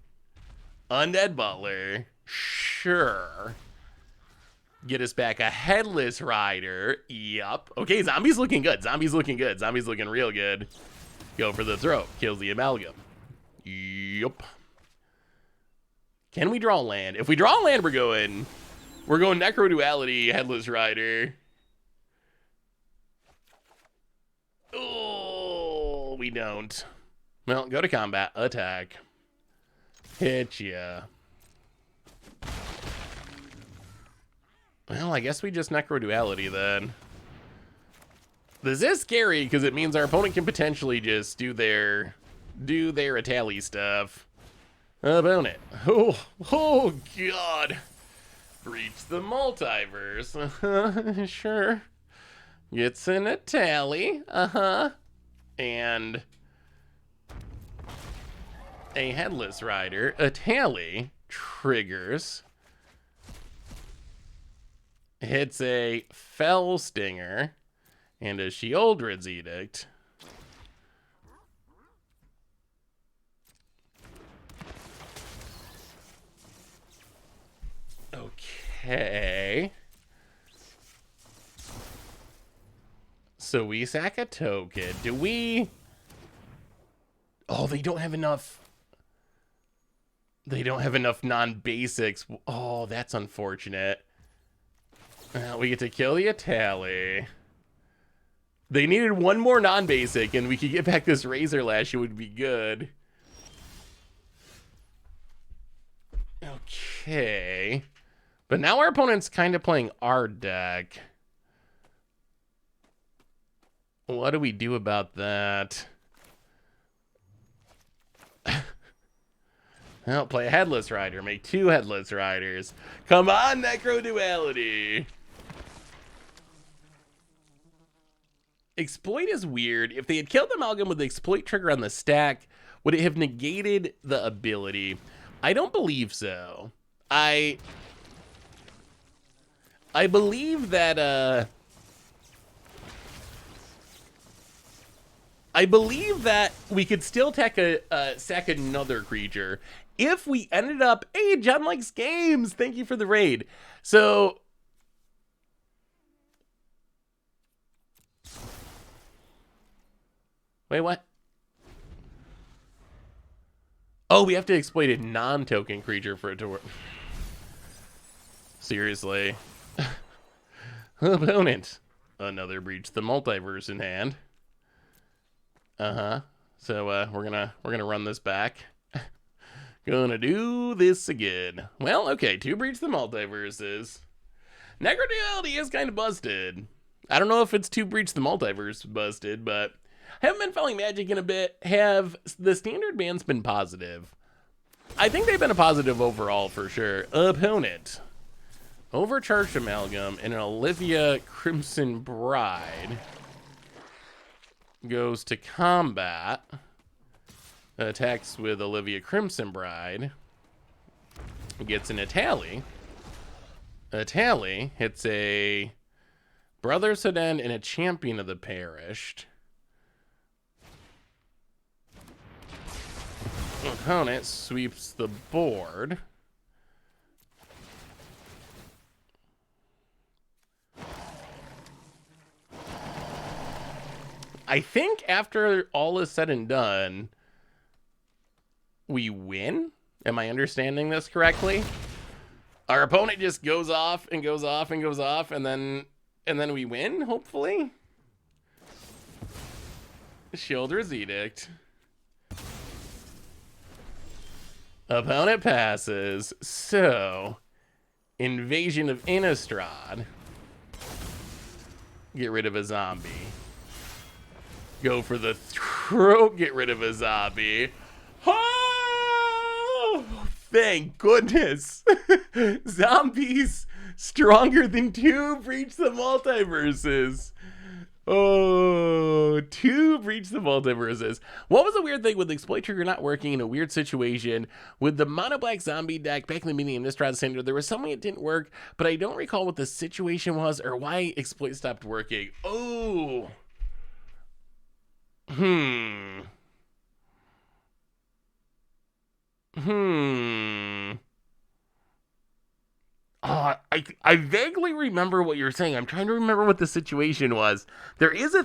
Undead Butler. Sure. Get us back a Headless Rider. Yup. Okay, zombie's looking good. Zombie's looking real good. Go for the throat. Kills the Amalgam. Yup. Can we draw land? If we draw land, we're going Necroduality, Headless Rider. Oh, we don't. Well, go to combat. Attack. Hit ya. Well, I guess we just Necroduality then. This is scary because it means our opponent can potentially just do their Itali stuff. Opponent. Oh God. Breach the multiverse. Sure. Gets an Itali. And a Headless Rider. Itali triggers. Hits a Fell Stinger and a Sheoldred's Edict. Okay. So we sack a token. Do we... Oh, they don't have enough... They don't have enough non-basics. Oh, that's unfortunate. We get to kill the Itali. They needed one more non-basic, and we could get back this Razor Lash. It would be good. Okay. But now our opponent's kind of playing our deck. What do we do about that? Well, play a Headless Rider. Make 2 Headless Riders. Come on, Necro Duality. Exploit is weird. If they had killed Amalgam with the exploit trigger on the stack, would it have negated the ability? I don't believe so. I believe that we could still sack another creature if we ended up. Hey, John likes games. Thank you for the raid. So wait, what? Oh, we have to exploit a non-token creature for it to work. Seriously. Opponent. Another Breach the Multiverse in hand. So we're gonna run this back. Gonna do this again. Well, okay, 2 Breach the Multiverses. Necroduality is kind of busted. I don't know if it's 2 Breach the Multiverse busted, but haven't been following Magic in a bit. Have the standard bans been positive? I think they've been a positive overall for sure. Opponent. Overcharged Amalgam and an Olivia Crimson Bride goes to combat. Attacks with Olivia Crimson Bride. Gets an Atali. Atali hits a Brother Sedan and a Champion of the Perished. Opponent sweeps the board. I think after all is said and done, we win. Am I understanding this correctly? Our opponent just goes off and goes off and goes off, and then we win, hopefully. Shielders Edict. Opponent passes. So, Invasion of Innistrad. Get rid of a zombie. Go for the throat. Get rid of a zombie. Oh, thank goodness. Zombies stronger than 2 Breach the Multiverses. Oh, 2 Breach the Multiverses. What was a weird thing with Exploit Trigger not working in a weird situation? With the mono black zombie deck back in the beginning of Innistrad Standard, there was something it didn't work, but I don't recall what the situation was or why Exploit stopped working. Oh. I vaguely remember what you're saying. I'm trying to remember what the situation was. There is a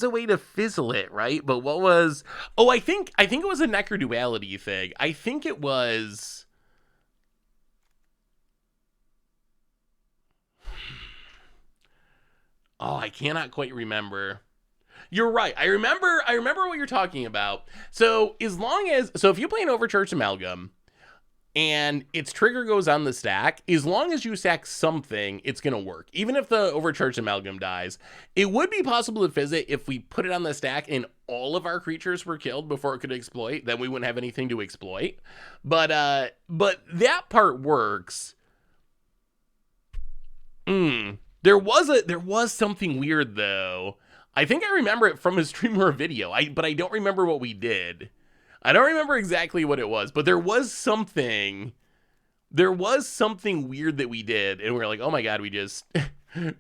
way to fizzle it, right? But what was... Oh, I think it was a Necroduality thing. I think it was... Oh, I cannot quite remember. You're right. I remember what you're talking about. So if you play an Overcharged Amalgam and its trigger goes on the stack, as long as you sack something, it's going to work. Even if the Overcharged Amalgam dies, it would be possible to fizz it if we put it on the stack and all of our creatures were killed before it could exploit. Then we wouldn't have anything to exploit. But that part works. There was something weird though. I think I remember it from a stream or a video, but I don't remember what we did. I don't remember exactly what it was, but there was something weird that we did, and we were like, oh my god, we just,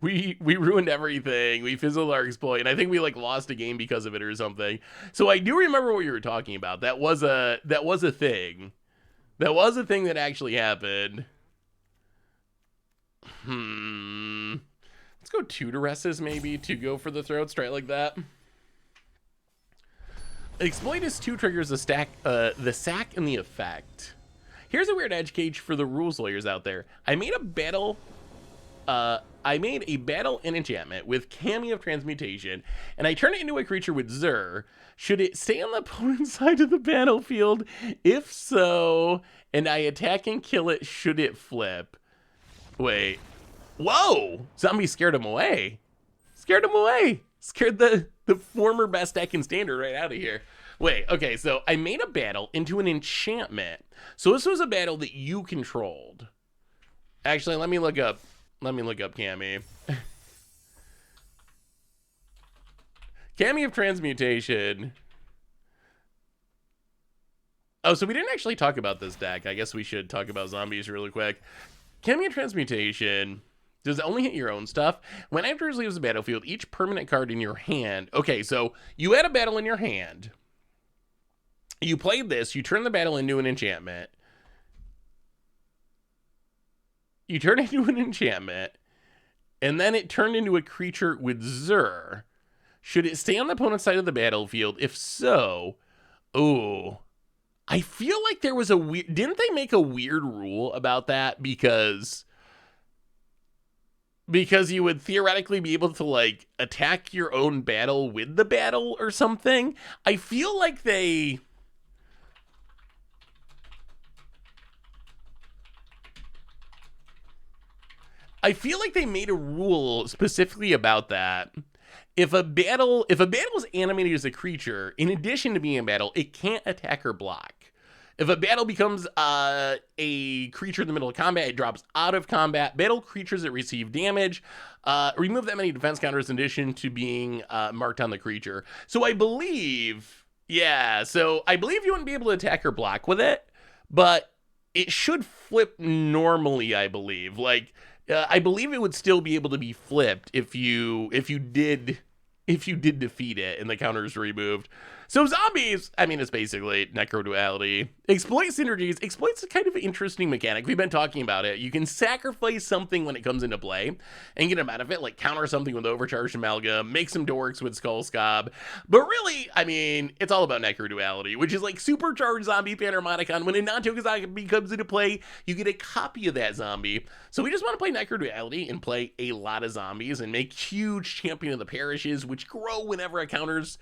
we ruined everything. We fizzled our exploit, and I think we like lost a game because of it or something. So I do remember what you were talking about. That was a thing. That was a thing that actually happened. Let's go 2 Duresses maybe to go for the throat, straight like that. Exploit is 2 triggers the sack and the effect. Here's a weird edge cage for the rules lawyers out there. I made a battle and enchantment with Cameo of Transmutation, and I turn it into a creature with Zur. Should it stay on the opponent's side of the battlefield? If so, and I attack and kill it, should it flip? Wait. Whoa! Zombie scared him away. Scared him away. Scared the former best deck in Standard right out of here. Wait, okay, so I made a battle into an enchantment. So this was a battle that you controlled. Actually, let me look up Cammy. Cammy of Transmutation. Oh, so we didn't actually talk about this deck. I guess we should talk about zombies really quick. Cammy of Transmutation. Does it only hit your own stuff? When after leaves the battlefield, each permanent card in your hand. Okay, so you had a battle in your hand. You played this. You turn the battle into an enchantment. You turn it into an enchantment. And then it turned into a creature with Zur. Should it stay on the opponent's side of the battlefield? If so, oh, I feel like there was a weird... Didn't they make a weird rule about that? Because you would theoretically be able to, like, attack your own battle with the battle or something. I feel like they... made a rule specifically about that. If a battle is animated as a creature, in addition to being a battle, it can't attack or block. If a battle becomes a creature in the middle of combat, it drops out of combat. Battle creatures that receive damage remove that many defense counters in addition to being marked on the creature. So I believe, you wouldn't be able to attack or block with it, but it should flip normally, I believe. Like, I believe it would still be able to be flipped if you did defeat it and the counters removed. So zombies, I mean, it's basically necroduality. Exploit synergies. Exploit's a kind of interesting mechanic. We've been talking about it. You can sacrifice something when it comes into play and get a benefit, like counter something with Overcharged Amalgam, make some dorks with Skull Scob. But really, I mean, it's all about necroduality, which is like supercharged zombie Panharmonicon. When a non-token zombie comes into play, you get a copy of that zombie. So we just want to play necroduality and play a lot of zombies and make huge Champion of the Parishes, which grow whenever grows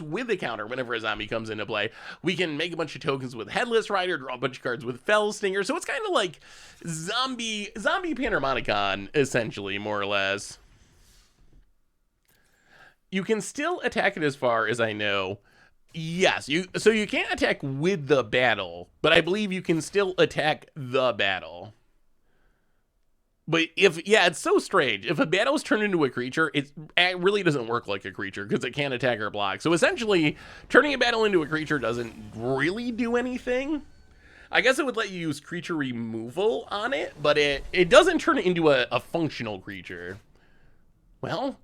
with a counter whenever a zombie comes into play. We can make a bunch of tokens with Headless Rider, draw a bunch of cards with Fell Stinger. So it's kind of like zombie Panharmonicon, essentially, more or less. You can still attack it as far as I know. Yes, so you can't attack with the battle, but I believe you can still attack the battle. But it's so strange. If a battle is turned into a creature, it really doesn't work like a creature because it can't attack or block. So essentially, turning a battle into a creature doesn't really do anything. I guess it would let you use creature removal on it, but it doesn't turn it into a functional creature. Well,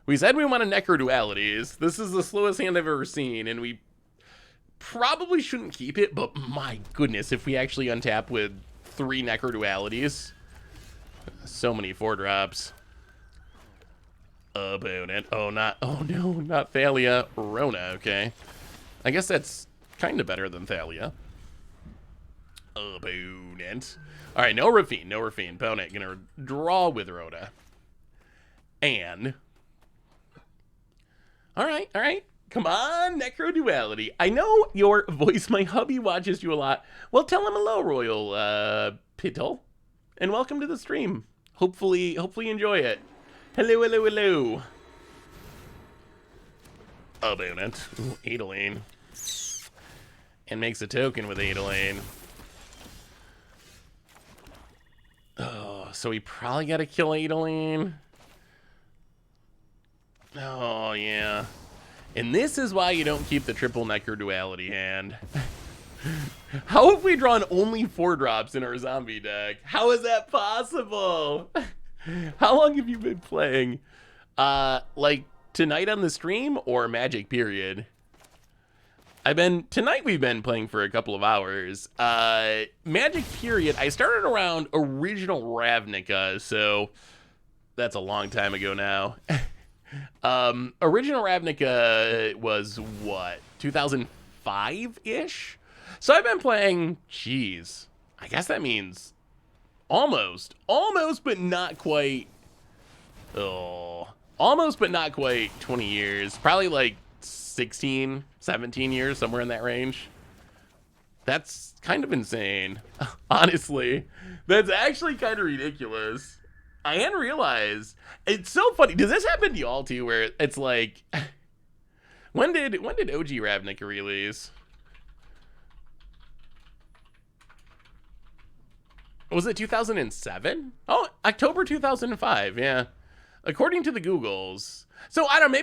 we said we wanted necrodualities. This is the slowest hand I've ever seen, and we probably shouldn't keep it, but my goodness, if we actually untap with 3 necrodualities. So many 4-drops. Opponent. Oh no, not Thalia. Rona, okay. I guess that's kind of better than Thalia. Opponent. Alright, no Rafine. Opponent gonna draw with Rhoda. And... Alright. Come on, necroduality. I know your voice, my hubby watches you a lot. Well, tell him hello, Royal Pittle. And welcome to the stream. Hopefully you enjoy it. Hello. Opponent. Ooh, Adelaine. And makes a token with Adelaine. Oh, so we probably gotta kill Adelaine. Oh, yeah. And this is why you don't keep the triple necroduality hand. How have we drawn only 4-drops in our zombie deck? How is that possible? How long have you been playing? Like tonight on the stream or Magic period? Tonight we've been playing for a couple of hours. Magic period, I started around original Ravnica, so that's a long time ago now. Original Ravnica was what, 2005-ish? So I've been playing, geez, I guess that means almost, but not quite, almost, but not quite 20 years. Probably like 16, 17 years, somewhere in that range. That's kind of insane, honestly. That's actually kind of ridiculous. I hadn't realized. It's so funny. Does this happen to y'all too, where it's like... When did OG Ravnica release? Was it 2007? Oh, October 2005. Yeah, according to the Googles. So I don't know.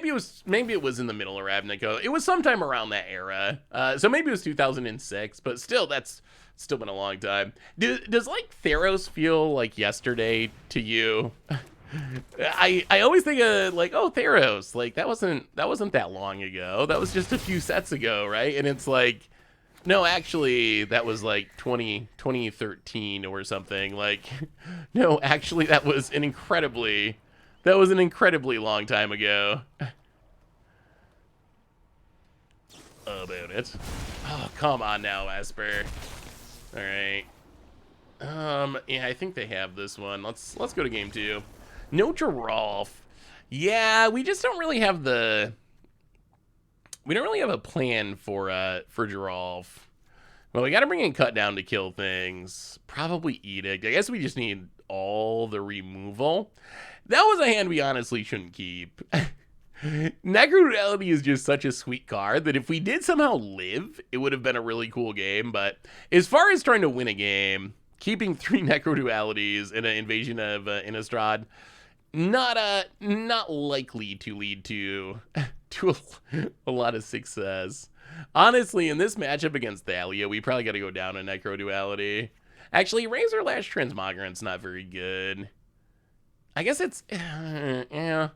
Maybe it was in the middle of Ravnica. It was sometime around that era. So maybe it was 2006. But still, that's still been a long time. Does like Theros feel like yesterday to you? I always think of like, oh, Theros, like that wasn't that long ago. That was just a few sets ago, right? And it's like, no, actually, that was like 2013 or something. Like, no, actually, that was an incredibly long time ago. About it. Oh, come on now, Esper. All right. Yeah, I think they have this one. Let's go to game 2. No Giralf. Yeah, we just don't really have the... We don't really have a plan for Giralf. Well, we got to bring in Cut Down to kill things. Probably Edict. I guess we just need all the removal. That was a hand we honestly shouldn't keep. Necro-Duality is just such a sweet card that if we did somehow live, it would have been a really cool game. But as far as trying to win a game, keeping 3 Necro-Dualities in an invasion of Innistrad, not likely to lead to a lot of success. Honestly, in this matchup against Thalia, we probably got to go down a Necro-Duality. Actually, Razor Lash Transmogrant's not very good. I guess it's yeah.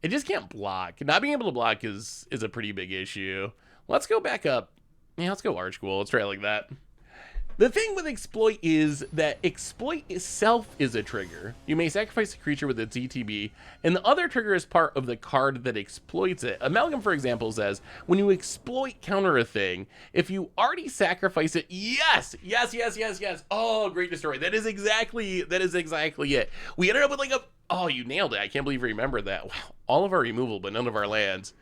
It just can't block. Not being able to block is a pretty big issue. Let's go back up. Yeah, let's go Archghoul. Let's try it like that. The thing with Exploit is that Exploit itself is a trigger. You may sacrifice a creature with its ETB, and the other trigger is part of the card that exploits it. Amalgam, for example, says, when you exploit counter a thing, if you already sacrifice it, yes! Oh, Great Destroy. That is exactly it. We ended up with like a... Oh, you nailed it. I can't believe you remembered that. Wow. All of our removal, but none of our lands.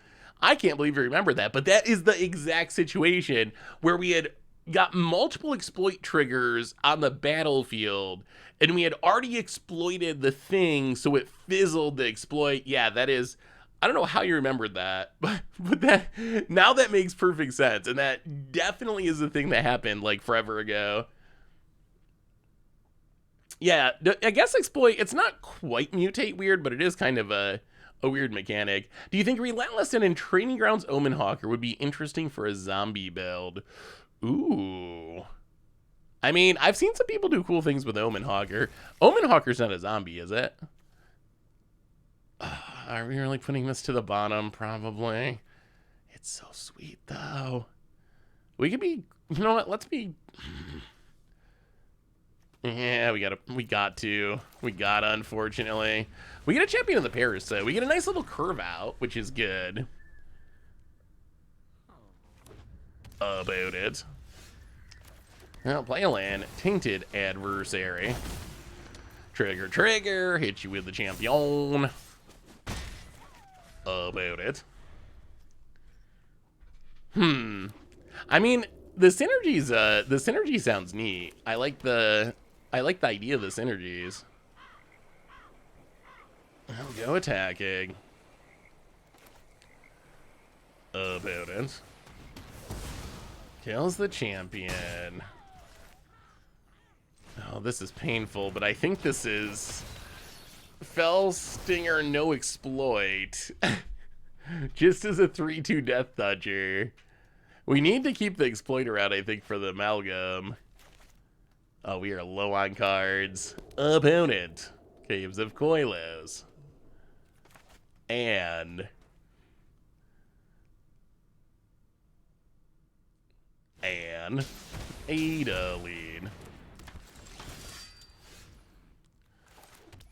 I can't believe you remembered that, but that is the exact situation where we had got multiple exploit triggers on the battlefield, and we had already exploited the thing, so it fizzled the exploit. Yeah, that is... I don't know how you remembered that, but that now that makes perfect sense, and that definitely is the thing that happened, like, forever ago. Yeah, I guess Exploit, it's not quite Mutate weird, but it is kind of a weird mechanic. Do you think Relentless and in Training Grounds Omen Hawker would be interesting for a zombie build? Ooh. I mean, I've seen some people do cool things with Omen Hawker. Omen Hawker's not a zombie, is it? Are we really putting this to the bottom? Probably. It's so sweet, though. We could be... You know what? Let's be... Yeah, we got to, unfortunately. We get a Champion of the Pairs, so we get a nice little curve out, which is good. About it. Now, play a land. Tainted Adversary. Trigger. Hit you with the Champion. About it. I mean, the synergy sounds neat. I like the idea of the synergies. I'll go attacking. About it. Kills the champion. Oh, this is painful, but I think this is Fell Stinger, no exploit. Just as a 3/2 Death Toucher. We need to keep the exploiter out, I think, for the Amalgam. Oh, we are low on cards. Opponent. Caves of Koilos. And Adolene.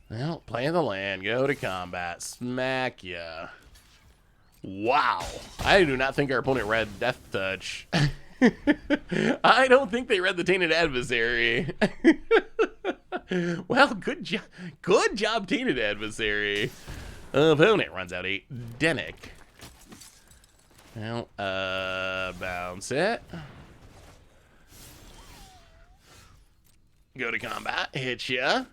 Well, play the land, go to combat, smack ya. Wow. I do not think our opponent read Death Touch. I don't think they read the Tainted Adversary. Well, good job, Tainted Adversary. Opponent runs out 8. Denick. Well, bounce it. Go to combat, hit ya.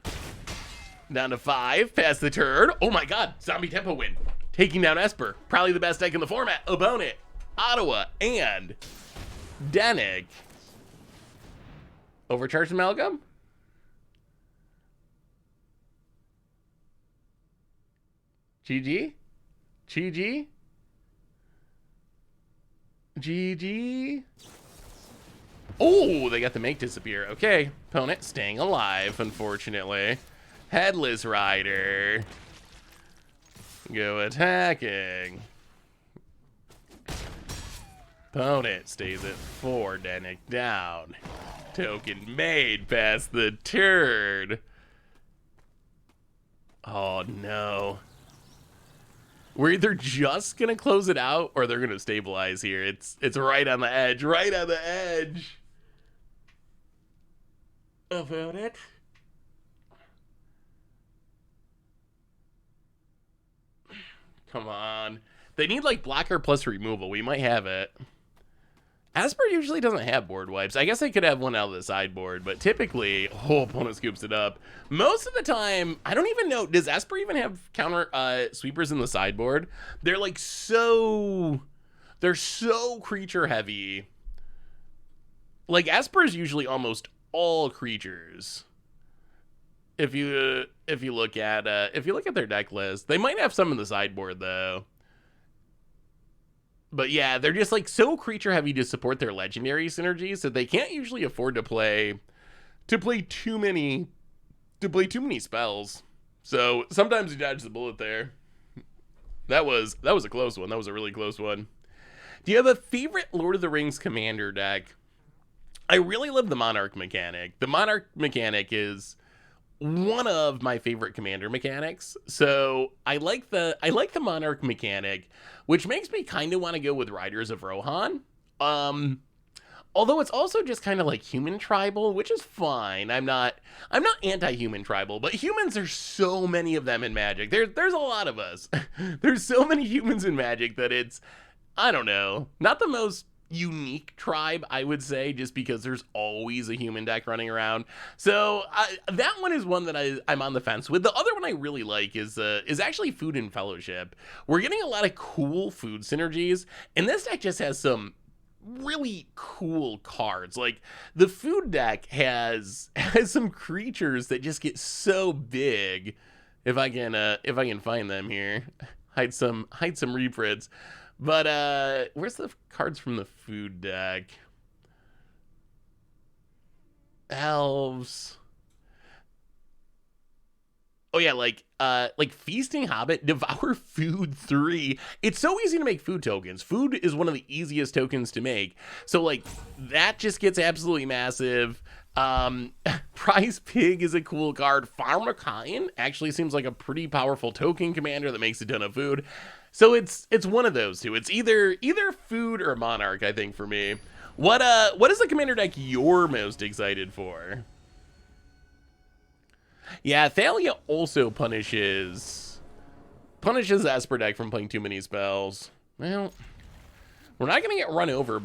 Down to 5, pass the turn. Oh my god, zombie tempo win. taking down Esper. Probably the best deck in the format. Opponent, Ottawa, and Danik. Overcharged Amalgam? GG? GG? GG? Oh, they got the make disappear. Okay, opponent staying alive, unfortunately. Headless Rider. Go attacking. Opponent stays at 4, Danik down. Token made past the turn. Oh no. We're either just gonna close it out or they're gonna stabilize here. It's right on the edge, right on the edge. About it. Come on. They need like blocker plus removal. We might have it. Esper usually doesn't have board wipes. I guess they could have one out of the sideboard, but typically, opponent scoops it up. Most of the time, I don't even know, does Esper even have counter sweepers in the sideboard? They're like they're so creature heavy. Like Esper is usually almost all creatures. If you look at their deck list, they might have some in the sideboard though. But yeah, they're just like so creature heavy to support their legendary synergies, so they can't usually afford to play too many spells. So sometimes you dodge the bullet there. That was a close one. That was a really close one. Do you have a favorite Lord of the Rings commander deck? I really love the Monarch mechanic. The Monarch mechanic is one of my favorite commander mechanics. So I like the Monarch mechanic, which makes me kind of want to go with Riders of Rohan. Although it's also just kind of like human tribal, which is fine. I'm not anti-human tribal, but humans, there's so many of them in Magic. There's a lot of us. There's so many humans in Magic that it's, I don't know, not the most unique tribe, I would say, just because there's always a human deck running around. So that one is one that I'm on the fence with. The other one I really like is actually Food and Fellowship. We're getting a lot of cool food synergies, and this deck just has some really cool cards. Like the food deck has some creatures that just get so big. If I can find them here, hide some reprints. But where's the cards from the food deck? Elves. Oh yeah, like Feasting Hobbit, Devour Food 3. It's so easy to make food tokens. Food is one of the easiest tokens to make. So like that just gets absolutely massive. Prize Pig is a cool card. Pharmakion actually seems like a pretty powerful token commander that makes a ton of food. So it's one of those two. It's either food or Monarch, I think, for me. What is the commander deck you're most excited for? Yeah, Thalia also punishes Esper deck from playing too many spells. Well, we're not gonna get run over,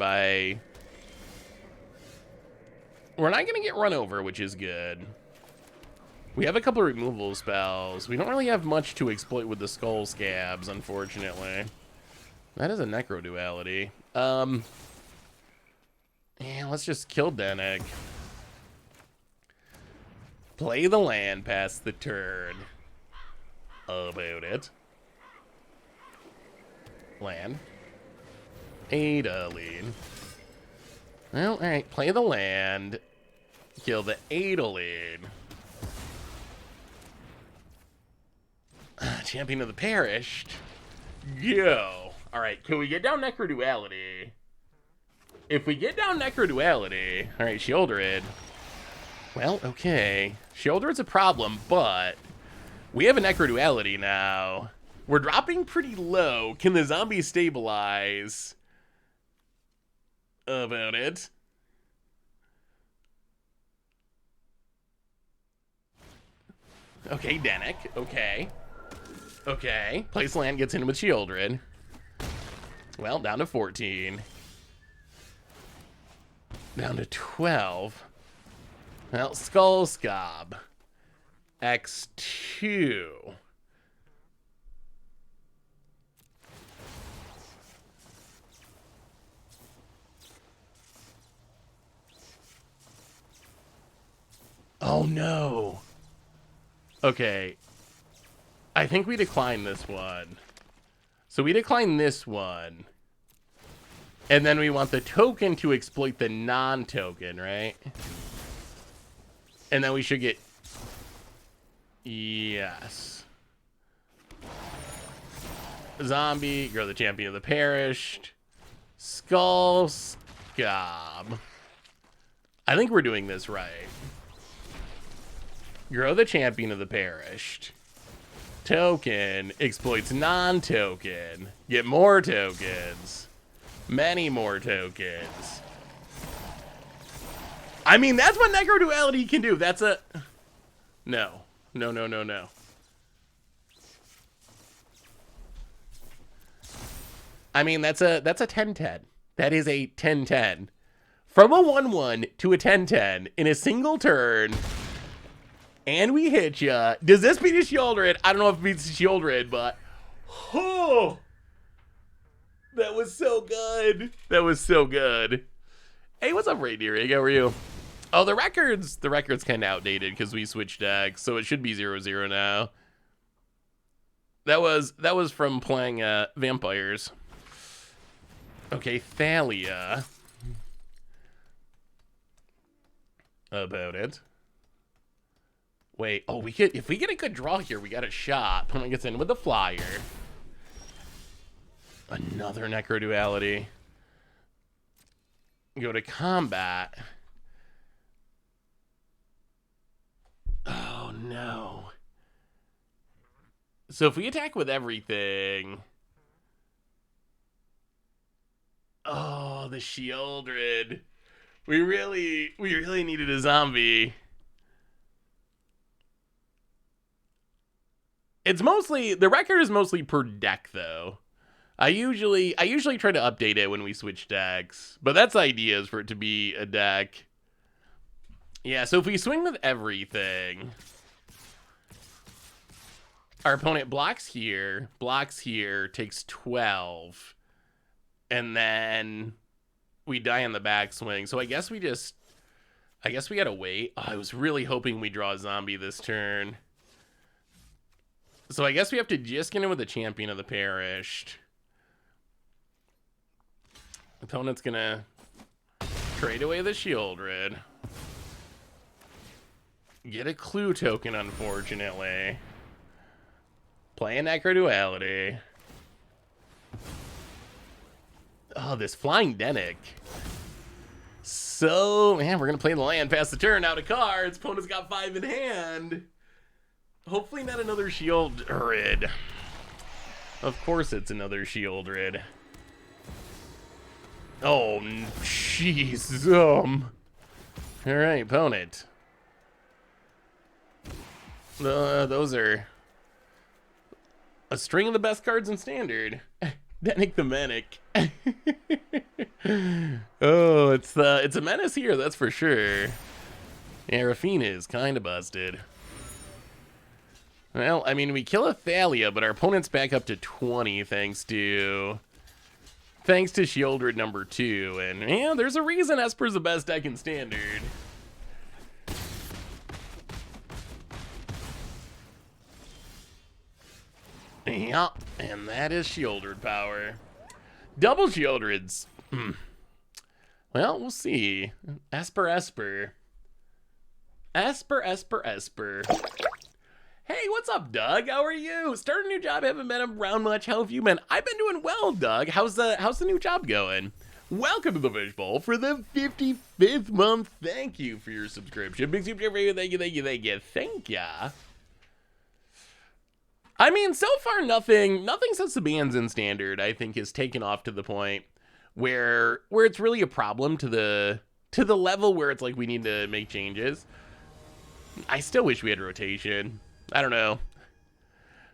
which is good. We have a couple of removal spells. We don't really have much to exploit with the Skull Scabs, unfortunately. That is a Necro Duality. Yeah, let's just kill Danik. Play the land past the turn. About it. Land. Adolene. Well, alright, play the land. Kill the Adolene. Champion of the Perished. Go. Alright, can we get down Necroduality? If we get down Necroduality... Alright, Sheoldred. Well, okay. Sheoldred's a problem, but... we have a Necroduality now. We're dropping pretty low. Can the zombie stabilize? About it. Okay, Danik. Okay. Okay. Place land gets in with Sheoldred. Well, down to 14. Down to 12. Well, Skull Scab. X2. Oh, no. Okay. I think we decline this one. So we decline this one. And then we want the token to exploit the non-token, right? And then we should get... Yes. Zombie, grow the champion of the perished. Skull Scob. I think we're doing this right. Grow the champion of the perished. Token exploits non-token. Get more tokens. Many more tokens. I mean, that's what Necro Duality can do. That's a... No. No, no, no, no. I mean, that's a 10-10. That is a 10-10. From a 1-1 to a 10-10 in a single turn. And we hit ya. Does this beat a Shieldred? I don't know if it beats a Shieldred, but... Oh! That was so good. That was so good. Hey, what's up, Radier? How are you? Oh, the record's kind of outdated because we switched decks, so it should be 0-0 now. That was from playing Vampires. Okay, Thalia. About it. Wait, oh, if we get a good draw here, we got a shot. Opponent gets in with the flyer. Another Necro Duality. Go to combat. Oh, no. So if we attack with everything... Oh, the Shieldred. We really needed a zombie. It's mostly... The record is mostly per deck, though. I usually try to update it when we switch decks, but that's ideas for it to be a deck. Yeah, so if we swing with everything, our opponent blocks here, takes 12, and then we die on the backswing. So I guess we gotta wait. Oh, I was really hoping we draw a zombie this turn. So I guess we have to just get in with the champion of the perished. Opponent's gonna trade away the Shieldred. Get a clue token, unfortunately. Play a Necro Duality. Oh, this Flying Denic. So, man, we're gonna play the land, pass the turn, out of cards. Opponent's got 5 in hand. Hopefully not another Shieldred. Of course it's another Shieldred. Oh, jeez. All right, opponent. Those are a string of the best cards in Standard. Denic the Manic. Oh, it's a menace here, that's for sure. Yeah, Rafina is kind of busted. Well, I mean, we kill a Thalia, but our opponent's back up to 20 thanks to Shieldred number 2, and yeah, there's a reason Esper's the best deck in Standard. Yeah, and that is Shieldred power. Double Shieldreds. Well, we'll see. Esper. Hey, what's up, Doug? How are you? Started a new job, haven't been around much. How have you been? I've been doing well, Doug. How's the new job going? Welcome to the Fishbowl for the 55th month. Thank you for your subscription. Big super for you. Thank you. Thank ya. I mean, so far nothing since the ban's in Standard, I think, has taken off to the point where it's really a problem to the level where it's like we need to make changes. I still wish we had rotation. I don't know.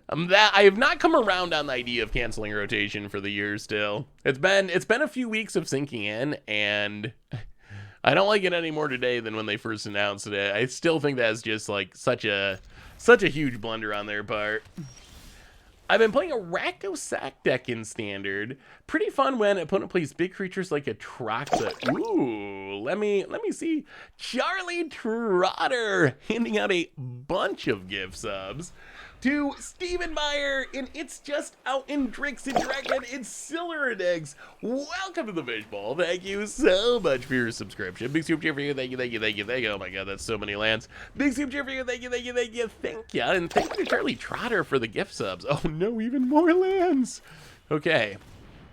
I have not come around on the idea of canceling rotation for the year still. It's been a few weeks of sinking in, and I don't like it any more today than when they first announced it. I still think that's just like such a huge blunder on their part. I've been playing a Rakdos sack deck in Standard. Pretty fun when opponent plays big creatures like a Troxa. Ooh, let me see. Charlie Trotter handing out a bunch of gift subs to Steven Meyer, and it's just out in Drix and Dragon. It's Siluridex. Welcome to the Fishbowl. Thank you so much for your subscription. Big super cheer for you. Thank you, thank you, thank you, thank you. Oh my god, that's so many lands. Big super cheer for you. Thank you, thank you, thank you, thank you. And thank you to Charlie Trotter for the gift subs. Oh no, even more lands. Okay,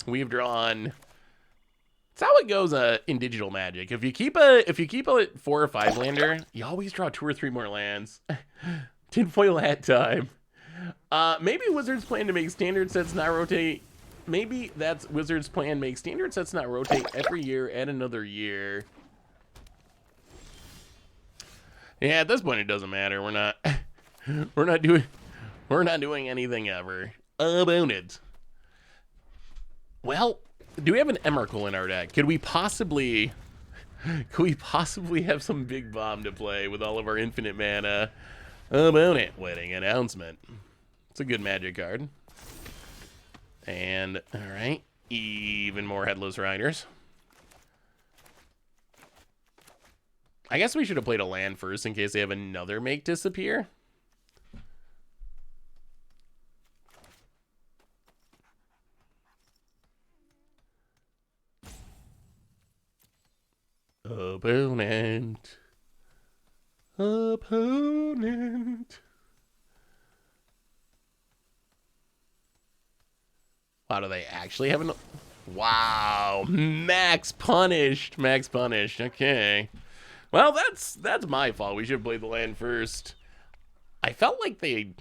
we've drawn. That's how it goes in Digital Magic. If you keep a 4 or 5 lander, you always draw 2 or 3 more lands. Tinfoil hat time. Maybe Wizards plan to make standard sets not rotate. Maybe that's Wizards plan make standard sets not rotate every year and another year. Yeah, at this point it doesn't matter. We're not doing anything ever about it. Well, do we have an Emrakul in our deck? Could we possibly have some big bomb to play with all of our infinite mana? About it. Wedding announcement. It's a good Magic card. And, alright, even more Headless Riders. I guess we should have played a land first in case they have another Make Disappear. Opponent. Wow, do they actually have an... Wow, max punished. Okay. Well, that's my fault. We should have played the land first. I felt like they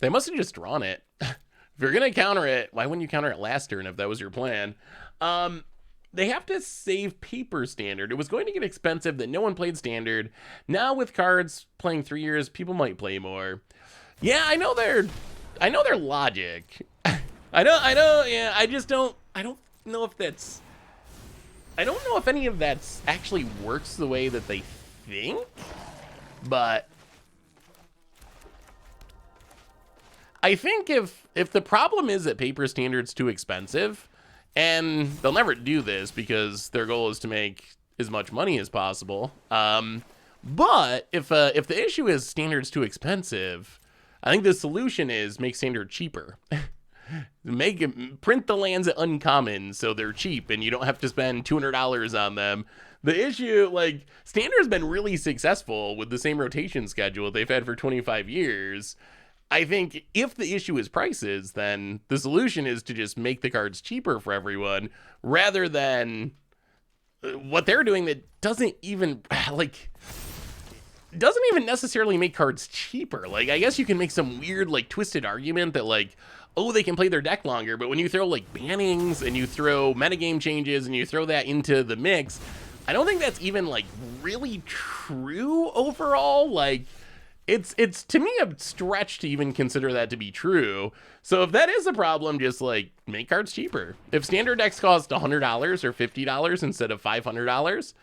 must have just drawn it. If you're going to counter it, why wouldn't you counter it last turn if that was your plan? They have to save paper Standard. It was going to get expensive that no one played Standard. Now with cards playing 3 years, people might play more. Yeah, I know their logic. I know, yeah, I don't know if any of that actually works the way that they think, but I think if the problem is that paper Standard's too expensive, and they'll never do this because their goal is to make as much money as possible, but if the issue is Standard's too expensive, I think the solution is make Standard cheaper. Print the lands at uncommon so they're cheap and you don't have to spend $200 on them. The issue, like, Standard's been really successful with the same rotation schedule they've had for 25 years. I think if the issue is prices, then the solution is to just make the cards cheaper for everyone rather than what they're doing that doesn't even necessarily make cards cheaper. Like, I guess you can make some weird, like, twisted argument that, like, oh, they can play their deck longer, but when you throw, like, bannings and you throw metagame changes and you throw that into the mix, I don't think that's even, like, really true overall. Like, it's to me a stretch to even consider that to be true. So if that is a problem, just, like, make cards cheaper. If Standard decks cost $100 or $50 instead of $500,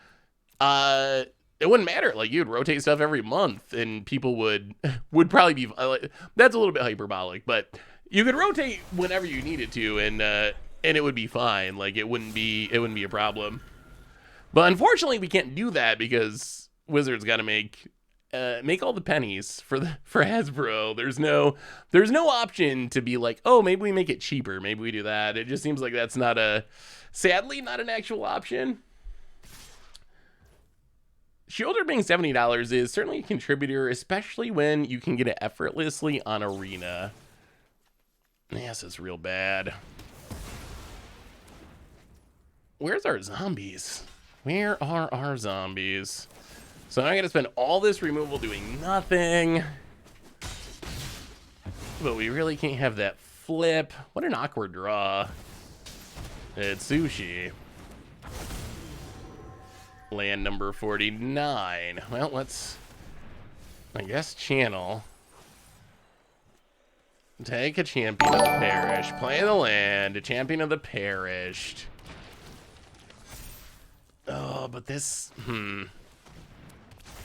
it wouldn't matter. Like, you'd rotate stuff every month and people would probably be, that's a little bit hyperbolic, but you could rotate whenever you needed to, and it would be fine. Like, it wouldn't be a problem. But unfortunately, we can't do that because Wizards got to make all the pennies for Hasbro. There's no option to be like, oh, maybe we make it cheaper. Maybe we do that. It just seems like that's sadly not an actual option. Shielder being $70 is certainly a contributor, especially when you can get it effortlessly on Arena. Yes, it's real bad. Where's our zombies? Where are our zombies? So now I gotta spend all this removal doing nothing. But we really can't have that flip. What an awkward draw. It's sushi. Land number 49. Well, let's, I guess, channel. Take a champion of the perished. Play the land. A champion of the perished. Oh, but this...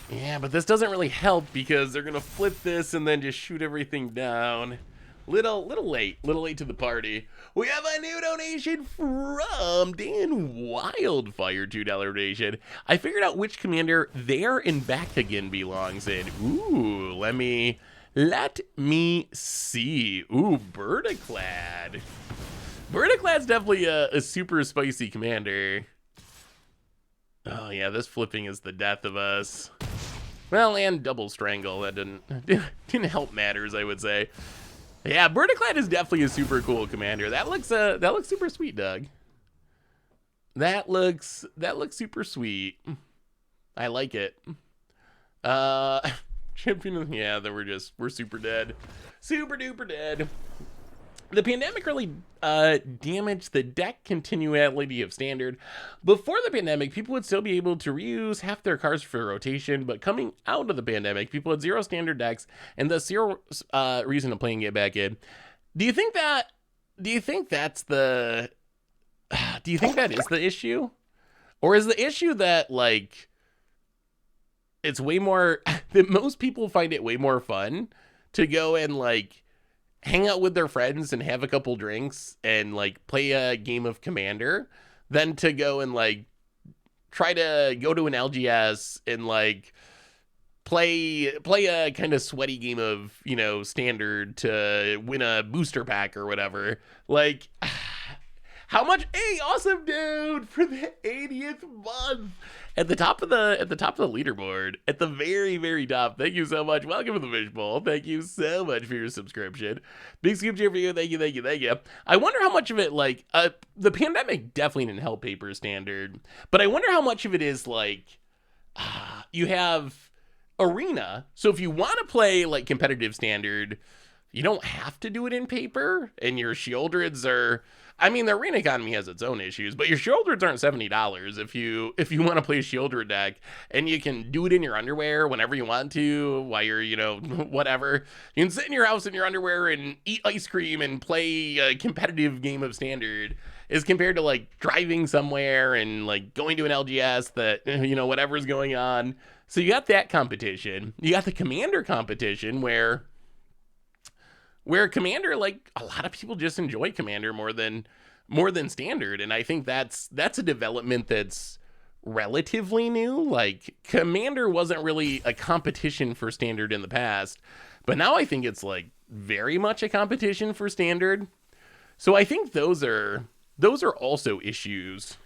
Yeah, but this doesn't really help because they're going to flip this and then just shoot everything down. Little late to the party. We have a new donation from Dan Wildfire, $2 donation. I figured out which commander There and Back Again belongs in. Ooh, let me see. Ooh, Verticlad. Verticlad's definitely a super spicy commander. Oh yeah, this flipping is the death of us. Well, and double strangle, that didn't help matters, I would say. Yeah, Verticlad is definitely a super cool commander. That looks super sweet, Doug. That looks super sweet. I like it. Champion, yeah, then we're super dead. Super duper dead. The pandemic really damaged the deck continuality of Standard. Before the pandemic, people would still be able to reuse half their cards for rotation, but coming out of the pandemic, people had zero Standard decks and thus zero reason to playing it back in. Do you think that is the issue? Or is the issue that, like, it's way more, that most people find it way more fun to go and, like, hang out with their friends and have a couple drinks and, like, play a game of Commander than to go and, like, try to go to an LGS and, like, play a kind of sweaty game of, you know, Standard to win a booster pack or whatever. Like, how much? Hey, awesome dude, for the 80th month at the top of the leaderboard, at the very, very top. Thank you so much. Welcome to the Fishbowl. Thank you so much for your subscription. Big scoop cheer for you. Thank you. I wonder how much of it, like, the pandemic definitely didn't help Paper Standard, but I wonder how much of it is, like, you have Arena, so if you want to play, like, competitive Standard, you don't have to do it in Paper, and your Shieldreds are, I mean, the Arena economy has its own issues, but your Shieldreds aren't $70 if you want to play a Shieldred deck, and you can do it in your underwear whenever you want to, while you're, you know, whatever. You can sit in your house in your underwear and eat ice cream and play a competitive game of Standard, as compared to, like, driving somewhere and, like, going to an LGS that, you know, whatever's going on. So you got that competition. You got the Commander competition where Commander, like, a lot of people just enjoy Commander more than Standard, and I think that's a development that's relatively new. Like, Commander wasn't really a competition for Standard in the past, but now I think it's, like, very much a competition for Standard. So I think those are also issues.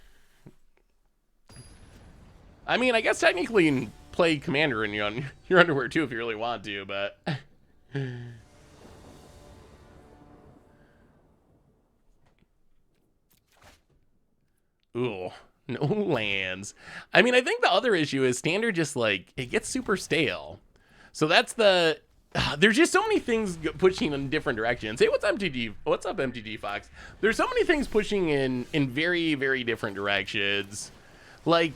I mean, I guess technically you can play Commander in your underwear too if you really want to, but ooh, no lands. I mean, I think the other issue is Standard just, like, it gets super stale. So that's there's just so many things pushing in different directions. Hey, what's MTG? What's up, MTG Fox? There's so many things pushing in very, very different directions. Like,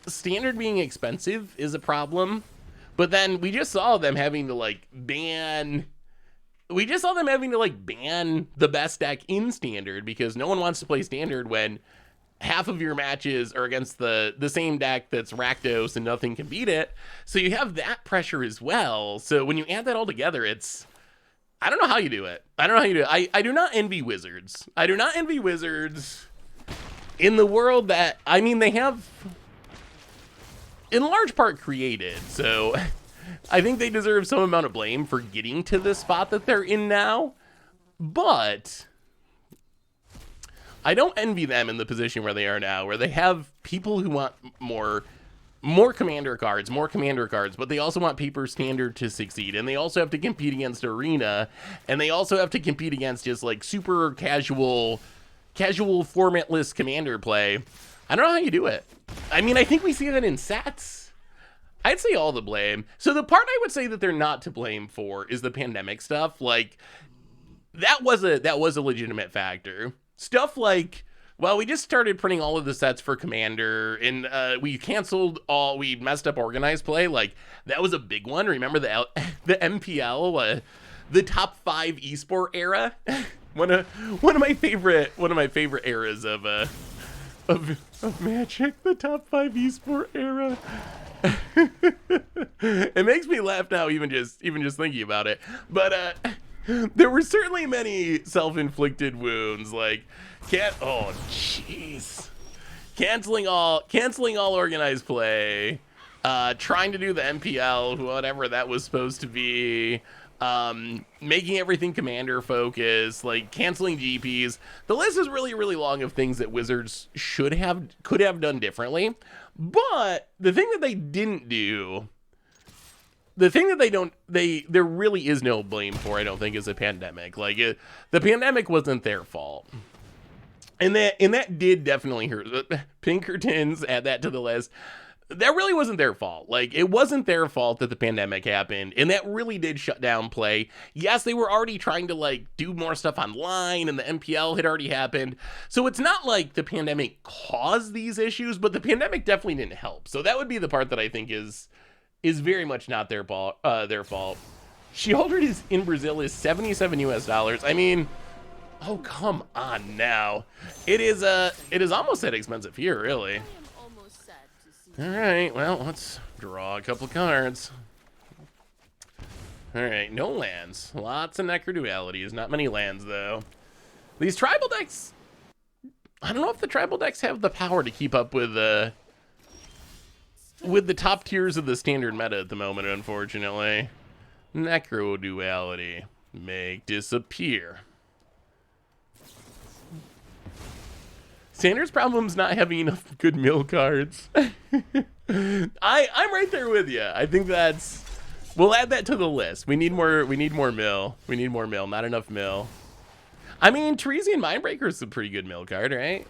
Standard being expensive is a problem, but then we just saw them having to, like, ban the best deck in Standard because no one wants to play Standard when half of your matches are against the same deck that's Rakdos and nothing can beat it. So you have that pressure as well. So when you add that all together, I don't know how you do it. I do not envy Wizards. I do not envy Wizards in the world that, I mean, they have in large part created. So I think they deserve some amount of blame for getting to the spot that they're in now. But I don't envy them in the position where they are now, where they have people who want more Commander cards, but they also want Paper Standard to succeed, and they also have to compete against Arena, and they also have to compete against just, like, super casual formatless Commander play. I don't know how you do it. I mean, I think we see that in sets. I'd say all the blame. So the part I would say that they're not to blame for is the pandemic stuff. Like, that was a legitimate factor. Stuff like, well, we just started printing all of the sets for Commander, and we messed up organized play. Like, that was a big one. Remember the MPL, the top 5 esport era? one of my favorite eras of Magic, the top 5 esport era. It makes me laugh now, even just thinking about it. But There were certainly many self-inflicted wounds, like oh jeez, canceling all organized play, trying to do the MPL, whatever that was supposed to be, making everything commander focused, like canceling GPs. The list is really, really long of things that Wizards could have done differently. But the thing that they didn't do, the thing that there really is no blame for, I don't think, is a pandemic. Like the pandemic wasn't their fault. And that did definitely hurt. Pinkertons, add that to the list. That really wasn't their fault. Like, it wasn't their fault that the pandemic happened, and that really did shut down play. Yes, they were already trying to, like, do more stuff online, and the MPL had already happened. So it's not like the pandemic caused these issues, but the pandemic definitely didn't help. So that would be the part that I think is very much not their fault. She-Hulk is in Brazil is $77 US. I mean, oh, come on now. It is almost that expensive here, really. I am almost sad to see. All right, well, let's draw a couple of cards. All right, no lands. Lots of necrodualities. Not many lands, though. These tribal decks, I don't know if the tribal decks have the power to keep up with the top tiers of the standard meta at the moment, unfortunately. Necroduality. Make disappear. Sanders' problem's not having enough good mill cards. I'm right there with you. I think we'll add that to the list. We need more mill. We need more mill, not enough mill. I mean, Teresian Mindbreaker is a pretty good mill card, right?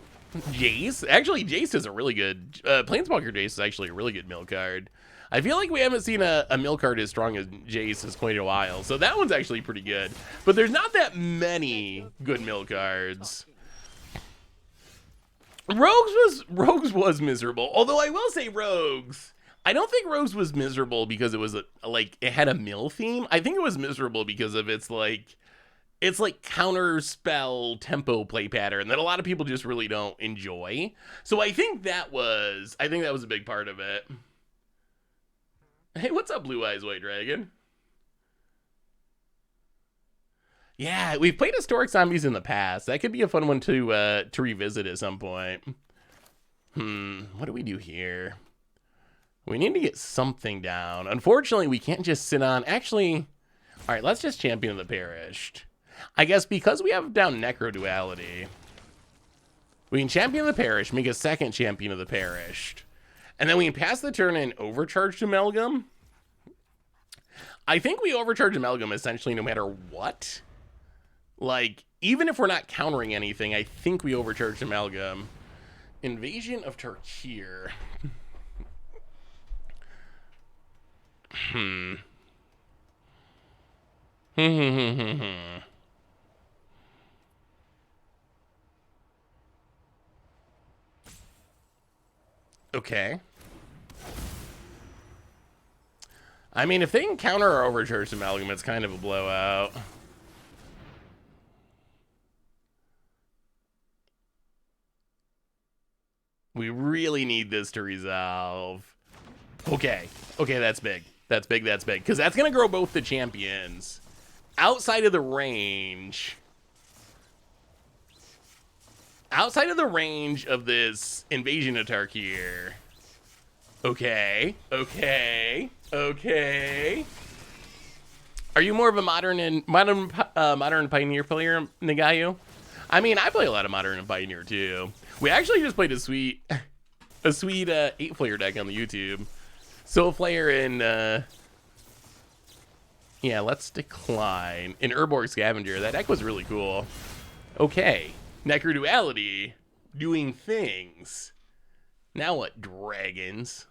Jace? Actually, Jace is a really good, Planeswalker Jace is actually a really good mill card. I feel like we haven't seen a mill card as strong as Jace in quite a while, so that one's actually pretty good. But there's not that many good mill cards. Rogues was miserable. Although I will say Rogues, I don't think Rogues was miserable because it was it had a mill theme. I think it was miserable because of its counter spell tempo play pattern that a lot of people just really don't enjoy. So I think that was a big part of it. Hey, what's up, Blue Eyes White Dragon? Yeah, we've played Historic Zombies in the past. That could be a fun one to revisit at some point. What do we do here? We need to get something down. Unfortunately, we can't just sit on... Actually, all right, let's just Champion of the Perished. I guess because we have down Necroduality, we can Champion of the Perished, make a second Champion of the Perished, and then we can pass the turn and Overcharged Amalgam. I think we Overcharge Amalgam essentially no matter what. Like, even if we're not countering anything, I think we Overcharged Amalgam. Invasion of Tarkir. Okay. I mean, if they can counter our Overcharged Amalgam, it's kind of a blowout. We really need this to resolve. Okay. Okay, that's big. That's big, that's big. Because that's going to grow both the champions. Outside of the range... Outside of the range of this Invasion of Tarkir. Okay. Okay. Okay. Are you more of a modern Pioneer player, Nagayu? I mean, I play a lot of Modern and Pioneer too. We actually just played a sweet 8-player deck on the YouTube. Soul Player and yeah, let's decline. In Urborg Scavenger, that deck was really cool. Okay, Necroduality doing things. Now what? Dragons.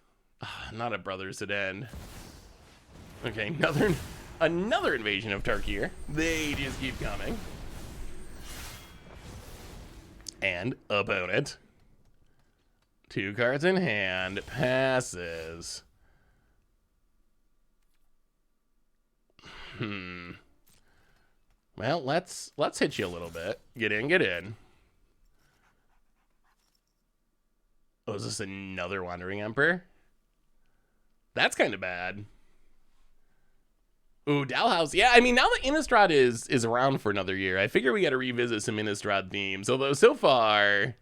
Not a Brothers at End. Okay, another Invasion of Tarkir. They just keep coming. And opponent. 2 cards in hand. Passes. Well, let's hit you a little bit. Get in, get in. Oh, is this another Wandering Emperor? That's kind of bad. Ooh, Dalhouse. Yeah, I mean, now that Innistrad is around for another year, I figure we got to revisit some Innistrad themes. Although so far,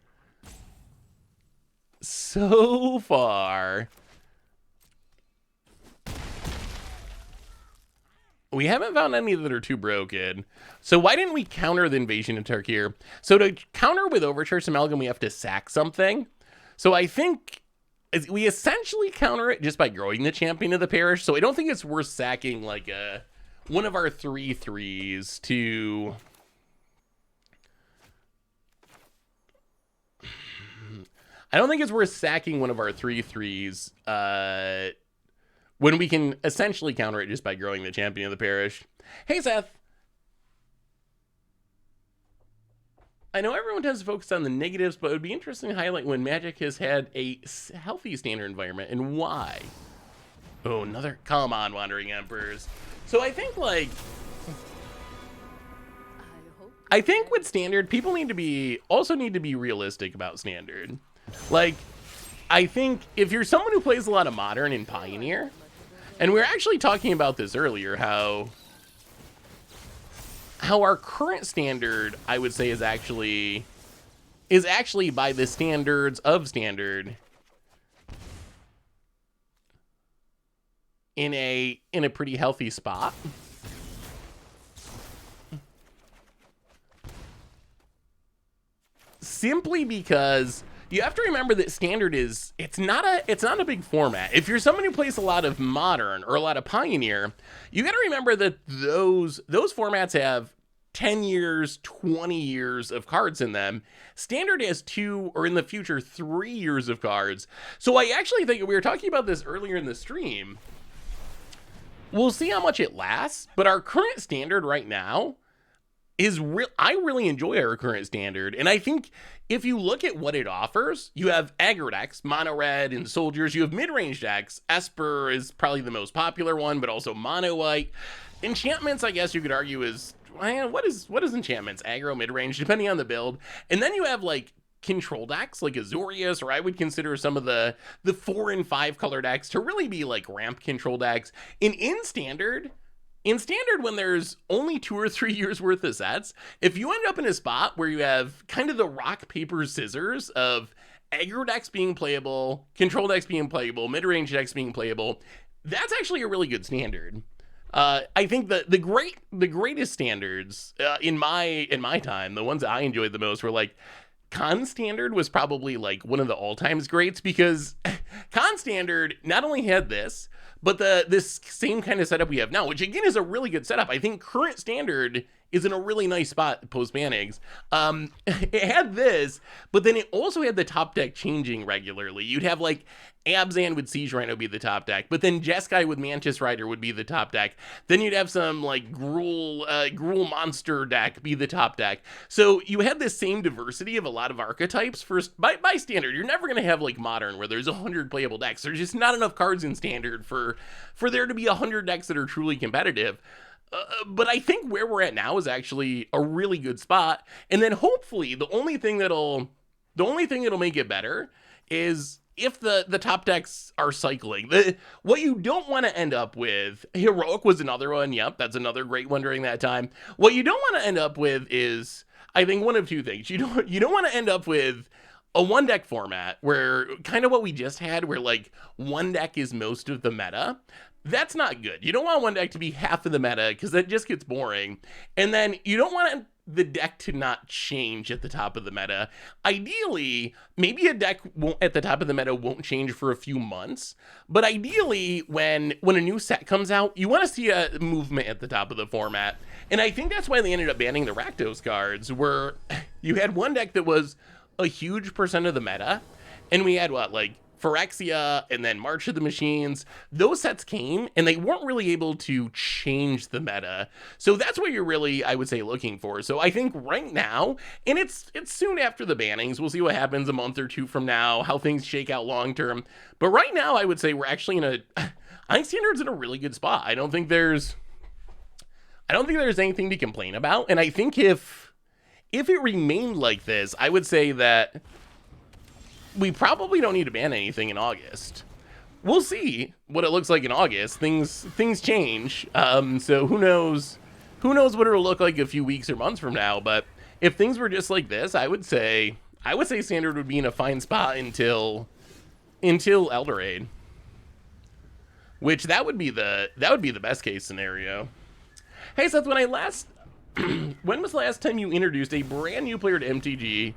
we haven't found any that are too broken. So why didn't we counter the invasion of Turkey here? So to counter with Overcharge Amalgam, we have to sack something. So I think we essentially counter it just by growing the champion of the parish. So I don't think it's worth sacking like one of our 3/3s to... I don't think it's worth sacking one of our 3/3s when we can essentially counter it just by growing the champion of the parish. Hey, Seth. I know everyone tends to focus on the negatives, but it would be interesting to highlight when Magic has had a healthy standard environment and why. Oh, another... Come on, Wandering Emperors. So I think, like... I think with standard, people need to be... also need to be realistic about standard. Like, I think if you're someone who plays a lot of Modern and Pioneer, and we were actually talking about this earlier, how our current standard, I would say, is actually by the standards of standard in a pretty healthy spot. Simply because you have to remember that standard is, it's not a big format. If you're someone who plays a lot of Modern or a lot of Pioneer, you got to remember that those formats have 10 years, 20 years of cards in them. Standard has 2, or in the future, 3 years of cards. So I actually think, we were talking about this earlier in the stream, we'll see how much it lasts, but our current standard right now is I really enjoy our current standard, and I think if you look at what it offers, you have aggro decks, mono red and soldiers, you have mid-range decks. Esper is probably the most popular one, but also mono white. Enchantments, I guess you could argue, is, what is enchantments? Aggro, mid-range, depending on the build. And then you have like control decks like Azorius, or I would consider some of the 4 and 5 color decks to really be like ramp control decks. And in standard, when there's only 2 or 3 years worth of sets, if you end up in a spot where you have kind of the rock, paper, scissors of aggro decks being playable, control decks being playable, mid-range decks being playable, that's actually a really good standard. I think that the greatest standards in my time, the ones that I enjoyed the most, were like Con Standard was probably like one of the all-time greats, because Con Standard not only had this, but this same kind of setup we have now, which again is a really good setup. I think current Standard is in a really nice spot post-Bannings. It had this, but then it also had the top deck changing regularly. You'd have like Abzan with Siege Rhino be the top deck, but then Jeskai with Mantis Rider would be the top deck. Then you'd have some like Gruul monster deck be the top deck. So you had this same diversity of a lot of archetypes by standard. You're never going to have like Modern where there's 100 playable decks. There's just not enough cards in standard for there to be 100 decks that are truly competitive. But I think where we're at now is actually a really good spot. And then hopefully the only thing that'll make it better is if the top decks are cycling. What you don't want to end up with, Heroic was another one. Yep, that's another great one during that time. What you don't want to end up with is, I think, one of two things. You don't want to end up with a one deck format where kind of what we just had, where like one deck is most of the meta. That's not good. You don't want one deck to be half of the meta, because that just gets boring. And then you don't want the deck to not change at the top of the meta. Ideally, maybe a deck at the top of the meta won't change for a few months, but ideally when a new set comes out, you want to see a movement at the top of the format. And I think that's why they ended up banning the Rakdos cards, where you had one deck that was a huge percent of the meta, and we had like Phyrexia and then March of the Machines. Those sets came and they weren't really able to change the meta. So that's what you're really, I would say, looking for. So I think right now, and it's soon after the bannings, we'll see what happens a month or two from now, how things shake out long term. But right now, I would say we're actually I think Standard's in a really good spot. I don't think there's anything to complain about. And I think if it remained like this, I would say that we probably don't need to ban anything in August. we'll see what it looks like in August. Things change. So who knows what it'll look like a few weeks or months from now. But if things were just like this, I would say Standard would be in a fine spot until Elderade, which that would be the best case scenario. Hey Seth, when was the last time you introduced a brand new player to MTG?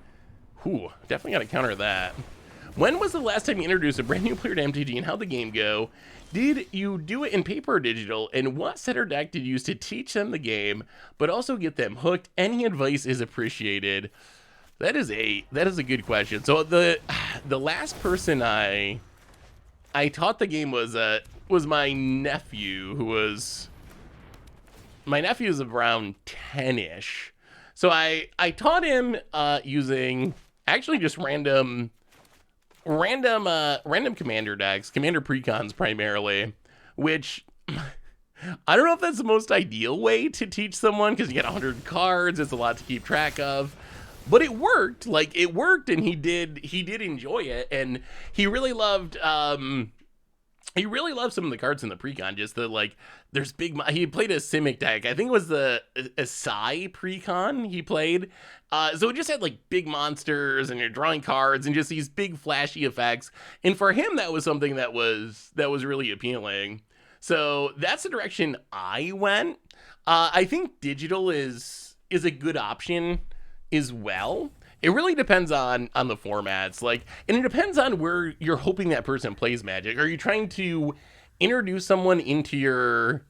Ooh, definitely got to counter that. When was the last time you introduced a brand new player to MTG and how'd the game go? Did you do it in paper or digital? And what set or deck did you use to teach them the game, but also get them hooked? Any advice is appreciated. That is a good question. So the last person I taught the game was my nephew, my nephew is around 10-ish. So I taught him using actually just random commander decks, commander precons primarily, which I don't know if that's the most ideal way to teach someone because you get 100 cards, it's a lot to keep track of. But it worked, and he did enjoy it, and he really loved some of the cards in the precon. Just there's he played a Simic deck. I think it was the Asai precon he played. So it just had like big monsters and you're drawing cards and just these big flashy effects. And for him, that was something that was really appealing. So that's the direction I went. I think digital is a good option as well. It really depends on the formats, and it depends on where you're hoping that person plays Magic. Are you trying to introduce someone into your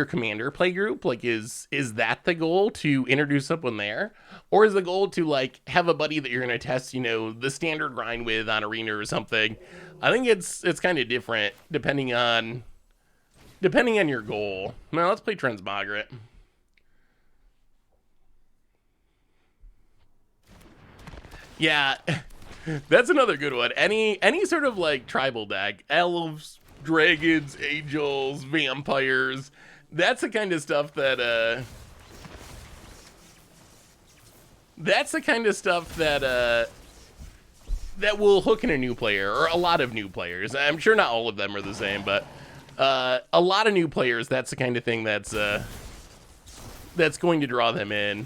commander play group? Is that the goal, to introduce someone there, or is the goal to have a buddy that you're going to test, the standard grind with on Arena or something? I think it's kind of different depending on your goal. Now let's play Transmogrit. Yeah, that's another good one. Any sort of tribal deck, elves, dragons, angels, vampires. That's the kind of stuff that that will hook in a new player, or a lot of new players. I'm sure not all of them are the same, but a lot of new players. That's the kind of thing that's going to draw them in.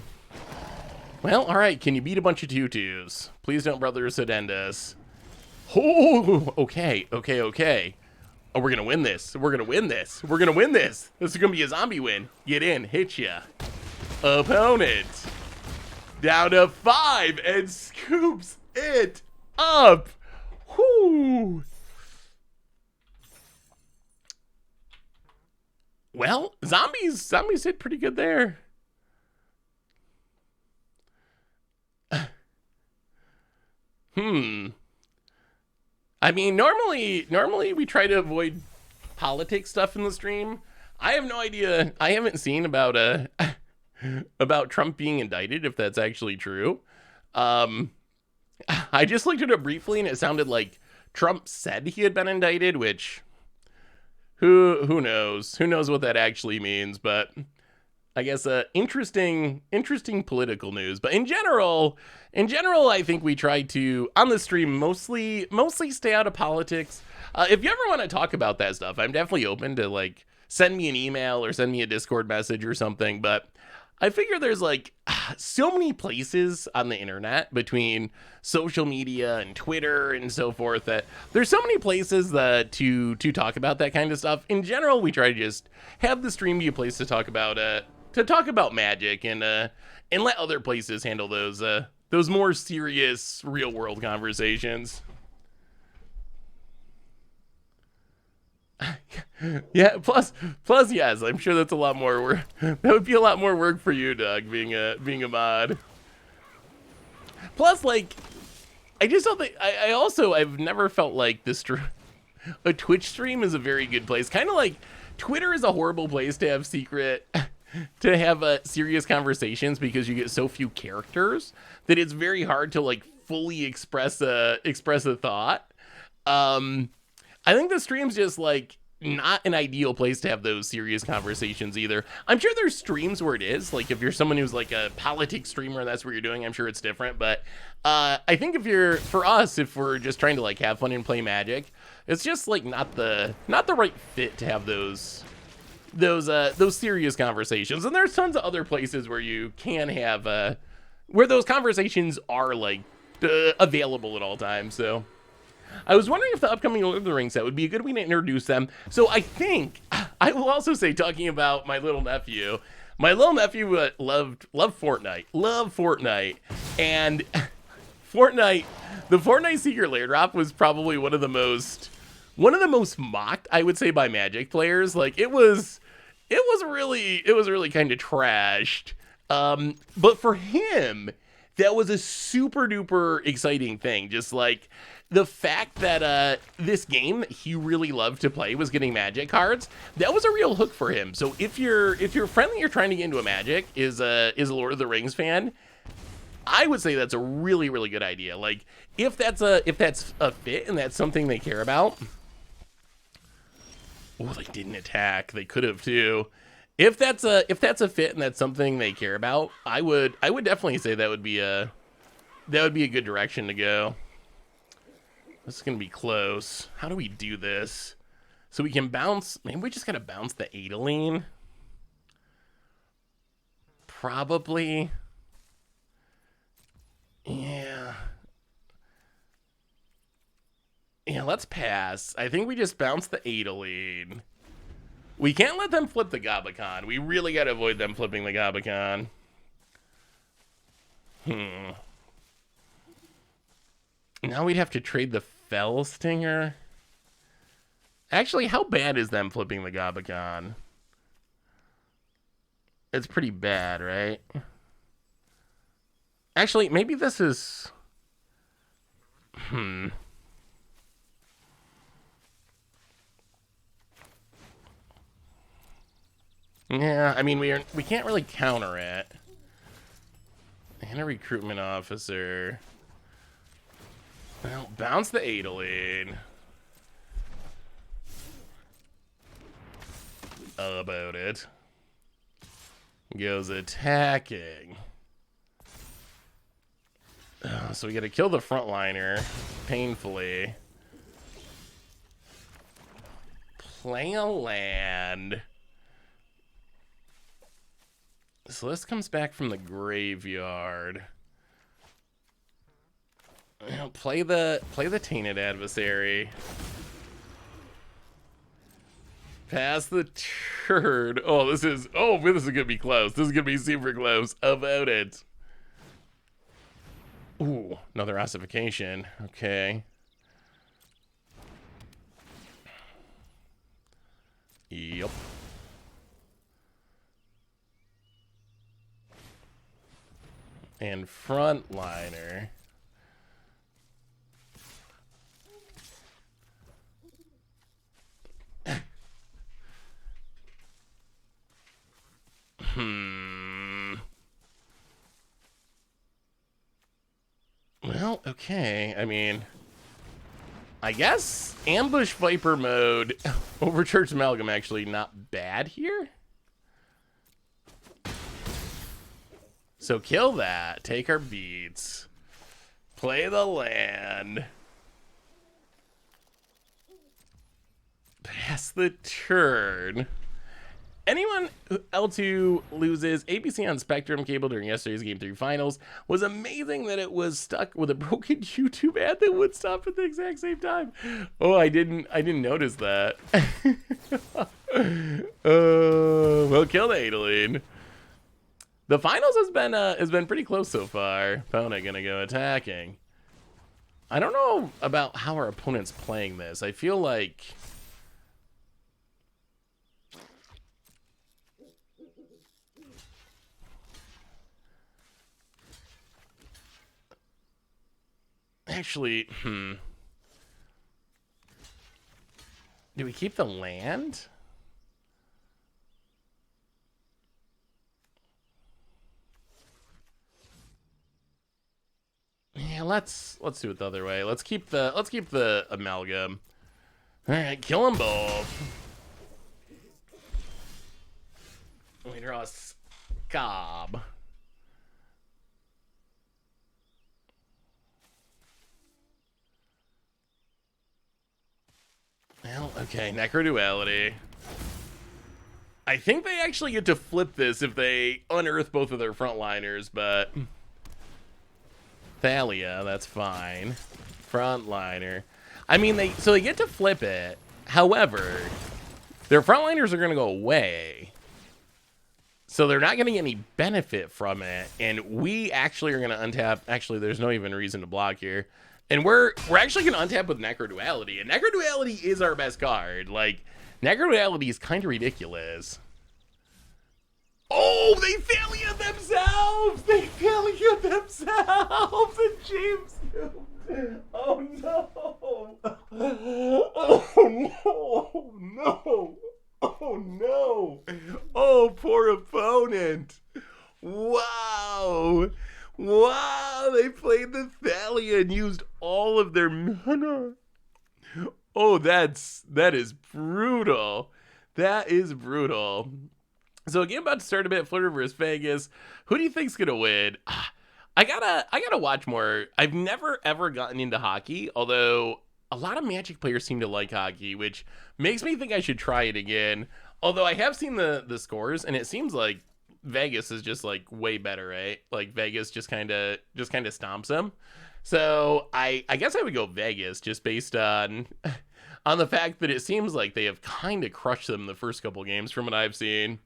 Well, all right. Can you beat a bunch of 2/2s? Please don't, Brother Sedendus. Oh, okay. Oh, we're gonna win this. This is gonna be a zombie win. Get in, hit ya. Opponent down to 5 and scoops it up. Whoo. Well, zombies hit pretty good there. I mean, normally we try to avoid politics stuff in the stream. I have no idea. I haven't seen about Trump being indicted, if that's actually true. I just looked at it briefly and it sounded like Trump said he had been indicted, which who knows? Who knows what that actually means, but I guess interesting political news. But in general, I think we try to, on the stream, mostly stay out of politics. If you ever want to talk about that stuff, I'm definitely open to send me an email or send me a Discord message or something. But I figure there's so many places on the internet, between social media and Twitter and so forth, that there's so many places that to talk about that kind of stuff. In general, we try to just have the stream be a place to talk about Magic, and let other places handle those more serious real world conversations. Yeah, plus yes, I'm sure that's a lot more work. That would be a lot more work for you, Doug, being a mod. Plus, I just don't think I've never felt like a Twitch stream is a very good place. Kind of like Twitter is a horrible place to have serious conversations, because you get so few characters that it's very hard to fully express a thought. I think the stream's just not an ideal place to have those serious conversations either. I'm sure there's streams where it is, if you're someone who's a politics streamer, that's what you're doing, I'm sure it's different. But I think if we're just trying to have fun and play Magic, It's just like not the right fit to have those serious conversations. And there's tons of other places where you can have where those conversations are like available at all times. So I was wondering if the upcoming Lord of the Rings set would be a good way to introduce them. So I think I will also say, talking about my little nephew loved Fortnite, and Fortnite, the Fortnite Secret Lair drop was probably one of the most mocked, I would say, by Magic players. Like it was really kind of trashed. But for him, that was a super duper exciting thing. Just like the fact that this game that he really loved to play was getting Magic cards, that was a real hook for him. So if your friend that you're trying to get into a Magic is a Lord of the Rings fan, I would say that's a really, really good idea. Like if that's a fit and that's something they care about. Oh, they didn't attack. They could have too. If that's a fit and that's something they care about, I would definitely say that would be a good direction to go. This is gonna be close. How do we do this? So we can bounce. Maybe we just gotta bounce the Adeline. Probably. Yeah. Yeah, let's pass. I think we just bounce the Adeline. We can't let them flip the Gabakon. We really gotta avoid them flipping the Gabakon. Now we'd have to trade the Fell Stinger. Actually, how bad is them flipping the Gabakon? It's pretty bad, right? Actually, maybe this is... Yeah, I mean, we can't really counter it. And a recruitment officer. Well, bounce the Adeline. About it. Goes attacking. So we gotta kill the frontliner painfully. Play a land. So this comes back from the graveyard. Play the Tainted Adversary. Pass the turn. Oh, this is gonna be close. This is gonna be super close. About it. Ooh, another ossification. Okay. Yep. And frontliner. Well, okay. I mean, I guess Ambush Viper mode, Overcharged Amalgam, actually not bad here. So kill that. Take our beats. Play the land. Pass the turn. Anyone L2 loses ABC on Spectrum cable during yesterday's Game 3 finals was amazing that it was stuck with a broken YouTube ad that would stop at the exact same time. Oh, I didn't notice that. Well, kill the Adeline. The finals has been pretty close so far. Opponent gonna go attacking. I don't know about how our opponent's playing this. I feel like actually, do we keep the land? Yeah, let's do it the other way. Let's keep the amalgam. All right, kill them both. We draw a Scob. Well, okay, Necroduality. I think they actually get to flip this if they unearth both of their frontliners, but Thalia, that's fine. Frontliner. I mean, they get to flip it. However, their frontliners are going to go away. So they're not going to get any benefit from it. And we actually are going to untap. Actually, there's no even reason to block here. And we're actually going to untap with Necroduality. And Necroduality is our best card. Like, Necroduality is kind of ridiculous. Oh, they Thalia themselves! They Thalia themselves! And James... Oh, no! Oh, no! Oh, no! Oh, poor opponent! Wow! Wow, they played the Thalia and used all of their mana. Oh, that is brutal. That is brutal. So a game about to start a bit. Flitter versus Vegas. Who do you think's gonna win? I gotta watch more. I've never ever gotten into hockey, although a lot of Magic players seem to like hockey, which makes me think I should try it again. Although I have seen the scores, and it seems like Vegas is just like way better, right? Like Vegas just kind of stomps them. So I guess I would go Vegas just based on the fact that it seems like they have kind of crushed them the first couple games from what I've seen.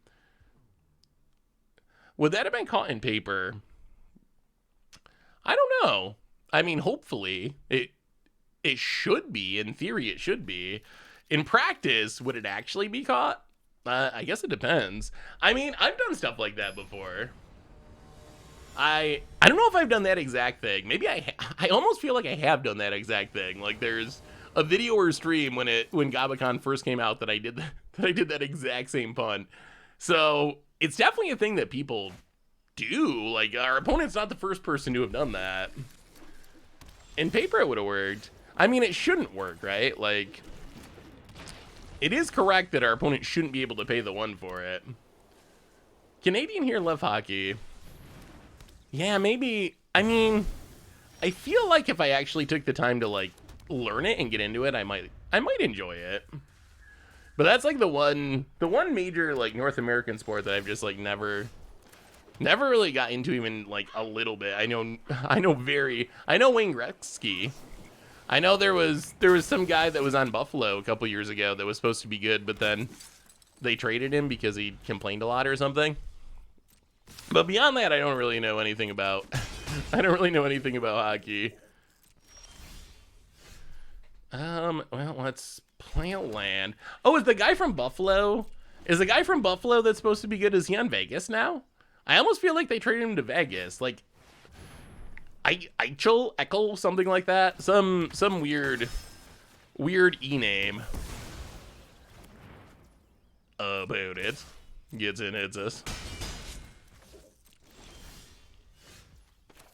Would that have been caught in paper? I don't know. I mean, hopefully it should be. In theory, it should be. In practice, would it actually be caught? I guess it depends. I mean, I've done stuff like that before. I don't know if I've done that exact thing. Maybe I almost feel like I have done that exact thing. Like there's a video or stream when Gabacon first came out that I did that exact same pun. So it's definitely a thing that people do. Like our opponent's not the first person to have done that. In paper, it would have worked. I mean, it shouldn't work, right? Like, it is correct that our opponent shouldn't be able to pay the 1 for it. Canadian here love hockey. Yeah, maybe. I mean, I feel like if I actually took the time to like learn it and get into it, I might enjoy it. But that's like the one major like North American sport that I've just like never really got into even like a little bit. I know Wayne Gretzky. I know there was some guy that was on Buffalo a couple years ago that was supposed to be good, but then they traded him because he complained a lot or something. But beyond that, I don't really know anything about hockey. Well, let's play a land. Oh, is the guy from Buffalo that's supposed to be good, is he on Vegas now? I almost feel like they traded him to Vegas. Like Eichel, something like that. Some weird e-name. About it. Gets in, hits us.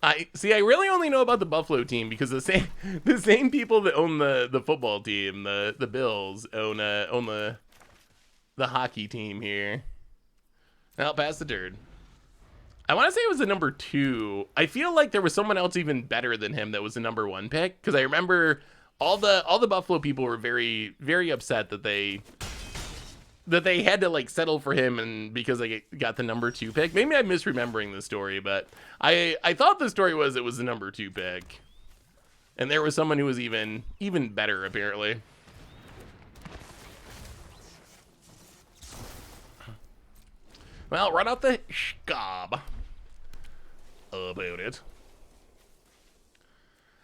I really only know about the Buffalo team because the same people that own the football team, the Bills, own the hockey team here. I'll pass the turn. I want to say it was the number 2. I feel like there was someone else even better than him that was the number 1 pick, because I remember all the Buffalo people were very, very upset that they had to like settle for him, and because they got the number 2 pick. Maybe I'm misremembering the story, but I thought the story was it was the number 2 pick, and there was someone who was even better apparently. Well, run out the scob about it.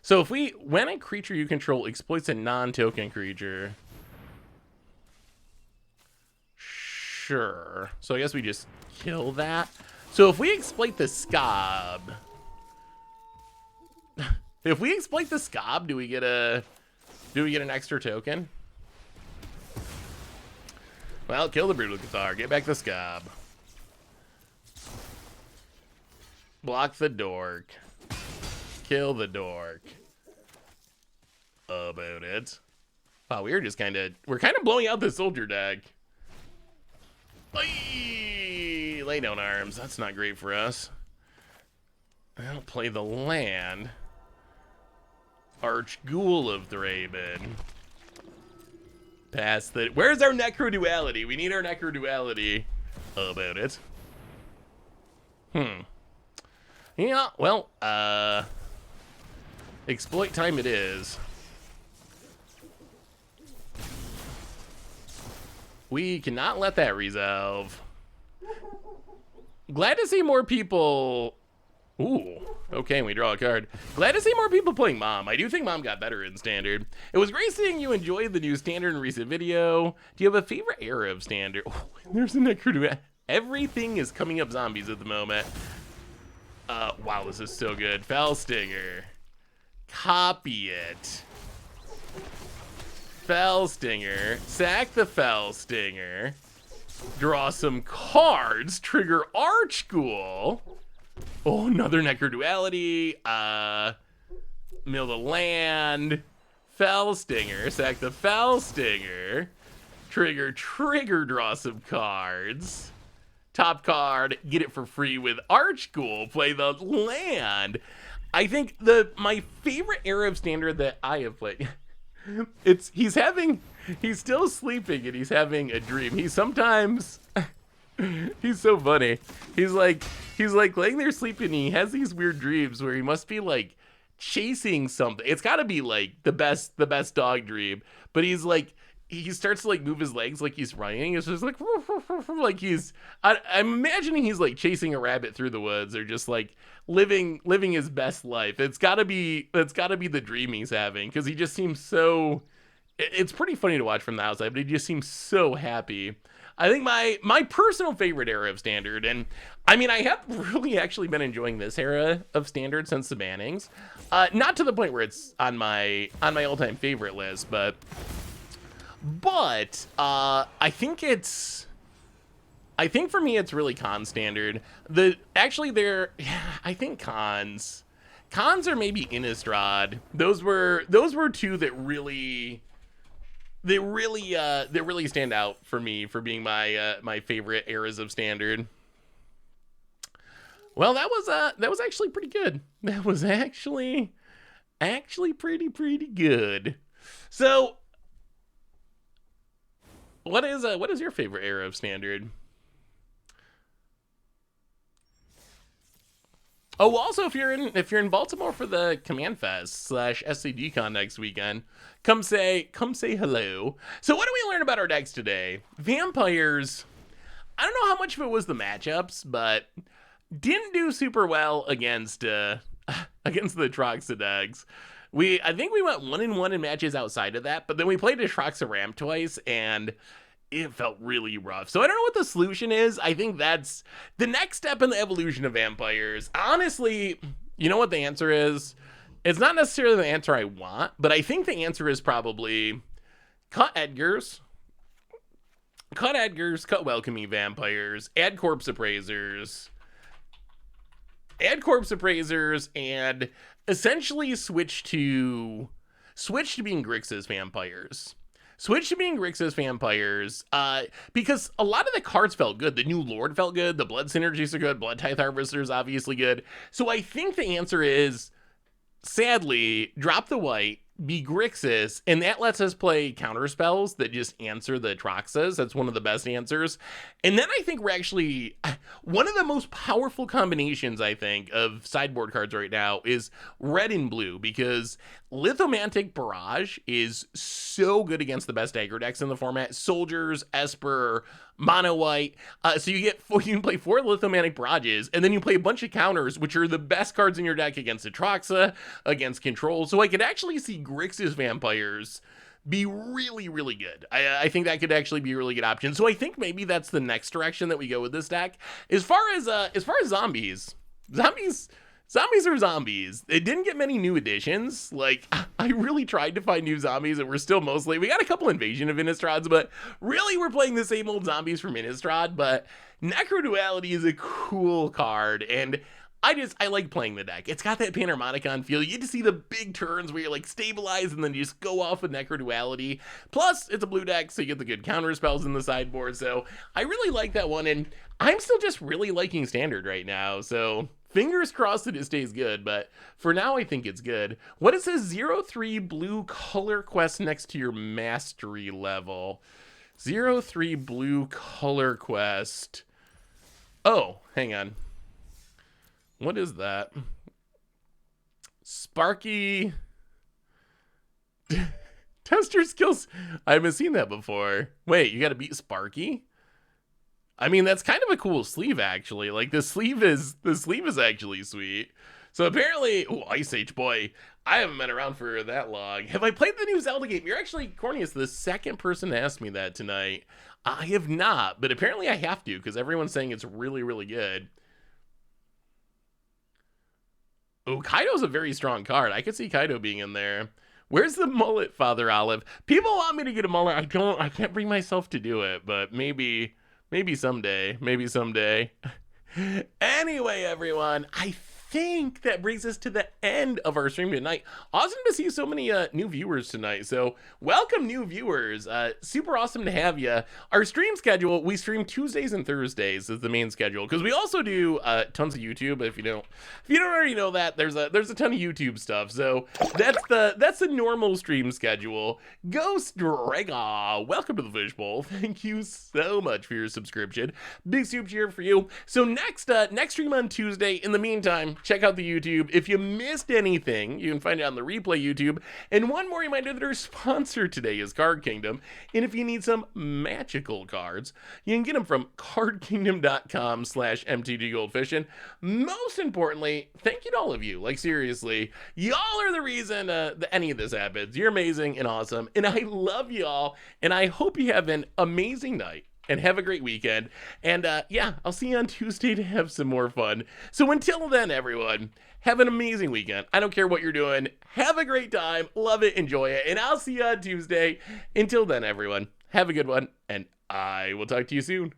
So when a creature you control exploits a non-token creature, sure. So I guess we just kill that. So if we exploit the scob, do we get an extra token? Well, kill the Brutal Cathar. Get back the scob. Block the dork. Kill the dork. About it. Wow, we're kind of blowing out the soldier deck. Lay down arms. That's not great for us. I'll play the land. Arch Ghoul of Thraben. Pass the. Where's our Necro Duality? We need our Necro Duality about it. Yeah, well, exploit time it is. We cannot let that resolve. Glad to see more people. Ooh, okay, we draw a card. Glad to see more people playing Mom. I do think Mom got better in Standard. It was great seeing you enjoy the new Standard and recent video. Do you have a favorite era of Standard? Oh, there's a Necro. Everything is coming up zombies at the moment. Wow, this is so good. Fell Stinger. Copy it. Fell Stinger. Sack the Fell Stinger. Draw some cards. Trigger Arch Ghoul. Oh, another Necro Duality. Mill the land. Fell Stinger. Sack the Fell Stinger. Trigger, draw some cards. Top card, get it for free with Arch Ghoul. Play the land. I think my favorite era of Standard that I have played. He's still sleeping and he's having a dream. He's so funny. He's like laying there sleeping and he has these weird dreams where he must be like chasing something. It's gotta be like the best dog dream. But he's like, he starts to like move his legs like he's running. It's just like I'm imagining he's like chasing a rabbit through the woods or just like living his best life. It's gotta be the dream he's having because he just seems so. It's pretty funny to watch from the outside, but he just seems so happy. I think my personal favorite era of Standard, and I mean I have really actually been enjoying this era of Standard since the bannings. Not to the point where it's on my all-time favorite list, but I think for me it's really con Standard. I think cons are maybe Innistrad. Those were two that really stand out for me for being my favorite eras of Standard. Well, that was actually pretty good. That was actually pretty good. So what is your favorite era of Standard? Oh, also if you're in Baltimore for the Command Fest / SCGCon next weekend, come say hello. So what do we learn about our decks today? Vampires. I don't know how much of it was the matchups, but didn't do super well against the Troxa decks. I think we went 1-1 in matches outside of that, but then we played a Troxa Ram twice and it felt really rough. So I don't know what the solution is. I think that's the next step in the evolution of vampires. Honestly, you know what the answer is? It's not necessarily the answer I want, but I think the answer is probably cut Edgars, cut Welcoming Vampires, add Corpse Appraisers, and essentially switch to being Grixis Vampires. Because a lot of the cards felt good. The new Lord felt good. The Blood Synergies are good. Blood Tithe Harvester is obviously good. So I think the answer is, sadly, drop the white, be Grixis, and that lets us play counter spells that just answer the Troxas. That's one of the best answers. And then I think we're actually one of the most powerful combinations, I think, of sideboard cards right now is red and blue, because Lithomantic Barrage is so good against the best aggro decks in the format. Soldiers, Esper, mono white. So you can play 4 Lithomantic Barrages, and then you play a bunch of counters, which are the best cards in your deck against Atraxa, against Control. So I could actually see Grixis Vampires be really, really good. I think that could actually be a really good option. So I think maybe that's the next direction that we go with this deck. As far as zombies are zombies. It didn't get many new additions. Like, I really tried to find new zombies, and we're still mostly, we got a couple Invasion of Innistrads, but really we're playing the same old zombies from Innistrad. But Necro Duality is a cool card, and I like playing the deck. It's got that Panharmonicon feel. You get to see the big turns where you're like stabilized and then you just go off with Necro Duality. Plus, it's a blue deck, so you get the good counter spells in the sideboard. So I really like that one, and I'm still just really liking Standard right now. So Fingers crossed that it stays good, but for now I think it's good. What is this 0-3 blue color quest next to your mastery level? 0-3 blue color quest. Oh, hang on. What is that? Sparky. Tester skills. I haven't seen that before. Wait, you got to beat Sparky? I mean, that's kind of a cool sleeve, actually. Like, the sleeve is actually sweet. So apparently, oh, Ice Age, boy, I haven't been around for that long. Have I played the new Zelda game? You're actually, Cornelius, the second person to ask me that tonight. I have not, but apparently I have to, because everyone's saying it's really, really good. Oh, Kaido's a very strong card. I could see Kaido being in there. Where's the mullet, Father Olive? People want me to get a mullet. I can't bring myself to do it, but maybe someday. Maybe someday. Anyway, everyone, I think that brings us to the end of our stream tonight. Awesome to see so many new viewers tonight. So welcome, new viewers. Super awesome to have you. Our stream schedule, we stream Tuesdays and Thursdays is the main schedule, because we also do tons of YouTube. If you don't already know that, there's a ton of YouTube stuff. So that's the normal stream schedule. Ghost Draga, welcome to the Fishbowl. Thank you so much for your subscription. Big soup cheer for you. So next stream on Tuesday. In the meantime, check out the YouTube. If you missed anything, you can find it on the replay YouTube. And one more reminder that our sponsor today is Card Kingdom. And if you need some magical cards, you can get them from cardkingdom.com/mtggoldfish. Most importantly, thank you to all of you. Like, seriously, y'all are the reason that any of this happens. You're amazing and awesome. And I love y'all. And I hope you have an amazing night. And have a great weekend. And yeah, I'll see you on Tuesday to have some more fun. So until then, everyone, have an amazing weekend. I don't care what you're doing. Have a great time. Love it. Enjoy it. And I'll see you on Tuesday. Until then, everyone, have a good one. And I will talk to you soon.